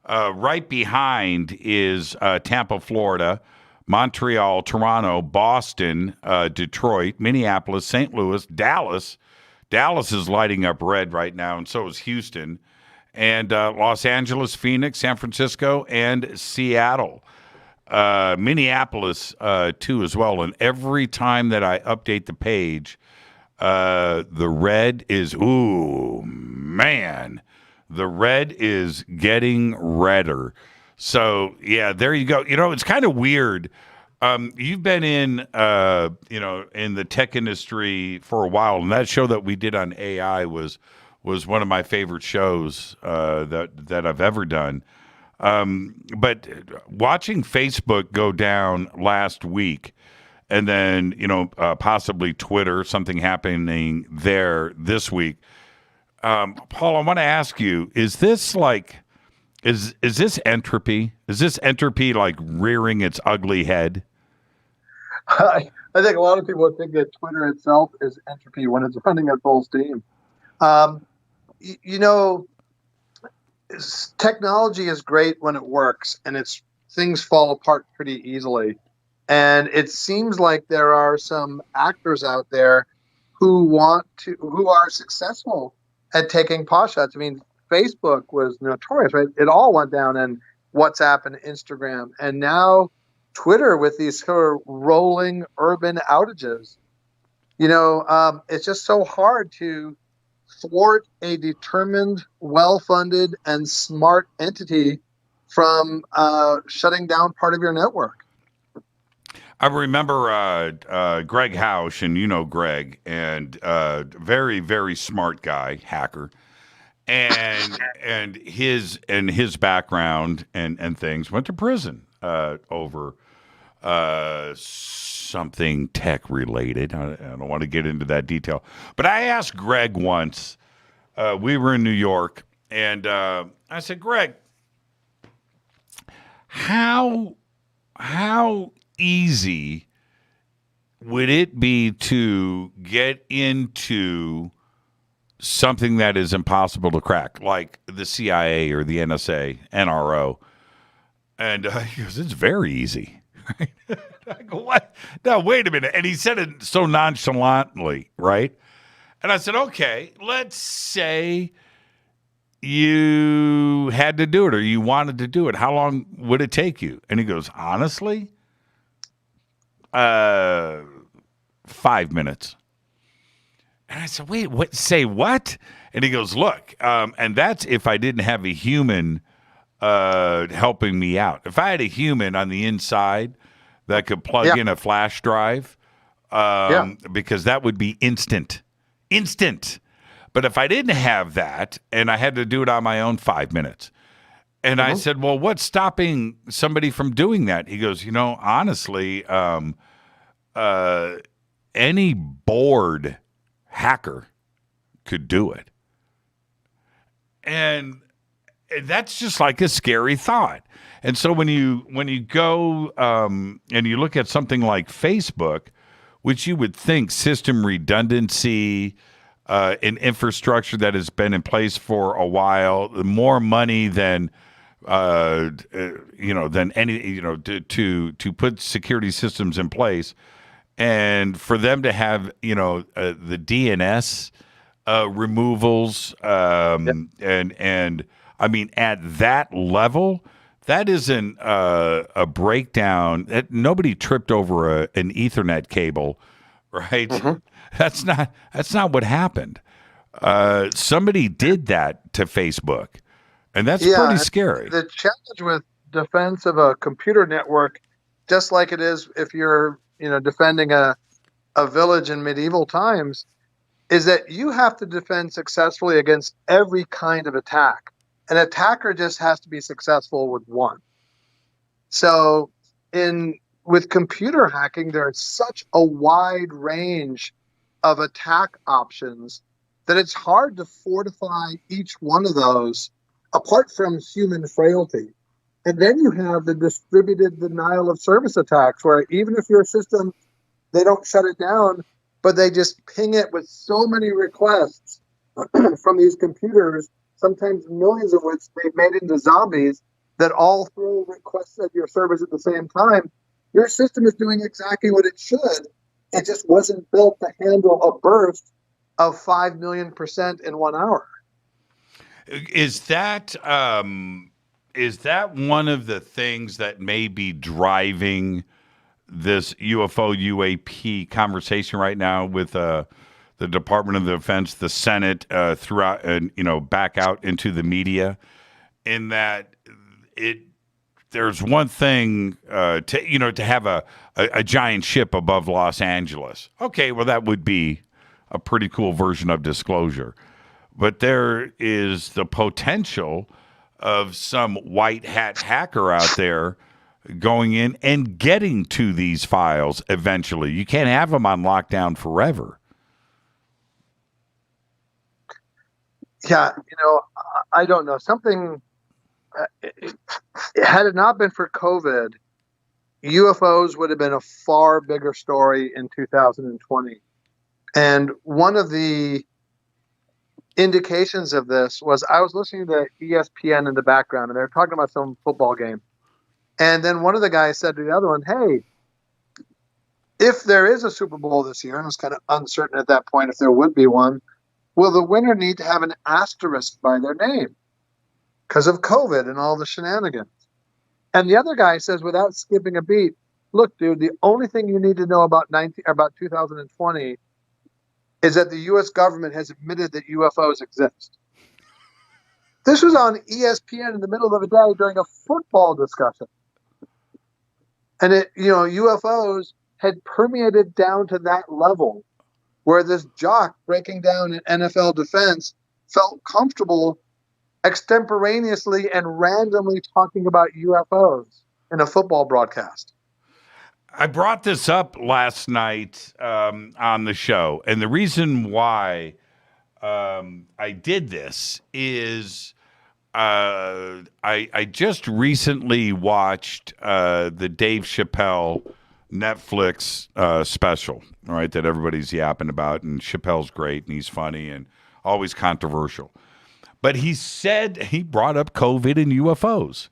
right behind is Tampa, Florida, Montreal, Toronto, Boston, Detroit, Minneapolis, St. Louis, Dallas. Dallas is lighting up red right now, and so is Houston. And Los Angeles, Phoenix, San Francisco, and Seattle. Minneapolis, too, as well. And every time that I update the page, the red is, ooh, man. The red is getting redder. So, yeah, there you go. It's kind of weird. You've been in the tech industry for a while, and that show that we did on AI was one of my favorite shows that I've ever done. But watching Facebook go down last week, and then, possibly Twitter, something happening there this week. Paul, I want to ask you, is this is this entropy? Is this entropy rearing its ugly head? I think a lot of people think that Twitter itself is entropy when it's running at full steam. Technology is great when it works, and things fall apart pretty easily. And it seems like there are some actors out there who are successful at taking pot shots. I mean, Facebook was notorious, right? It all went down in WhatsApp and Instagram, and now Twitter with these sort of rolling urban outages. It's just so hard to thwart a determined, well-funded, and smart entity from shutting down part of your network. I remember Greg Hausch, and Greg, and very, very smart guy, hacker, and his background and things, went to prison over something tech related. I don't want to get into that detail, but I asked Greg once. We were in New York, and I said, Greg, how easy would it be to get into something that is impossible to crack, like the CIA or the NSA, NRO? And he goes, it's very easy. I go, what? No, wait a minute. And he said it so nonchalantly, right? And I said, okay, let's say you had to do it or you wanted to do it. How long would it take you? And he goes, honestly, 5 minutes. And I said, wait, what? Say what? And he goes, look, and that's if I didn't have a human helping me out. If I had a human on the inside that could plug in a flash drive, because that would be instant. But if I didn't have that and I had to do it on my own, 5 minutes. And I said, well, what's stopping somebody from doing that? He goes, honestly, any bored hacker could do it. And that's just like a scary thought. And so when you go and you look at something like Facebook, which you would think system redundancy, an infrastructure that has been in place for a while, more money than than any to put security systems in place, and for them to have the DNS removals and I mean at that level. That isn't a breakdown. Nobody tripped over an Ethernet cable, right? That's not what happened. Somebody did that to Facebook, and that's pretty scary. The challenge with defense of a computer network, just like it is if you're defending a village in medieval times, is that you have to defend successfully against every kind of attack. An attacker just has to be successful with one. So with computer hacking, there's such a wide range of attack options that it's hard to fortify each one of those apart from human frailty. And then you have the distributed denial of service attacks, where even if your system, they don't shut it down, but they just ping it with so many requests from these computers, sometimes millions of which they've made into zombies, that all throw requests at your service at the same time. Your system is doing exactly what it should. It just wasn't built to handle a burst of 5 million % in 1 hour. Is that one of the things that may be driving this UFO UAP conversation right now with the Department of Defense, the Senate, throughout, and back out into the media? In that there's one thing to have a giant ship above Los Angeles. Okay, well that would be a pretty cool version of disclosure. But there is the potential of some white hat hacker out there going in and getting to these files eventually. You can't have them on lockdown forever. Yeah, I don't know. Something, had it not been for COVID, UFOs would have been a far bigger story in 2020. And one of the indications of this was I was listening to ESPN in the background, and they were talking about some football game. And then one of the guys said to the other one, hey, if there is a Super Bowl this year, and it was kind of uncertain at that point if there would be one, will the winner need to have an asterisk by their name because of COVID and all the shenanigans? And the other guy says, without skipping a beat, look, dude, the only thing you need to know about 2020 is that the U.S. government has admitted that UFOs exist. This was on ESPN in the middle of the day during a football discussion. And UFOs had permeated down to that level where this jock breaking down an NFL defense felt comfortable extemporaneously and randomly talking about UFOs in a football broadcast. I brought this up last night on the show, and the reason why I did this is I just recently watched the Dave Chappelle Netflix special, all right, that everybody's yapping about, and Chappelle's great, and he's funny and always controversial. But he brought up COVID and UFOs,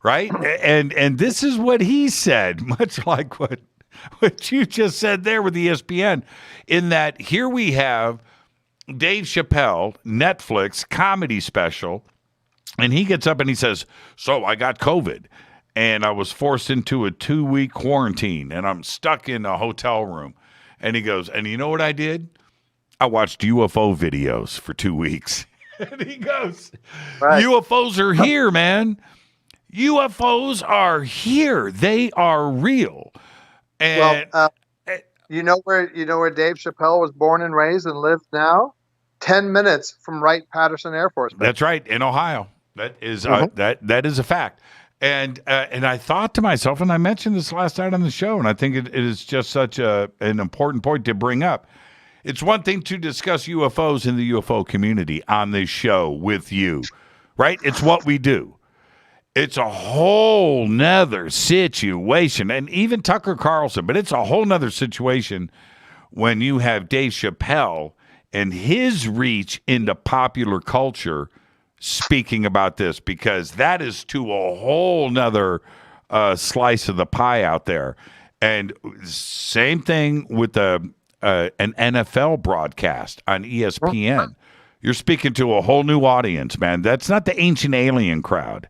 right? And this is what he said, much like what what you just said there with ESPN, in that here we have Dave Chappelle, Netflix comedy special, and he gets up and he says, so I got COVID, and I was forced into a 2-week quarantine, and I'm stuck in a hotel room. And he goes, and you know what I did? I watched UFO videos for 2 weeks. And he goes, UFOs are here, man. UFOs are here. They are real. And you know where Dave Chappelle was born and raised and lives now? 10 minutes from Wright-Patterson Air Force Base. That's right, in Ohio. That is that is a fact. And I thought to myself, and I mentioned this last night on the show, and I think it is just such an important point to bring up. It's one thing to discuss UFOs in the UFO community on this show with you, right? It's what we do. It's a whole nother situation, and even Tucker Carlson, but it's a whole nother situation when you have Dave Chappelle and his reach into popular culture speaking about this, because that is to a whole nother slice of the pie out there. And same thing with an NFL broadcast on ESPN. You're speaking to a whole new audience, man. That's not the ancient alien crowd.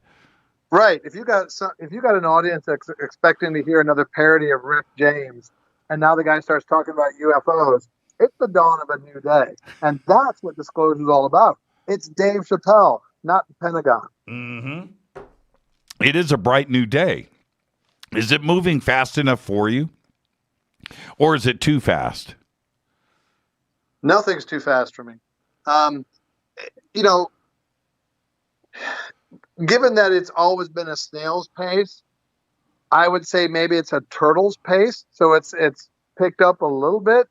Right. If you got an audience that's expecting to hear another parody of Rick James, and now the guy starts talking about UFOs, it's the dawn of a new day. And that's what Disclosure is all about. It's Dave Chappelle, not the Pentagon. Mm-hmm. It is a bright new day. Is it moving fast enough for you? Or is it too fast? Nothing's too fast for me. Given that it's always been a snail's pace, I would say maybe it's a turtle's pace. So it's picked up a little bit,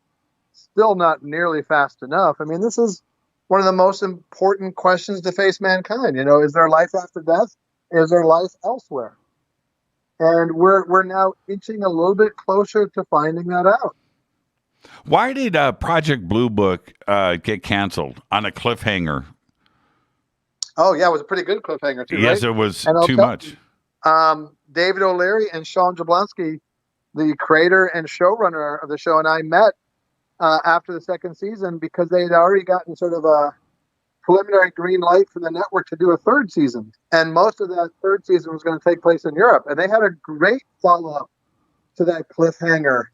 still not nearly fast enough. I mean, this is one of the most important questions to face mankind. Is there life after death? Is there life elsewhere? And we're now inching a little bit closer to finding that out. Why did Project Blue Book get canceled on a cliffhanger? Oh, yeah, it was a pretty good cliffhanger, too, Yes, right? it was too much. David O'Leary and Sean Jablonski, the creator and showrunner of the show, and I met after the second season because they had already gotten sort of a preliminary green light from the network to do a third season. And most of that third season was going to take place in Europe. And they had a great follow-up to that cliffhanger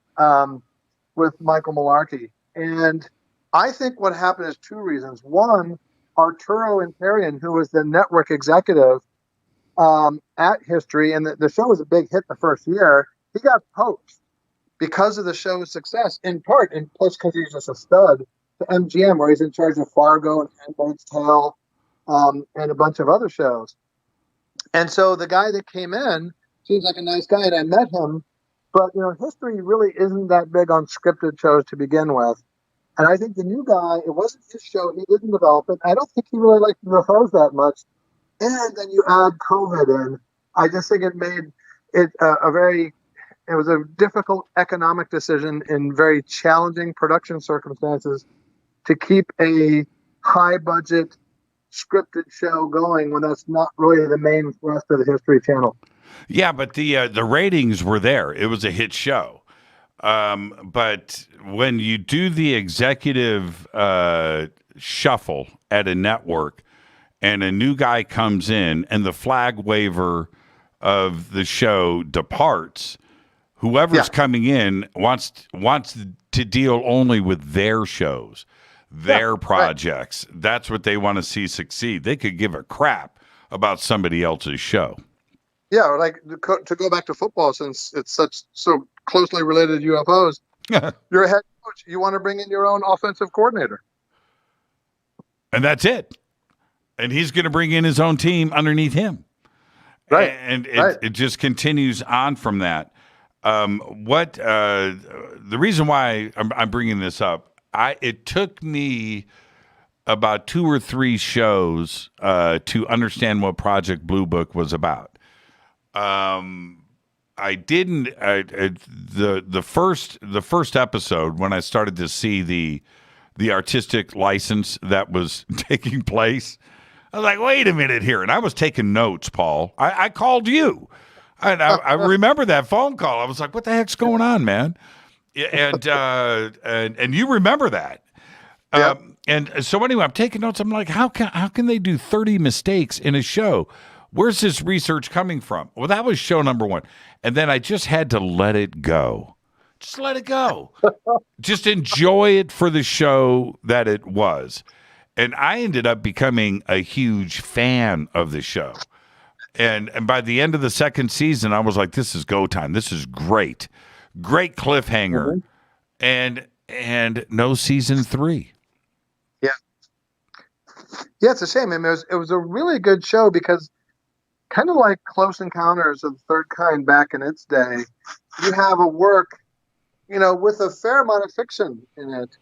with Michael Malarkey. And I think what happened is two reasons. One, Arturo Imperian, who was the network executive at History, and the show was a big hit the first year, he got poached because of the show's success, in part, and plus because he's just a stud, to MGM, where he's in charge of Fargo and Handmaid's Tale and a bunch of other shows. And so the guy that came in seems like a nice guy, and I met him. But, History really isn't that big on scripted shows to begin with. And I think the new guy, it wasn't his show. He didn't develop it. I don't think he really liked the shows that much. And then you add COVID in. I just think it made it it was a difficult economic decision in very challenging production circumstances to keep a high-budget scripted show going when that's not really the main thrust of the History Channel. Yeah, but the ratings were there. It was a hit show. But when you do the executive shuffle at a network and a new guy comes in and the flag waver of the show departs, whoever's coming in wants to deal only with their shows, their projects. Right. That's what they want to see succeed. They could give a crap about somebody else's show. Yeah, like to go back to football, since it's so closely related to UFOs, you're a head coach. You want to bring in your own offensive coordinator. And that's it. And he's going to bring in his own team underneath him. Right. And it just continues on from that. The reason why I'm bringing this up, it took me about 2 or 3 shows to understand what Project Blue Book was about. I didn't. The first episode, when I started to see the artistic license that was taking place, I was like, wait a minute here, and I was taking notes, Paul. I called you. I remember that phone call. I was like, "What the heck's going on, man?" And you remember that. Yep. And so anyway, I'm taking notes. I'm like, how can they do 30 mistakes in a show? Where's this research coming from? Well, that was show number 1. And then I just had to let it go. Just let it go. Just enjoy it for the show that it was. And I ended up becoming a huge fan of the show. And by the end of the second season, I was like, this is go time. This is great. Great cliffhanger. And no season 3. Yeah. Yeah, it's a shame. I mean, it was a really good show because kind of like Close Encounters of the Third Kind back in its day, you have a work, with a fair amount of fiction in it.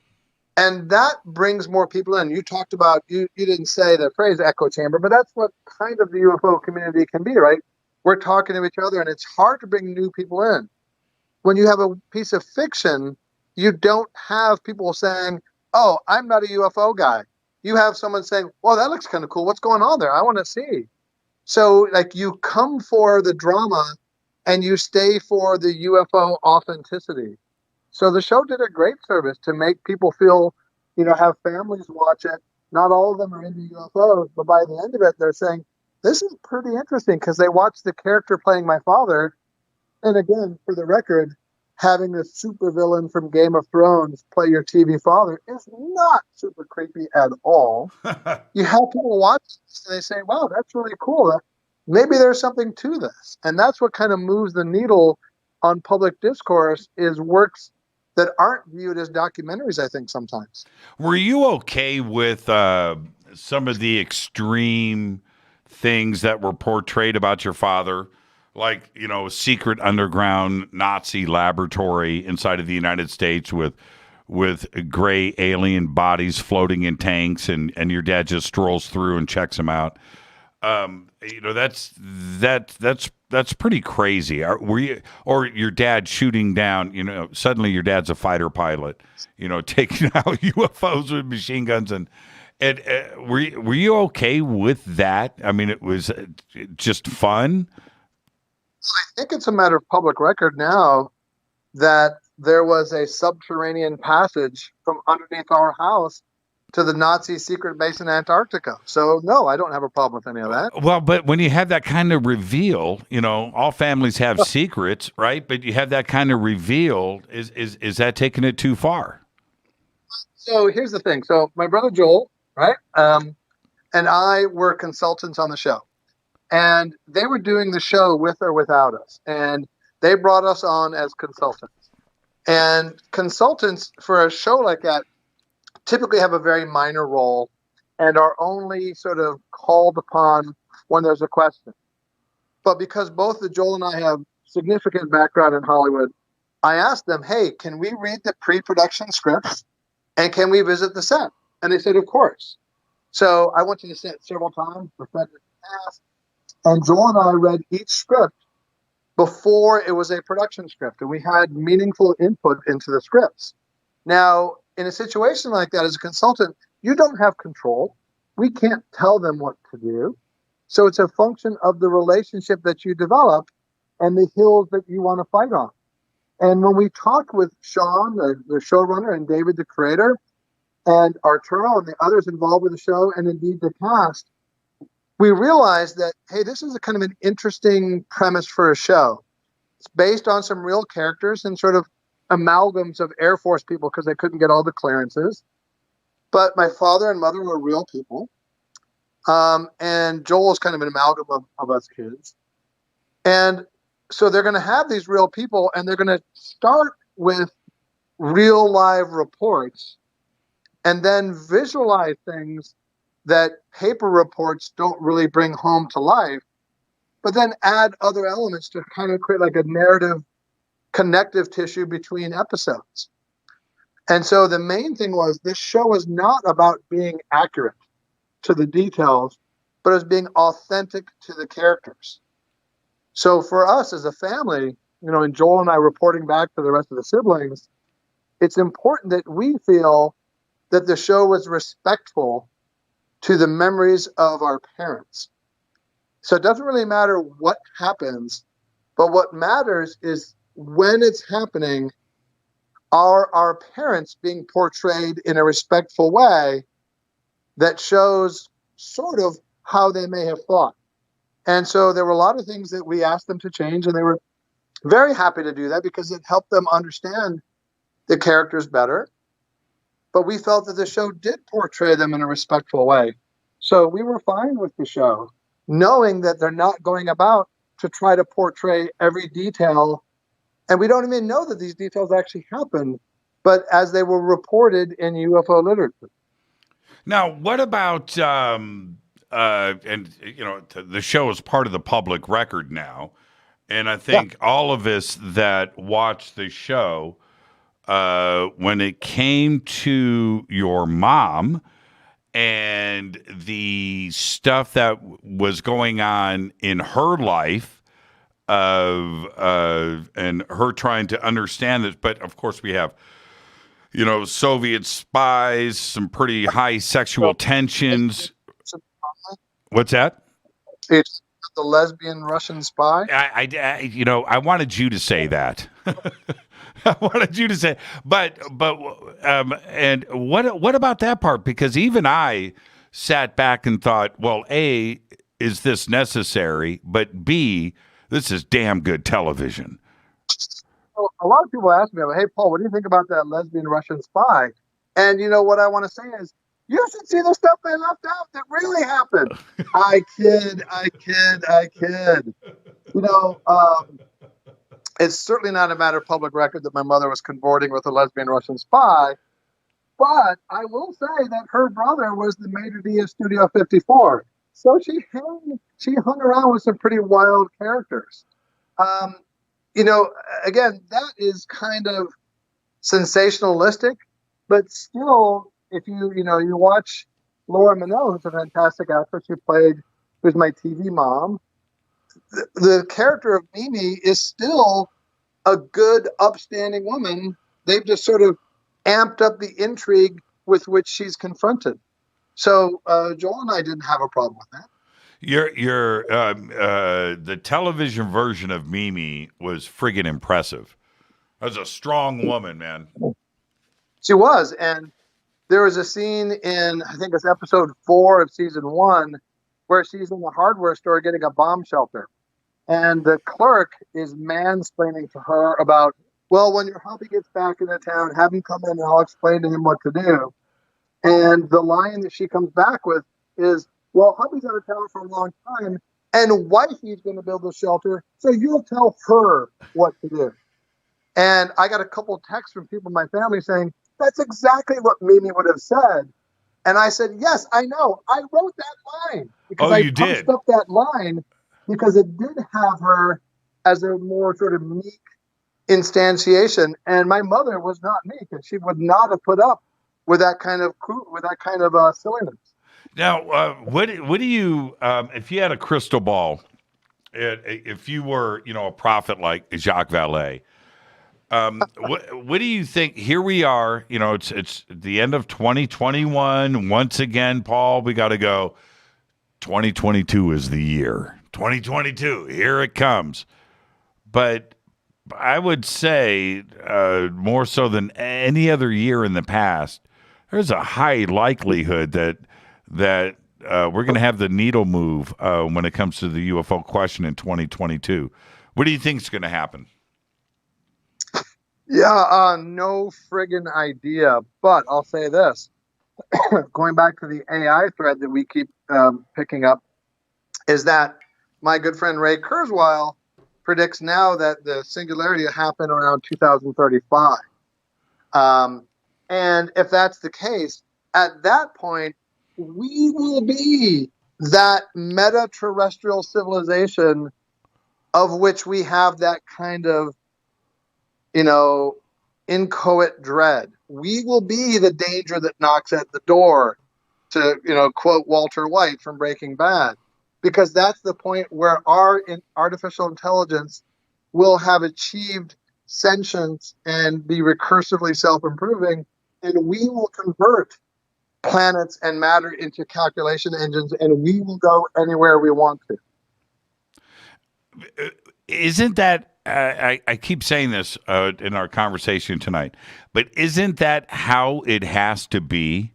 And that brings more people in. You talked about, you didn't say the phrase echo chamber, but that's what kind of the UFO community can be, right? We're talking to each other, and it's hard to bring new people in. When you have a piece of fiction, you don't have people saying, oh, I'm not a UFO guy. You have someone saying, well, that looks kind of cool. What's going on there? I want to see. So, you come for the drama and you stay for the UFO authenticity. So the show did a great service to make people feel, have families watch it. Not all of them are into UFOs, but by the end of it, they're saying, this is pretty interesting because they watched the character playing my father. And again, for the record, having the supervillain from Game of Thrones play your TV father is not super creepy at all. You have people watch this and they say, wow, that's really cool. Maybe there's something to this. And that's what kind of moves the needle on public discourse is works that aren't viewed as documentaries, I think, sometimes. Were you okay with some of the extreme things that were portrayed about your father? Like, a secret underground Nazi laboratory inside of the United States with gray alien bodies floating in tanks, and your dad just strolls through and checks them out. That's pretty crazy. Or your dad shooting down? Suddenly your dad's a fighter pilot. Taking out UFOs with machine guns, and were you okay with that? I mean, it was just fun. I think it's a matter of public record now that there was a subterranean passage from underneath our house to the Nazi secret base in Antarctica. So, no, I don't have a problem with any of that. Well, but when you have that kind of reveal, all families have secrets, right? But you have that kind of reveal, is that taking it too far? So here's the thing. So my brother Joel, right, and I were consultants on the show. And they were doing the show with or without us. And they brought us on as consultants. And consultants for a show like that typically have a very minor role and are only sort of called upon when there's a question. But because both Joel and I have significant background in Hollywood, I asked them, hey, can we read the pre-production scripts? And can we visit the set? And they said, of course. So I went to the set several times for Frederick Cast. And Joel and I read each script before it was a production script, and we had meaningful input into the scripts. Now, in a situation like that, as a consultant, you don't have control. We can't tell them what to do. So it's a function of the relationship that you develop and the hills that you want to fight on. And when we talked with Sean, the showrunner, and David, the creator, and Arturo and the others involved with the show, and indeed the cast, we realized that, hey, this is a kind of an interesting premise for a show. It's based on some real characters and sort of amalgams of Air Force people because they couldn't get all the clearances. But my father and mother were real people. And Joel is kind of an amalgam of us kids. And so they're going to have these real people, and they're going to start with real live reports and then visualize things that paper reports don't really bring home to life, but then add other elements to kind of create like a narrative connective tissue between episodes. And so the main thing was this show is not about being accurate to the details, but as being authentic to the characters. So for us as a family, and Joel and I reporting back to the rest of the siblings, it's important that we feel that the show was respectful to the memories of our parents. So it doesn't really matter what happens, But what matters is when it's happening, are our parents being portrayed in a respectful way that shows sort of how they may have thought. And so there were a lot of things that we asked them to change, and they were very happy to do that because it helped them understand the characters better. But we felt that the show did portray them in a respectful way. So we were fine with the show, knowing that they're not going about to try to portray every detail. And we don't even know that these details actually happened, but as they were reported in UFO literature. Now, what about, and you know, the show is part of the public record now. And I think all of us that watched the show, when it came to your mom and the stuff that was going on in her life, and her trying to understand this, but of course we have, you know, Soviet spies, some pretty high sexual tensions. What's that? It's the lesbian Russian spy. I wanted you to say that. I wanted you to say, and what about that part? Because even I sat back and thought, well, A, is this necessary? But B, this is damn good television. A lot of people ask me, hey, Paul, what do you think about that lesbian Russian spy? And you know what I want to say is, you should see the stuff they left out that really happened. I kid. You know, it's certainly not a matter of public record that my mother was cavorting with a lesbian Russian spy. But I will say that her brother was the maitre d' of Studio 54. So she hung around with some pretty wild characters. You know, again, that is kind of sensationalistic, but still, if you watch Laura Minnell, who's a fantastic actress who's my TV mom, the character of Mimi is still a good, upstanding woman. They've just sort of amped up the intrigue with which she's confronted. So Joel and I didn't have a problem with that. The television version of Mimi was friggin' impressive. That was a strong woman, man. She was, and there was a scene in, I think it's episode 4 of season 1, where she's in the hardware store getting a bomb shelter. And the clerk is mansplaining to her about, well, when your hubby gets back into town, have him come in and I'll explain to him what to do. And the line that she comes back with is, well, hubby's out of town for a long time, and wifey's going to build a shelter, so you'll tell her what to do. And I got a couple of texts from people in my family saying, that's exactly what Mimi would have said. And I said, yes, I know. I wrote that line. Because I punched up that line because it did have her as a more sort of meek instantiation. And my mother was not meek, and she would not have put up with that kind of silliness. Now, what do you, if you had a crystal ball, if you were, you know, a prophet like Jacques Vallée, what do you think? Here we are, you know, it's the end of 2021. Once again, Paul, we got to go. 2022 is the year. 2022, here it comes. But I would say more so than any other year in the past, there's a high likelihood that we're going to have the needle move when it comes to the UFO question in 2022. What do you think is going to happen? Yeah, no friggin' idea. But I'll say this. Going back to the AI thread that we keep picking up, is that my good friend Ray Kurzweil predicts now that the singularity will happen around 2035. And if that's the case, at that point, we will be that meta-terrestrial civilization of which we have that kind of, you know, inchoate dread. We will be the danger that knocks at the door, to, you know, quote Walter White from Breaking Bad, because that's the point where our artificial intelligence will have achieved sentience and be recursively self-improving, and we will convert planets and matter into calculation engines, and we will go anywhere we want to. isn't that, I keep saying this in our conversation tonight, but isn't that how it has to be?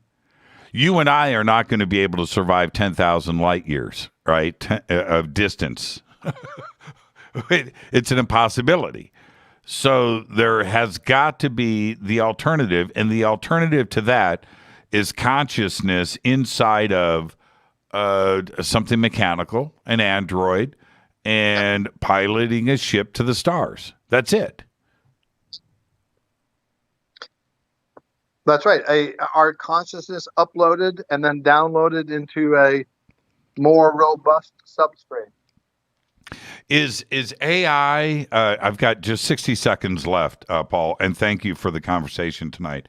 You and I are not going to be able to survive 10,000 light years, right, of distance. It's an impossibility. So there has got to be the alternative, and the alternative to that is consciousness inside of something mechanical, an android, and piloting a ship to the stars. That's it. That's right. Our consciousness uploaded and then downloaded into a more robust substrate. Is AI, I've got just 60 seconds left, Paul, and thank you for the conversation tonight.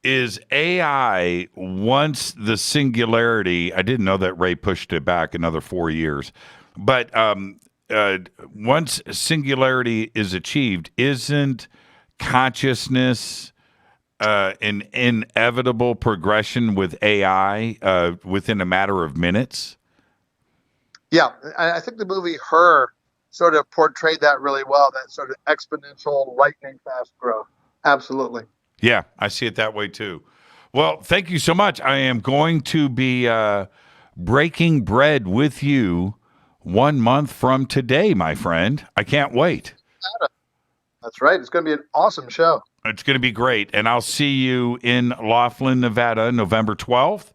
Is AI, once the singularity, I didn't know that Ray pushed it back another 4 years, but once singularity is achieved, isn't consciousness an inevitable progression with AI within a matter of minutes? Yeah, I think the movie Her sort of portrayed that really well, that sort of exponential, lightning fast growth. Absolutely. Yeah, I see it that way too. Well, thank you so much. I am going to be breaking bread with you 1 month from today, my friend. I can't wait. That's right. It's going to be an awesome show. It's going to be great. And I'll see you in Laughlin, Nevada, November 12th.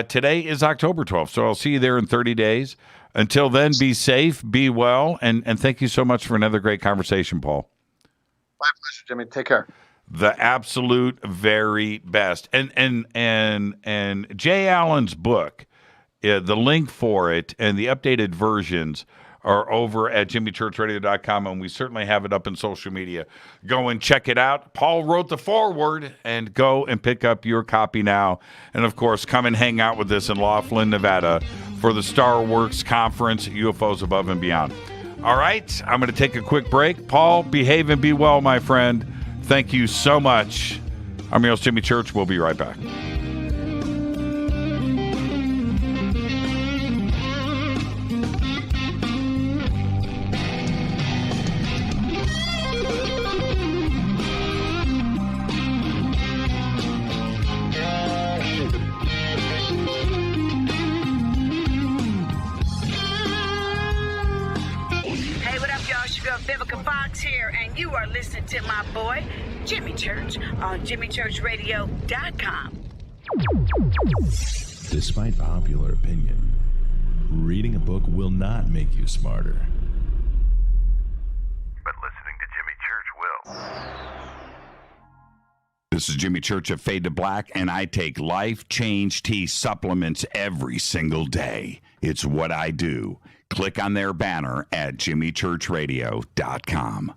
Today is October 12th, so I'll see you there in 30 days. Until then, be safe, be well, and thank you so much for another great conversation, Paul. My pleasure, Jimmy. Take care. The absolute very best. And Jay Allen's book, the link for it and the updated versions are over at jimmychurchradio.com, and we certainly have it up in social media. Go and check it out. Paul wrote the foreword, and go and pick up your copy now. And, of course, come and hang out with us in Laughlin, Nevada for the Starworks Conference, UFOs Above and Beyond. All right, I'm going to take a quick break. Paul, behave and be well, my friend. Thank you so much. I'm your host, Jimmy Church. We'll be right back. You are listening to my boy, Jimmy Church, on jimmychurchradio.com. Despite popular opinion, reading a book will not make you smarter. But listening to Jimmy Church will. This is Jimmy Church of Fade to Black, and I take Life Change Tea supplements every single day. It's what I do. Click on their banner at jimmychurchradio.com.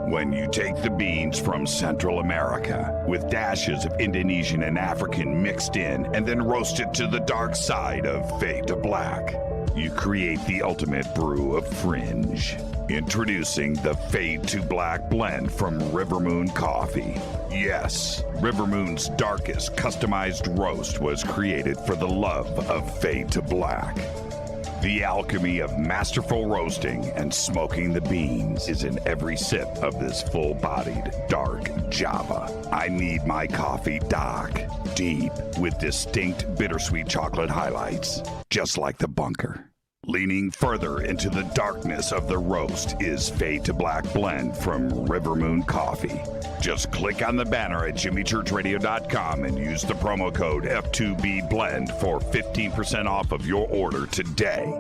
When you take the beans from Central America with dashes of Indonesian and African mixed in and then roast it to the dark side of Fade to Black, you create the ultimate brew of fringe. Introducing the Fade to Black blend from Rivermoon Coffee. Yes, Rivermoon's darkest customized roast was created for the love of Fade to Black. The alchemy of masterful roasting and smoking the beans is in every sip of this full-bodied, dark Java. I need my coffee dark, deep, with distinct bittersweet chocolate highlights, just like the bunker. Leaning further into the darkness of the roast is Fade to Black blend from Rivermoon Coffee. Just click on the banner at jimmychurchradio.com and use the promo code F2B blend for 15% off of your order today.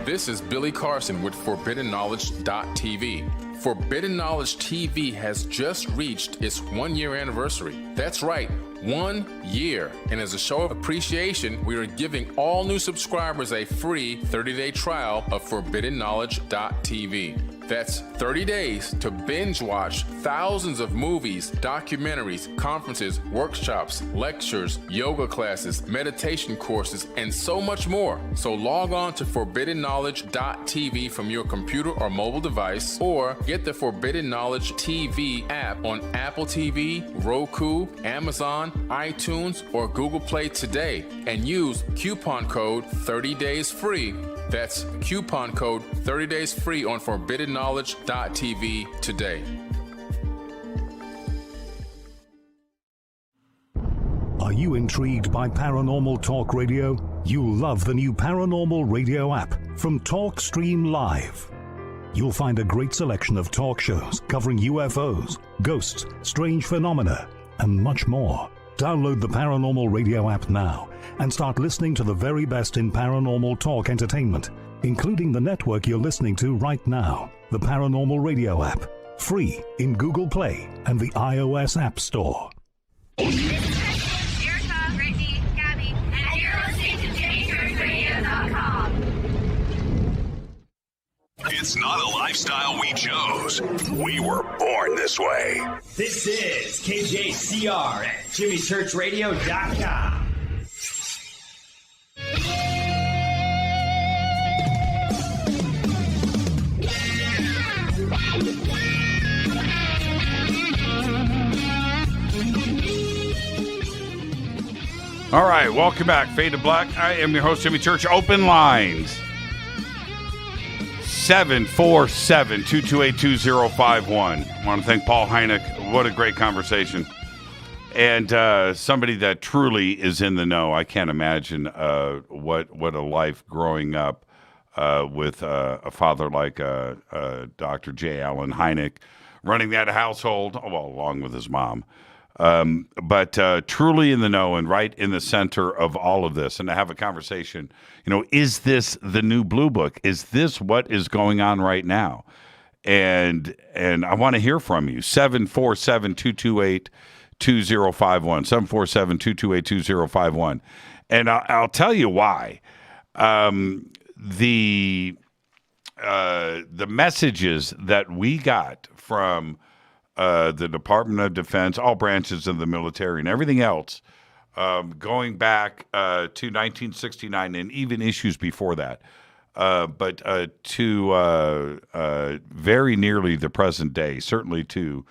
This is Billy Carson with ForbiddenKnowledge.tv. Forbidden Knowledge TV has just reached its 1-year anniversary. That's right, 1 year. And as a show of appreciation, we are giving all new subscribers a free 30-day trial of ForbiddenKnowledge.tv. That's 30 days to binge watch thousands of movies, documentaries, conferences, workshops, lectures, yoga classes, meditation courses, and so much more. So log on to ForbiddenKnowledge.tv from your computer or mobile device, or get the Forbidden Knowledge TV app on Apple TV, Roku, Amazon, iTunes, or Google Play today, and use coupon code 30daysfree That's coupon code 30 days free on forbiddenknowledge.tv today. Are you intrigued by Paranormal Talk Radio? You'll love the new Paranormal Radio app from TalkStream Live. You'll find a great selection of talk shows covering UFOs, ghosts, strange phenomena, and much more. Download the Paranormal Radio app now and start listening to the very best in paranormal talk entertainment, including the network you're listening to right now, the Paranormal Radio app, free in Google Play and the iOS App Store. Brittany, Gabby, and you're listening to JamieChurchRadio.com. It's not a lifestyle we chose. We were born this way. This is KJCR at JimmyChurchRadio.com. All right, welcome back. Fade to Black. I am your host, Jimmy Church. Open lines. 747-228-2051. I want to thank Paul Hynek. What a great conversation. And somebody that truly is in the know. I can't imagine what a life growing up with a father like Dr. J. Allen Hynek, running that household, well, along with his mom. But truly in the know and right in the center of all of this, and to have a conversation, is this the new Blue Book? Is this what is going on right now? And I want to hear from you. 747-228-2051, 747-228-2051. And I'll tell you why. The messages that we got from the Department of Defense, all branches of the military, and everything else, going back to 1969 and even issues before that, but to very nearly the present day, certainly to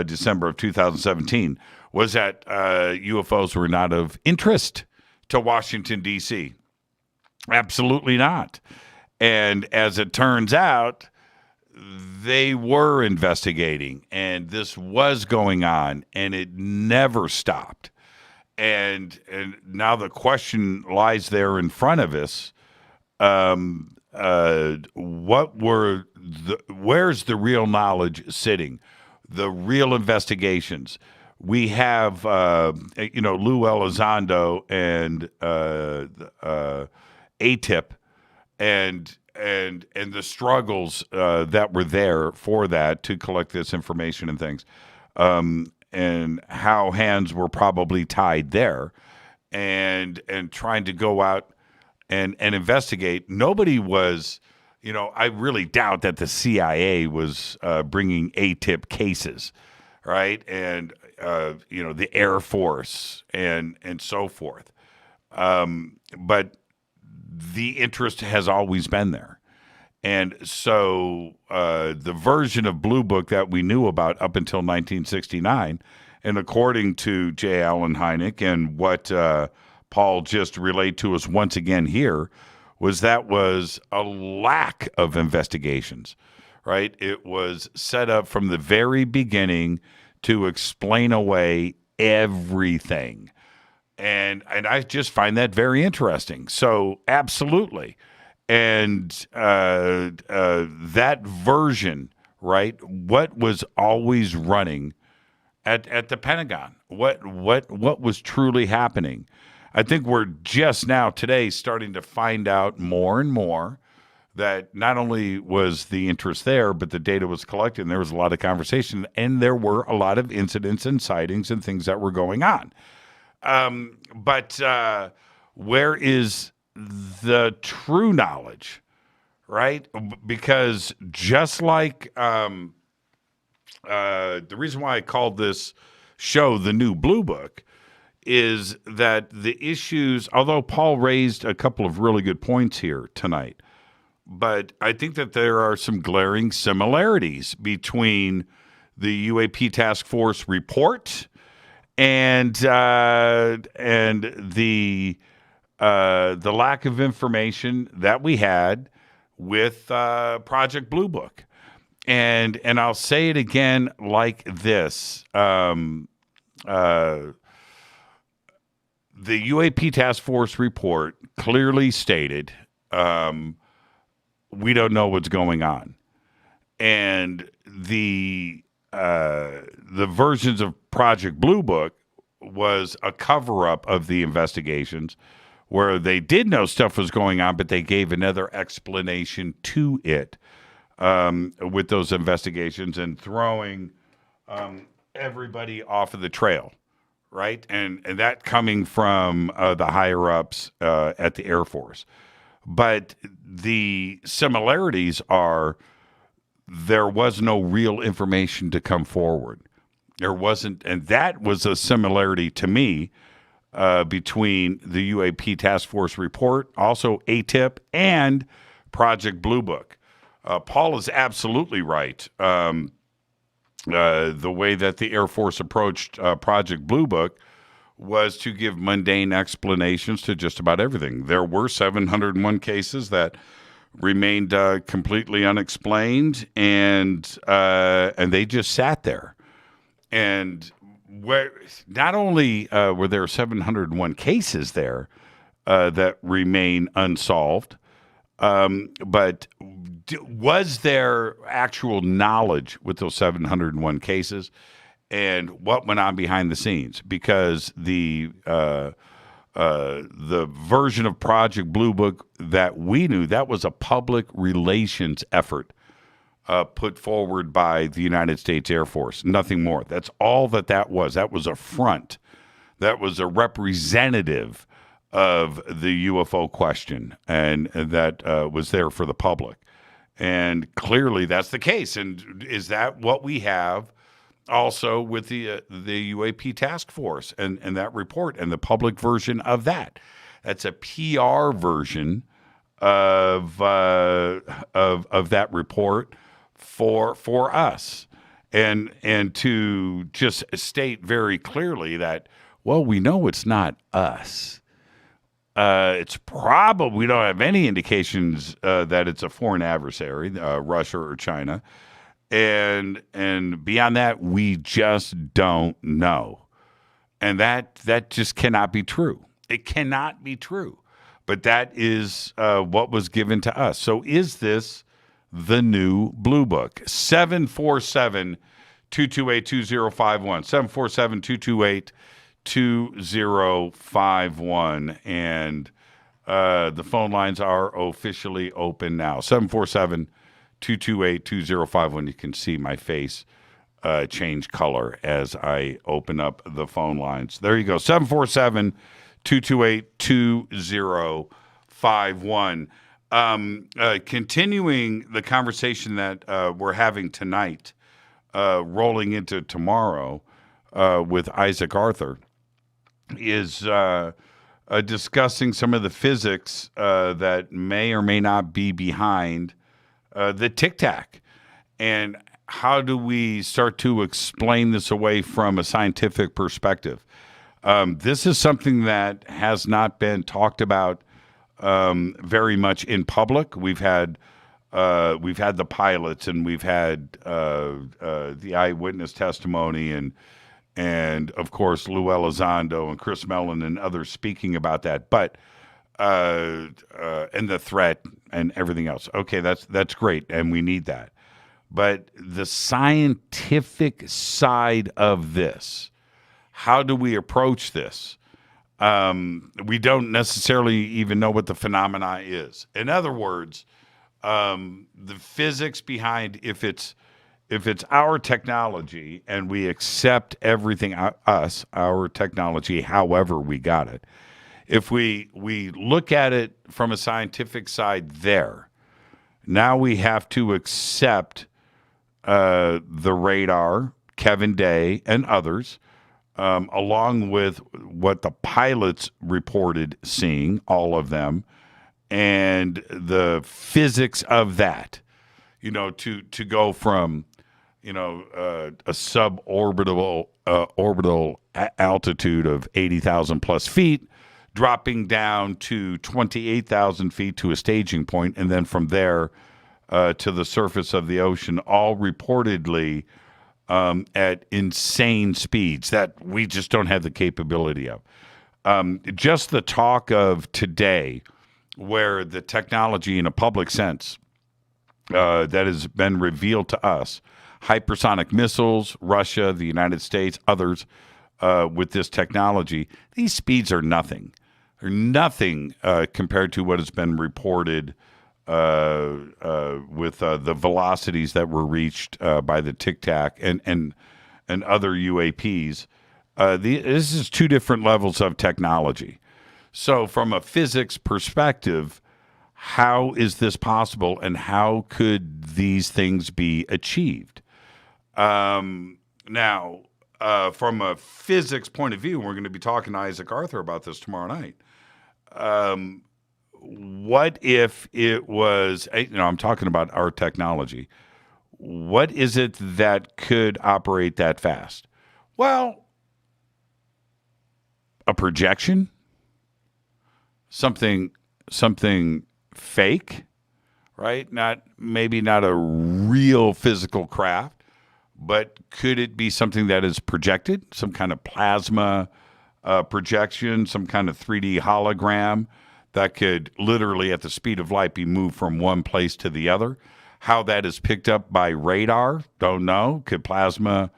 December of 2017, was that UFOs were not of interest to Washington, D.C. Absolutely not. And as it turns out, they were investigating, and this was going on, and it never stopped. And now the question lies there in front of us. Where's the real knowledge sitting? The real investigations. We have, Lou Elizondo and ATIP, and the struggles that were there for that to collect this information and things, and how hands were probably tied there, and trying to go out and investigate. Nobody was, I really doubt that the CIA was bringing ATIP cases, right? And the Air Force and so forth. But the interest has always been there. And so the version of Blue Book that we knew about up until 1969, and according to J. Allen Hynek and what Paul just relayed to us once again here, was a lack of investigations, right? It was set up from the very beginning to explain away everything. And I just find that very interesting. So absolutely. And that version, right? What was always running at the Pentagon? What was truly happening? I think we're just now today starting to find out more and more that not only was the interest there, but the data was collected, and there was a lot of conversation, and there were a lot of incidents and sightings and things that were going on. But where is the true knowledge, right? Because just like the reason why I called this show the New Blue Book is that the issues, although Paul raised a couple of really good points here tonight, but I think that there are some glaring similarities between the UAP Task Force report and the the lack of information that we had with Project Blue Book. And I'll say it again like this. The UAP Task Force report clearly stated we don't know what's going on. And the versions of Project Blue Book was a cover-up of the investigations where they did know stuff was going on, but they gave another explanation to it with those investigations and throwing everybody off of the trail, right? And that coming from the higher-ups at the Air Force. But the similarities are there was no real information to come forward. There wasn't, and that was a similarity to me between the UAP Task Force report, also ATIP, and Project Blue Book. Paul is absolutely right. The way that the Air Force approached Project Blue Book was to give mundane explanations to just about everything. There were 701 cases that remained completely unexplained, and they just sat there. And not only were there 701 cases there that remain unsolved, but was there actual knowledge with those 701 cases and what went on behind the scenes? Because the version of Project Blue Book that we knew, that was a public relations effort put forward by the United States Air Force. Nothing more. That's all that was. That was a front. That was a representative of the UFO question, and that was there for the public. And clearly that's the case. And is that what we have also with the UAP Task Force and that report and the public version of that? That's a PR version of that report for us, and to just state very clearly that, well, we know it's not us. It's probably, we don't have any indications that it's a foreign adversary, Russia or China, and beyond that, we just don't know, and that just cannot be true. It cannot be true, but that is what was given to us. So, is this the new Blue Book? 747-228-2051. 747-228-2051. And the phone lines are officially open now. 747-228-2051. You can see my face change color as I open up the phone lines. There you go. 747-228-2051. Continuing the conversation that we're having tonight, rolling into tomorrow with Isaac Arthur, is discussing some of the physics that may or may not be behind the Tic Tac. And how do we start to explain this away from a scientific perspective? This is something that has not been talked about very much in public. We've had the pilots, and we've had the eyewitness testimony, and of course Lou Elizondo and Chris Mellon and others speaking about that. But and the threat and everything else. Okay, that's great, and we need that. But the scientific side of this, how do we approach this? We don't necessarily even know what the phenomena is. In other words, the physics behind, if it's our technology and we accept everything, our technology, however we got it, if we look at it from a scientific side there, now we have to accept the radar, Kevin Day and others, along with what the pilots reported seeing, all of them, and the physics of that, to go from, a suborbital orbital altitude of 80,000 plus feet dropping down to 28,000 feet to a staging point, and then from there to the surface of the ocean, all reportedly at insane speeds that we just don't have the capability of. Just the talk of today, where the technology in a public sense that has been revealed to us, hypersonic missiles, Russia, the United States, others with this technology, these speeds are nothing. They're nothing compared to what has been reported with the velocities that were reached by the Tic Tac and other UAPs. This is two different levels of technology. So from a physics perspective, how is this possible, and how could these things be achieved? Now, from a physics point of view, we're going to be talking to Isaac Arthur about this tomorrow night. What if it was, I'm talking about our technology. What is it that could operate that fast? Well, a projection, something fake, right? Maybe not a real physical craft, but could it be something that is projected, some kind of plasma projection, some kind of 3D hologram that could literally at the speed of light be moved from one place to the other? How that is picked up by radar, don't know. Could plasma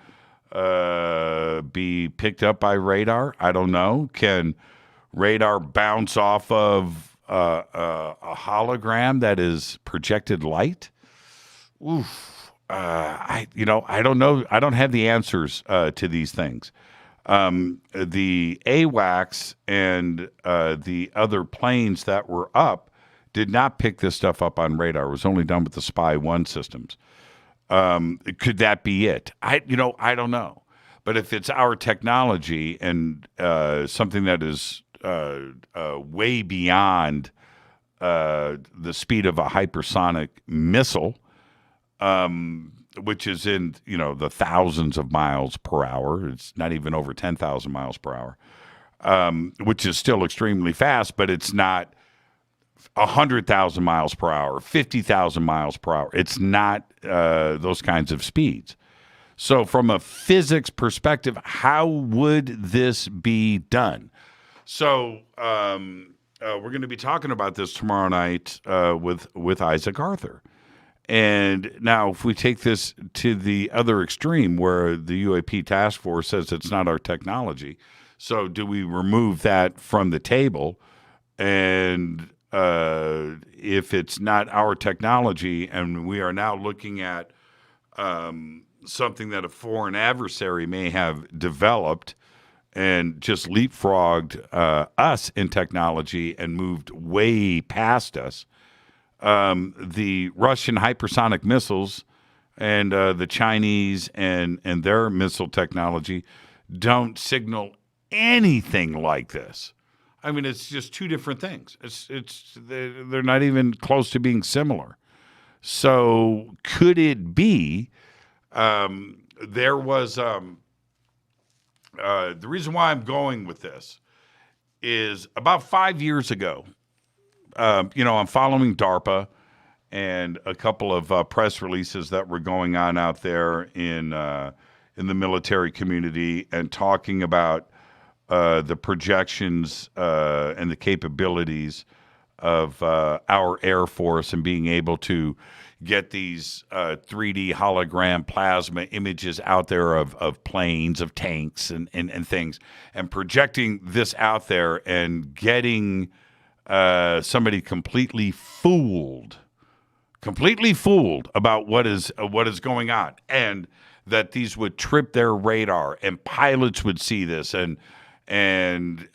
be picked up by radar? I don't know. Can radar bounce off of a hologram that is projected light? Oof. I don't know. I don't have the answers to these things. The AWACS and the other planes that were up did not pick this stuff up on radar. It was only done with the Spy 1 systems. Could that be it? I don't know. But if it's our technology and something that is way beyond the speed of a hypersonic missile, which is in the thousands of miles per hour. It's not even over 10,000 miles per hour, which is still extremely fast, but it's not 100,000 miles per hour, 50,000 miles per hour. It's not those kinds of speeds. So from a physics perspective, how would this be done? So we're going to be talking about this tomorrow night with Isaac Arthur. And now if we take this to the other extreme where the UAP task force says it's not our technology, so do we remove that from the table? And if it's not our technology and we are now looking at something that a foreign adversary may have developed and just leapfrogged us in technology and moved way past us, the Russian hypersonic missiles and the Chinese and their missile technology don't signal anything like this. I mean, it's just two different things. They're not even close to being similar. So could it be there was the reason why I'm going with this is about 5 years ago, I'm following DARPA and a couple of press releases that were going on out there in the military community and talking about the projections and the capabilities of our Air Force and being able to get these 3D hologram plasma images out there of planes, of tanks and things, and projecting this out there and getting somebody completely fooled about what is going on, and that these would trip their radar and pilots would see this and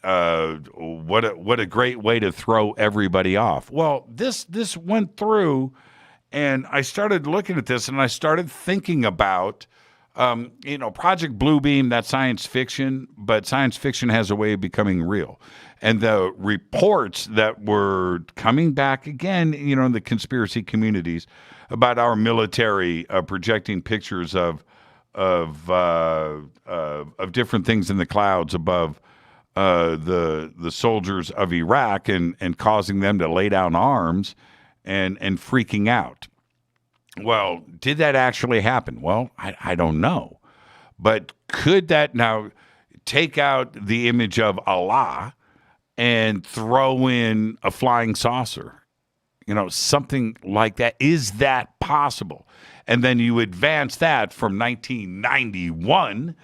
what a great way to throw everybody off. Well, this went through, and I started looking at this, and I started thinking about, Project Bluebeam, that's science fiction, but science fiction has a way of becoming real. And the reports that were coming back again, in the conspiracy communities about our military projecting pictures of different things in the clouds above the soldiers of Iraq and causing them to lay down arms and freaking out. Well, did that actually happen? Well, I don't know. But could that now take out the image of Allah and throw in a flying saucer? Something like that. Is that possible? And then you advance that from 1991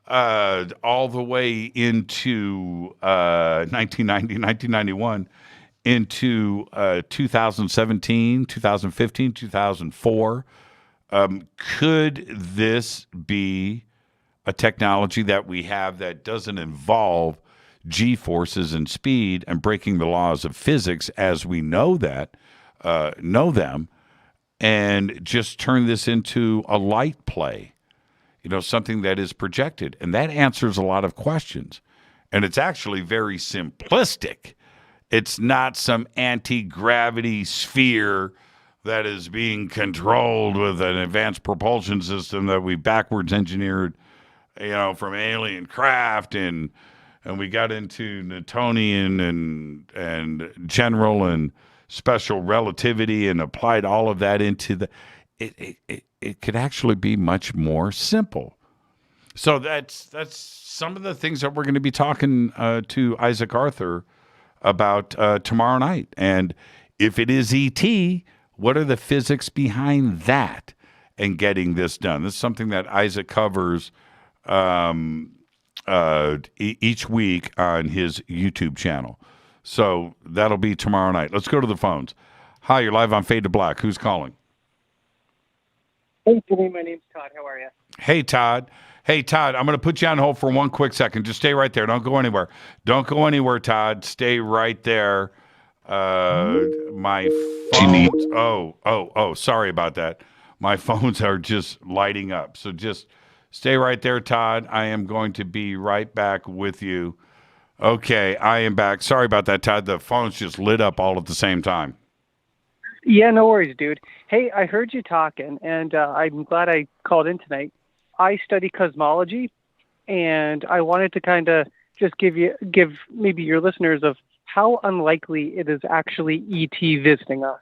all the way into 1991 into 2017, 2015, 2004. Could this be a technology that we have that doesn't involve G-forces and speed and breaking the laws of physics as we know them, and just turn this into a light play, something that is projected? And that answers a lot of questions. And it's actually very simplistic. It's not some anti-gravity sphere that is being controlled with an advanced propulsion system that we backwards engineered, from alien craft, and we got into Newtonian and general and special relativity and applied all of that into the. It could actually be much more simple. So that's some of the things that we're going to be talking to Isaac Arthur about tomorrow night. And if it is ET, what are the physics behind that and getting this done? This is something that Isaac covers each week on his YouTube channel. So that'll be tomorrow night. Let's go to the phones. Hi, you're live on Fade to Black. Who's calling? Hey, Jimmy. My name's Todd. How are you? Hey, Todd. I'm going to put you on hold for one quick second. Just stay right there. Don't go anywhere. Don't go anywhere, Todd. Stay right there. My phones. Oh, sorry about that. My phones are just lighting up. So just stay right there, Todd. I am going to be right back with you. Okay, I am back. Sorry about that, Todd. The phones just lit up all at the same time. Yeah, no worries, dude. Hey, I heard you talking, and I'm glad I called in tonight. I study cosmology, and I wanted to kind of just give maybe your listeners of how unlikely it is actually ET visiting us.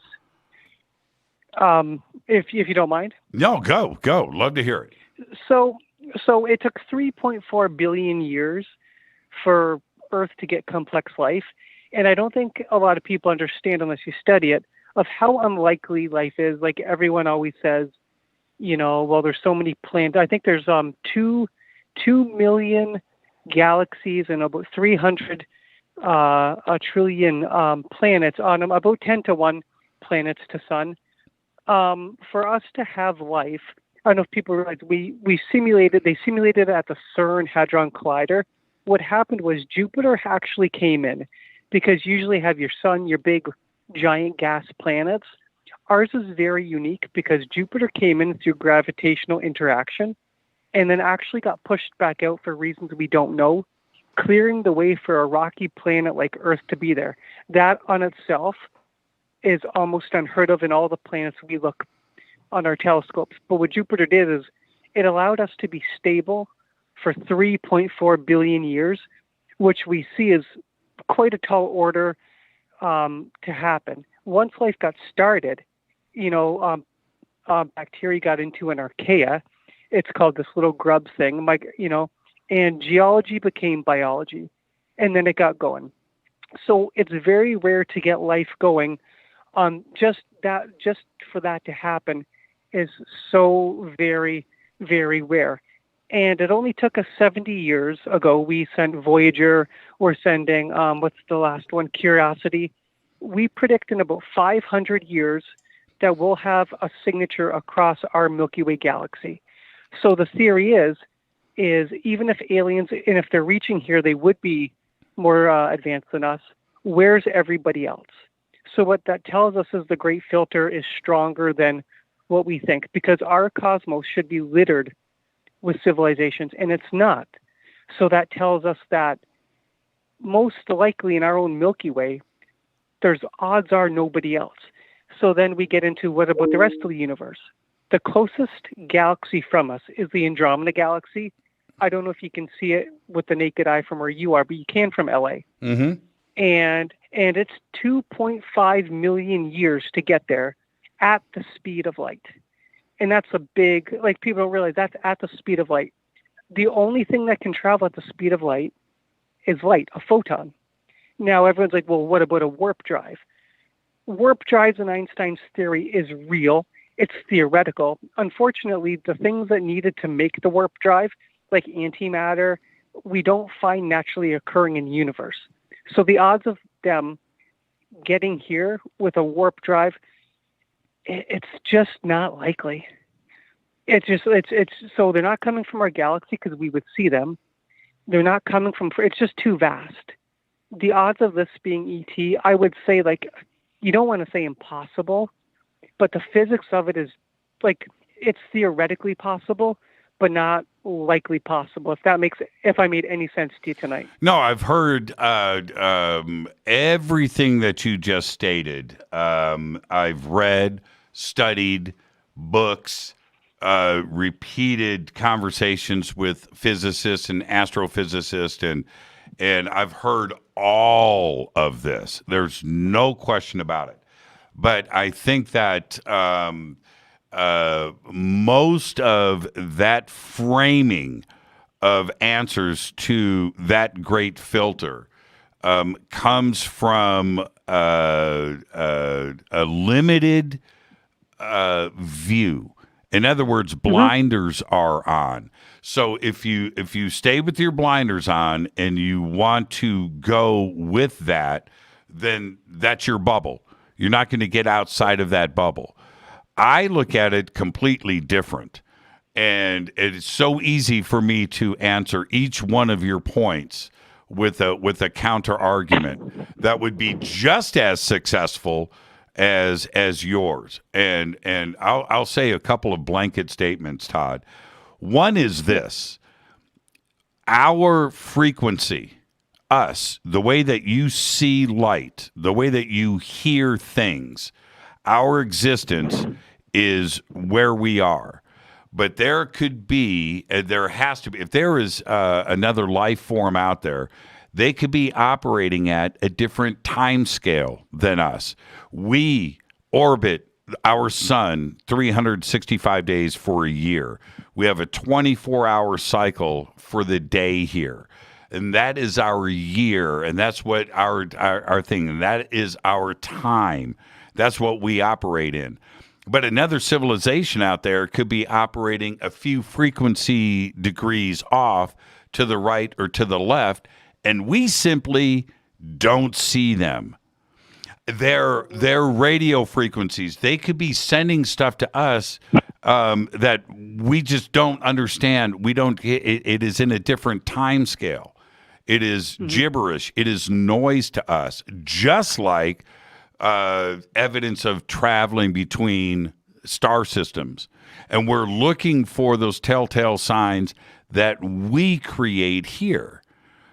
If you don't mind. No, go. Love to hear it. So it took 3.4 billion years for Earth to get complex life, and I don't think a lot of people understand unless you study it of how unlikely life is. Like everyone always says, well, there's so many planets. I think there's 2 million galaxies and about 300 a trillion planets on them, about 10 to 1 planets to sun. For us to have life, I don't know if people realize they simulated it at the CERN Hadron Collider. What happened was Jupiter actually came in, because you usually have your sun, your big giant gas planets. Ours is very unique because Jupiter came in through gravitational interaction and then actually got pushed back out for reasons we don't know, clearing the way for a rocky planet like Earth to be there. That on itself is almost unheard of in all the planets we look on our telescopes. But what Jupiter did is it allowed us to be stable for 3.4 billion years, which we see as quite a tall order to happen. Once life got started, bacteria got into an archaea. It's called this little grub thing, and geology became biology, and then it got going. So it's very rare to get life going. Just for that to happen is so very, very rare. And it only took us 70 years ago. We sent Voyager. We're sending, what's the last one? Curiosity. We predict in about 500 years that we'll have a signature across our Milky Way galaxy. So the theory is even if aliens, and if they're reaching here, they would be more advanced than us. Where's everybody else? So what that tells us is the Great Filter is stronger than what we think, because our cosmos should be littered with civilizations, and it's not. So that tells us that most likely in our own Milky Way, there's odds are nobody else. So then we get into what about the rest of the universe? The closest galaxy from us is the Andromeda Galaxy. I don't know if you can see it with the naked eye from where you are, but you can from LA. Mm-hmm. And it's 2.5 million years to get there at the speed of light. And that's a big, like, people don't realize that's at the speed of light. The only thing that can travel at the speed of light is light, a photon. Now everyone's like, well, what about a warp drive? Warp drives in Einstein's theory is real. It's theoretical. Unfortunately, the things that needed to make the warp drive, like antimatter, we don't find naturally occurring in the universe. So the odds of them getting here with a warp drive, it's just not likely. It's so they're not coming from our galaxy because we would see them. They're not coming from, it's just too vast. The odds of this being ET, I would say, like, you don't want to say impossible, but the physics of it is, like, it's theoretically possible, but not likely possible. If I made any sense to you tonight. No, I've heard everything that you just stated. I've read, studied books, repeated conversations with physicists and astrophysicists, and I've heard all of this. There's no question about it. But I think that most of that framing of answers to that great filter comes from a limited view. In other words, blinders are on. So if you stay with your blinders on and you want to go with that, then that's your bubble. You're not going to get outside of that bubble. I look at it completely different. And it's so easy for me to answer each one of your points with a counter argument that would be just as successful as yours. And I'll say a couple of blanket statements, Todd. One is this: our frequency, us, the way that you see light, the way that you hear things, our existence is where we are. But there could be, there has to be, if there is another life form out there, they could be operating at a different time scale than us. We orbit our sun 365 days for a year. We have a 24-hour cycle for the day here. And that is our year, and that's what our thing, and that is our time. That's what we operate in. But another civilization out there could be operating a few frequency degrees off to the right or to the left, and we simply don't see them. Their radio frequencies, they could be sending stuff to us that we just don't understand. It is in a different time scale. It is gibberish. It is noise to us, just like evidence of traveling between star systems. And we're looking for those telltale signs that we create here.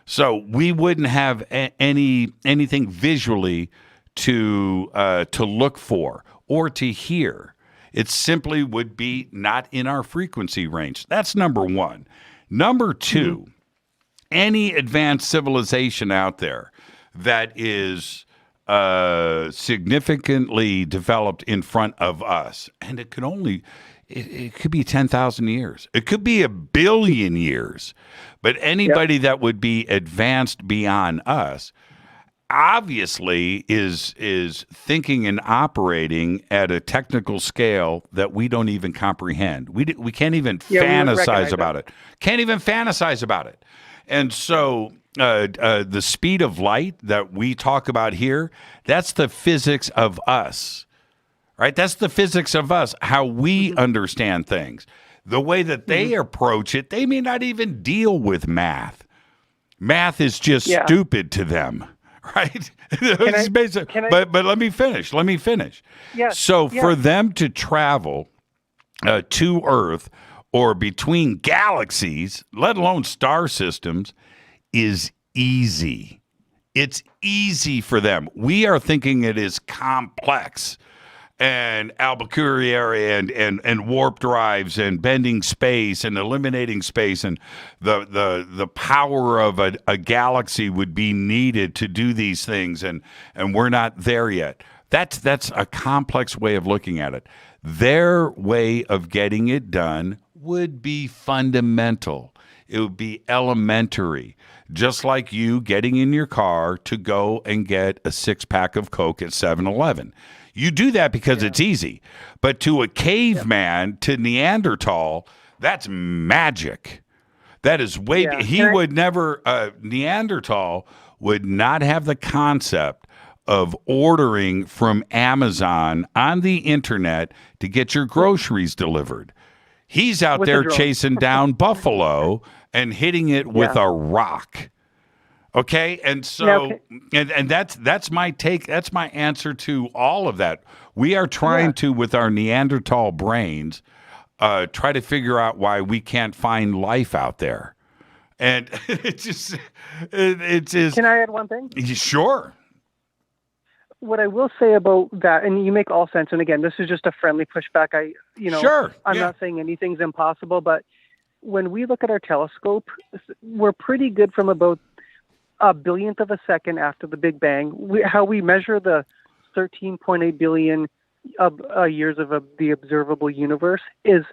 So we wouldn't have anything visually to look for or to hear. It simply would be not in our frequency range. That's number one. Number two, any advanced civilization out there that is significantly developed in front of us, and it could be 10,000 years. It could be 1 billion years. But anybody that would be advanced beyond us obviously is thinking and operating at a technical scale that we don't even comprehend. We can't even fantasize about it. Can't even fantasize about it. And so the speed of light that we talk about here, that's the physics of us, right? That's the physics of us, how we understand things. The way that they approach it, they may not even deal with math. Math is just stupid to them, right? But let me finish. Yes. So for them to travel to Earth or between galaxies, let alone star systems, is easy. It's easy for them. We are thinking it is complex. and Albuquerque area and warp drives and bending space and eliminating space, and the power of a galaxy would be needed to do these things, and we're not there yet. That's a complex way of looking at it. Their way of getting it done would be fundamental. It would be elementary, just like you getting in your car to go and get a 6-pack of Coke at 7-Eleven. You do that because it's easy. But to a caveman, to Neanderthal, that's magic. That is way. Would never. Neanderthal would not have the concept of ordering from Amazon on the internet to get your groceries delivered. He's out there chasing down buffalo and hitting it with a rock. Okay, and so and that's my take. That's my answer to all of that. We are trying to, with our Neanderthal brains, try to figure out why we can't find life out there. And it's just. Can I add one thing? Sure. What I will say about that, and you make all sense. And again, this is just a friendly pushback. I'm not saying anything's impossible, but when we look at our telescope, we're pretty good from about a billionth of a second after the Big Bang. How we measure the 13.8 billion years of the observable universe is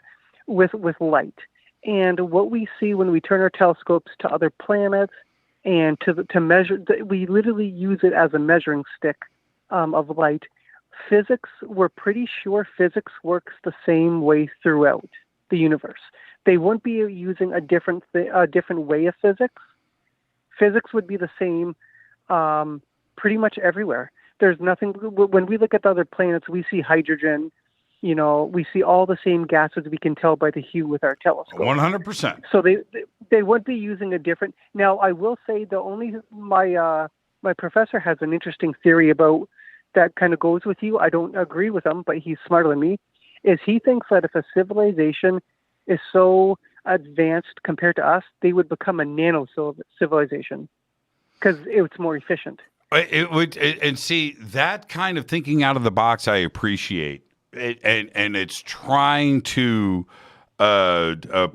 with light. And what we see when we turn our telescopes to other planets and to measure, we literally use it as a measuring stick of light. Physics, we're pretty sure physics works the same way throughout the universe. They wouldn't be using a different way of physics. Physics would be the same pretty much everywhere. There's nothing. When we look at the other planets, we see hydrogen. We see all the same gases we can tell by the hue with our telescope. 100%. So they wouldn't be using a different. Now, I will say my professor has an interesting theory about that kind of goes with you. I don't agree with him, but he's smarter than me. Is he thinks that if a civilization is so advanced compared to us, they would become a nano civilization because it's more efficient. It would, and see that kind of thinking out of the box. I appreciate it, and it's trying to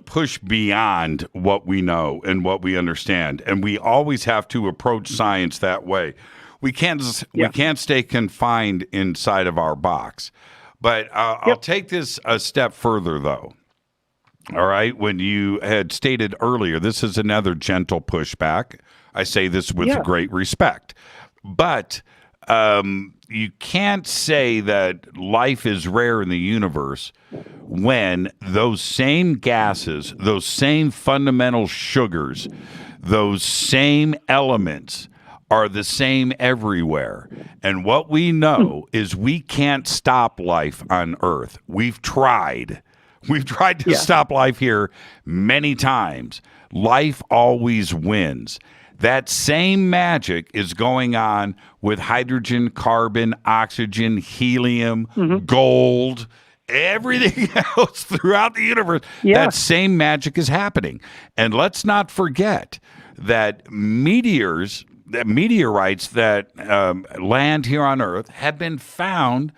push beyond what we know and what we understand, and we always have to approach science that way. We can't stay confined inside of our box. But I'll take this a step further, though. All right. When you had stated earlier, this is another gentle pushback. I say this with great respect. But you can't say that life is rare in the universe when those same gases, those same fundamental sugars, those same elements are the same everywhere. And what we know is we can't stop life on Earth. We've tried. We've tried to stop life here many times. Life always wins. That same magic is going on with hydrogen, carbon, oxygen, helium, gold, everything else throughout the universe. That same magic is happening. And let's not forget that meteorites that land here on Earth have been found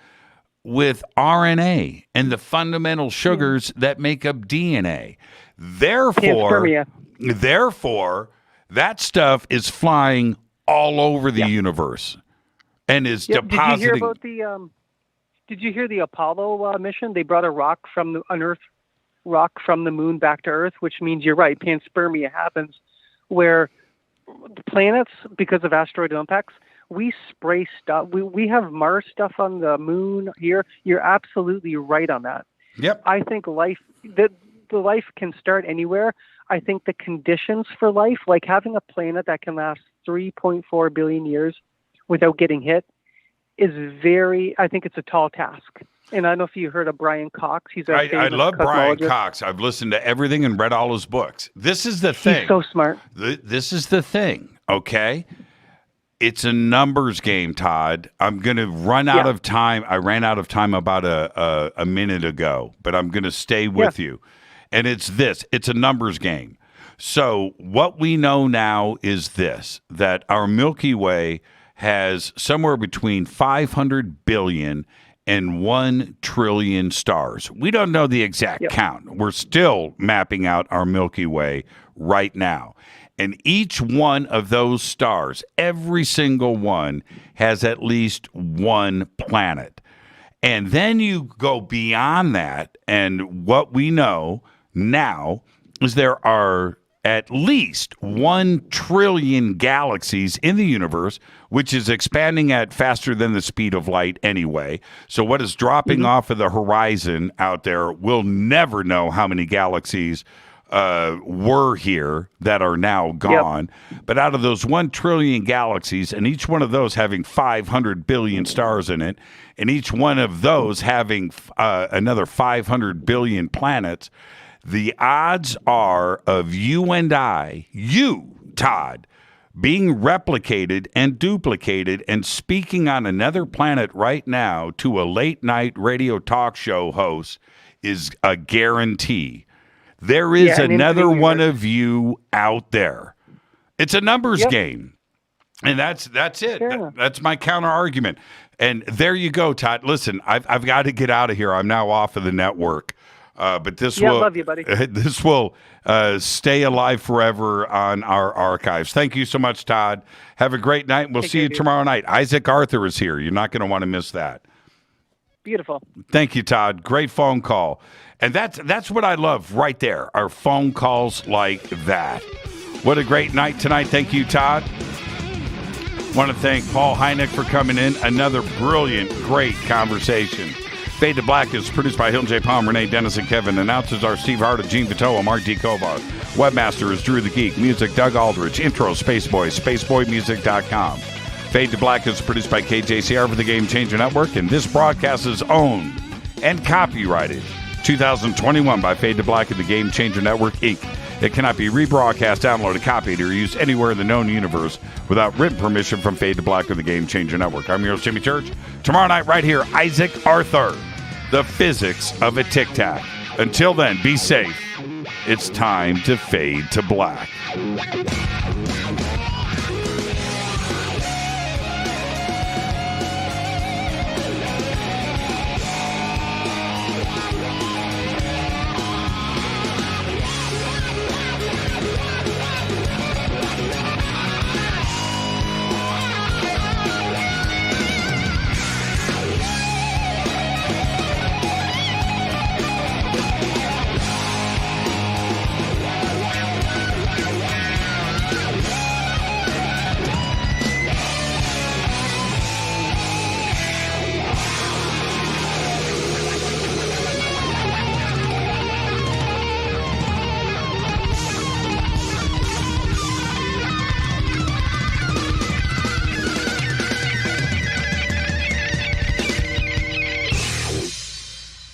with RNA and the fundamental sugars that make up DNA. Therefore, that stuff is flying all over the universe and is depositing. Did you hear the Apollo mission? They brought a rock from the moon back to Earth, which means you're right. Panspermia happens where the planets, because of asteroid impacts, we spray stuff. We have Mars stuff on the moon here. You're absolutely right on that. Yep. I think the life can start anywhere. I think the conditions for life, like having a planet that can last 3.4 billion years without getting hit, I think it's a tall task. And I don't know if you heard of Brian Cox. I love Brian Cox. I've listened to everything and read all his books. This is the thing. He's so smart. This is the thing, okay? It's a numbers game, Todd. I'm going to run out of time. I ran out of time about a minute ago, but I'm going to stay with you. And it's this. It's a numbers game. So what we know now is this, that our Milky Way has somewhere between 500 billion and 1 trillion stars. We don't know the exact count. We're still mapping out our Milky Way right now. And each one of those stars, every single one, has at least 1 planet. And then you go beyond that, and what we know now is there are at least 1 trillion galaxies in the universe, which is expanding at faster than the speed of light anyway. So what is dropping off of the horizon out there, we'll never know how many galaxies were here that are now gone. But out of those 1 trillion galaxies, and each one of those having 500 billion stars in it, and each one of those having another 500 billion planets, the odds are of you and I, you, Todd, being replicated and duplicated and speaking on another planet right now to a late night radio talk show host is a guarantee. There is another one of you out there. It's a numbers game. And that's it. That's my counter argument. And there you go, Todd. Listen, I've got to get out of here. I'm now off of the network. But this will love you, buddy. This will stay alive forever on our archives. Thank you so much, Todd. Have a great night. We'll see you tomorrow night. Isaac Arthur is here. You're not going to want to miss that. Beautiful. Thank you, Todd. Great phone call. And that's what I love right there, our phone calls like that. What a great night tonight. Thank you, Todd. Want to thank Paul Hynek for coming in. Another brilliant, great conversation. Fade to Black is produced by Hilton J. Palm, Renee Dennis, and Kevin. Announcers are Steve Harder, Gene Vitoa, Mark D. Kovar. Webmaster is Drew the Geek. Music, Doug Aldrich. Intro, Spaceboy, spaceboymusic.com. Fade to Black is produced by KJCR for the Game Changer Network, and this broadcast is owned and copyrighted 2021 by Fade to Black and the Game Changer Network, Inc. It cannot be rebroadcast, downloaded, copied, or used anywhere in the known universe without written permission from Fade to Black or the Game Changer Network. I'm your host, Jimmy Church. Tomorrow night, right here, Isaac Arthur, the physics of a tic-tac. Until then, be safe. It's time to fade to black.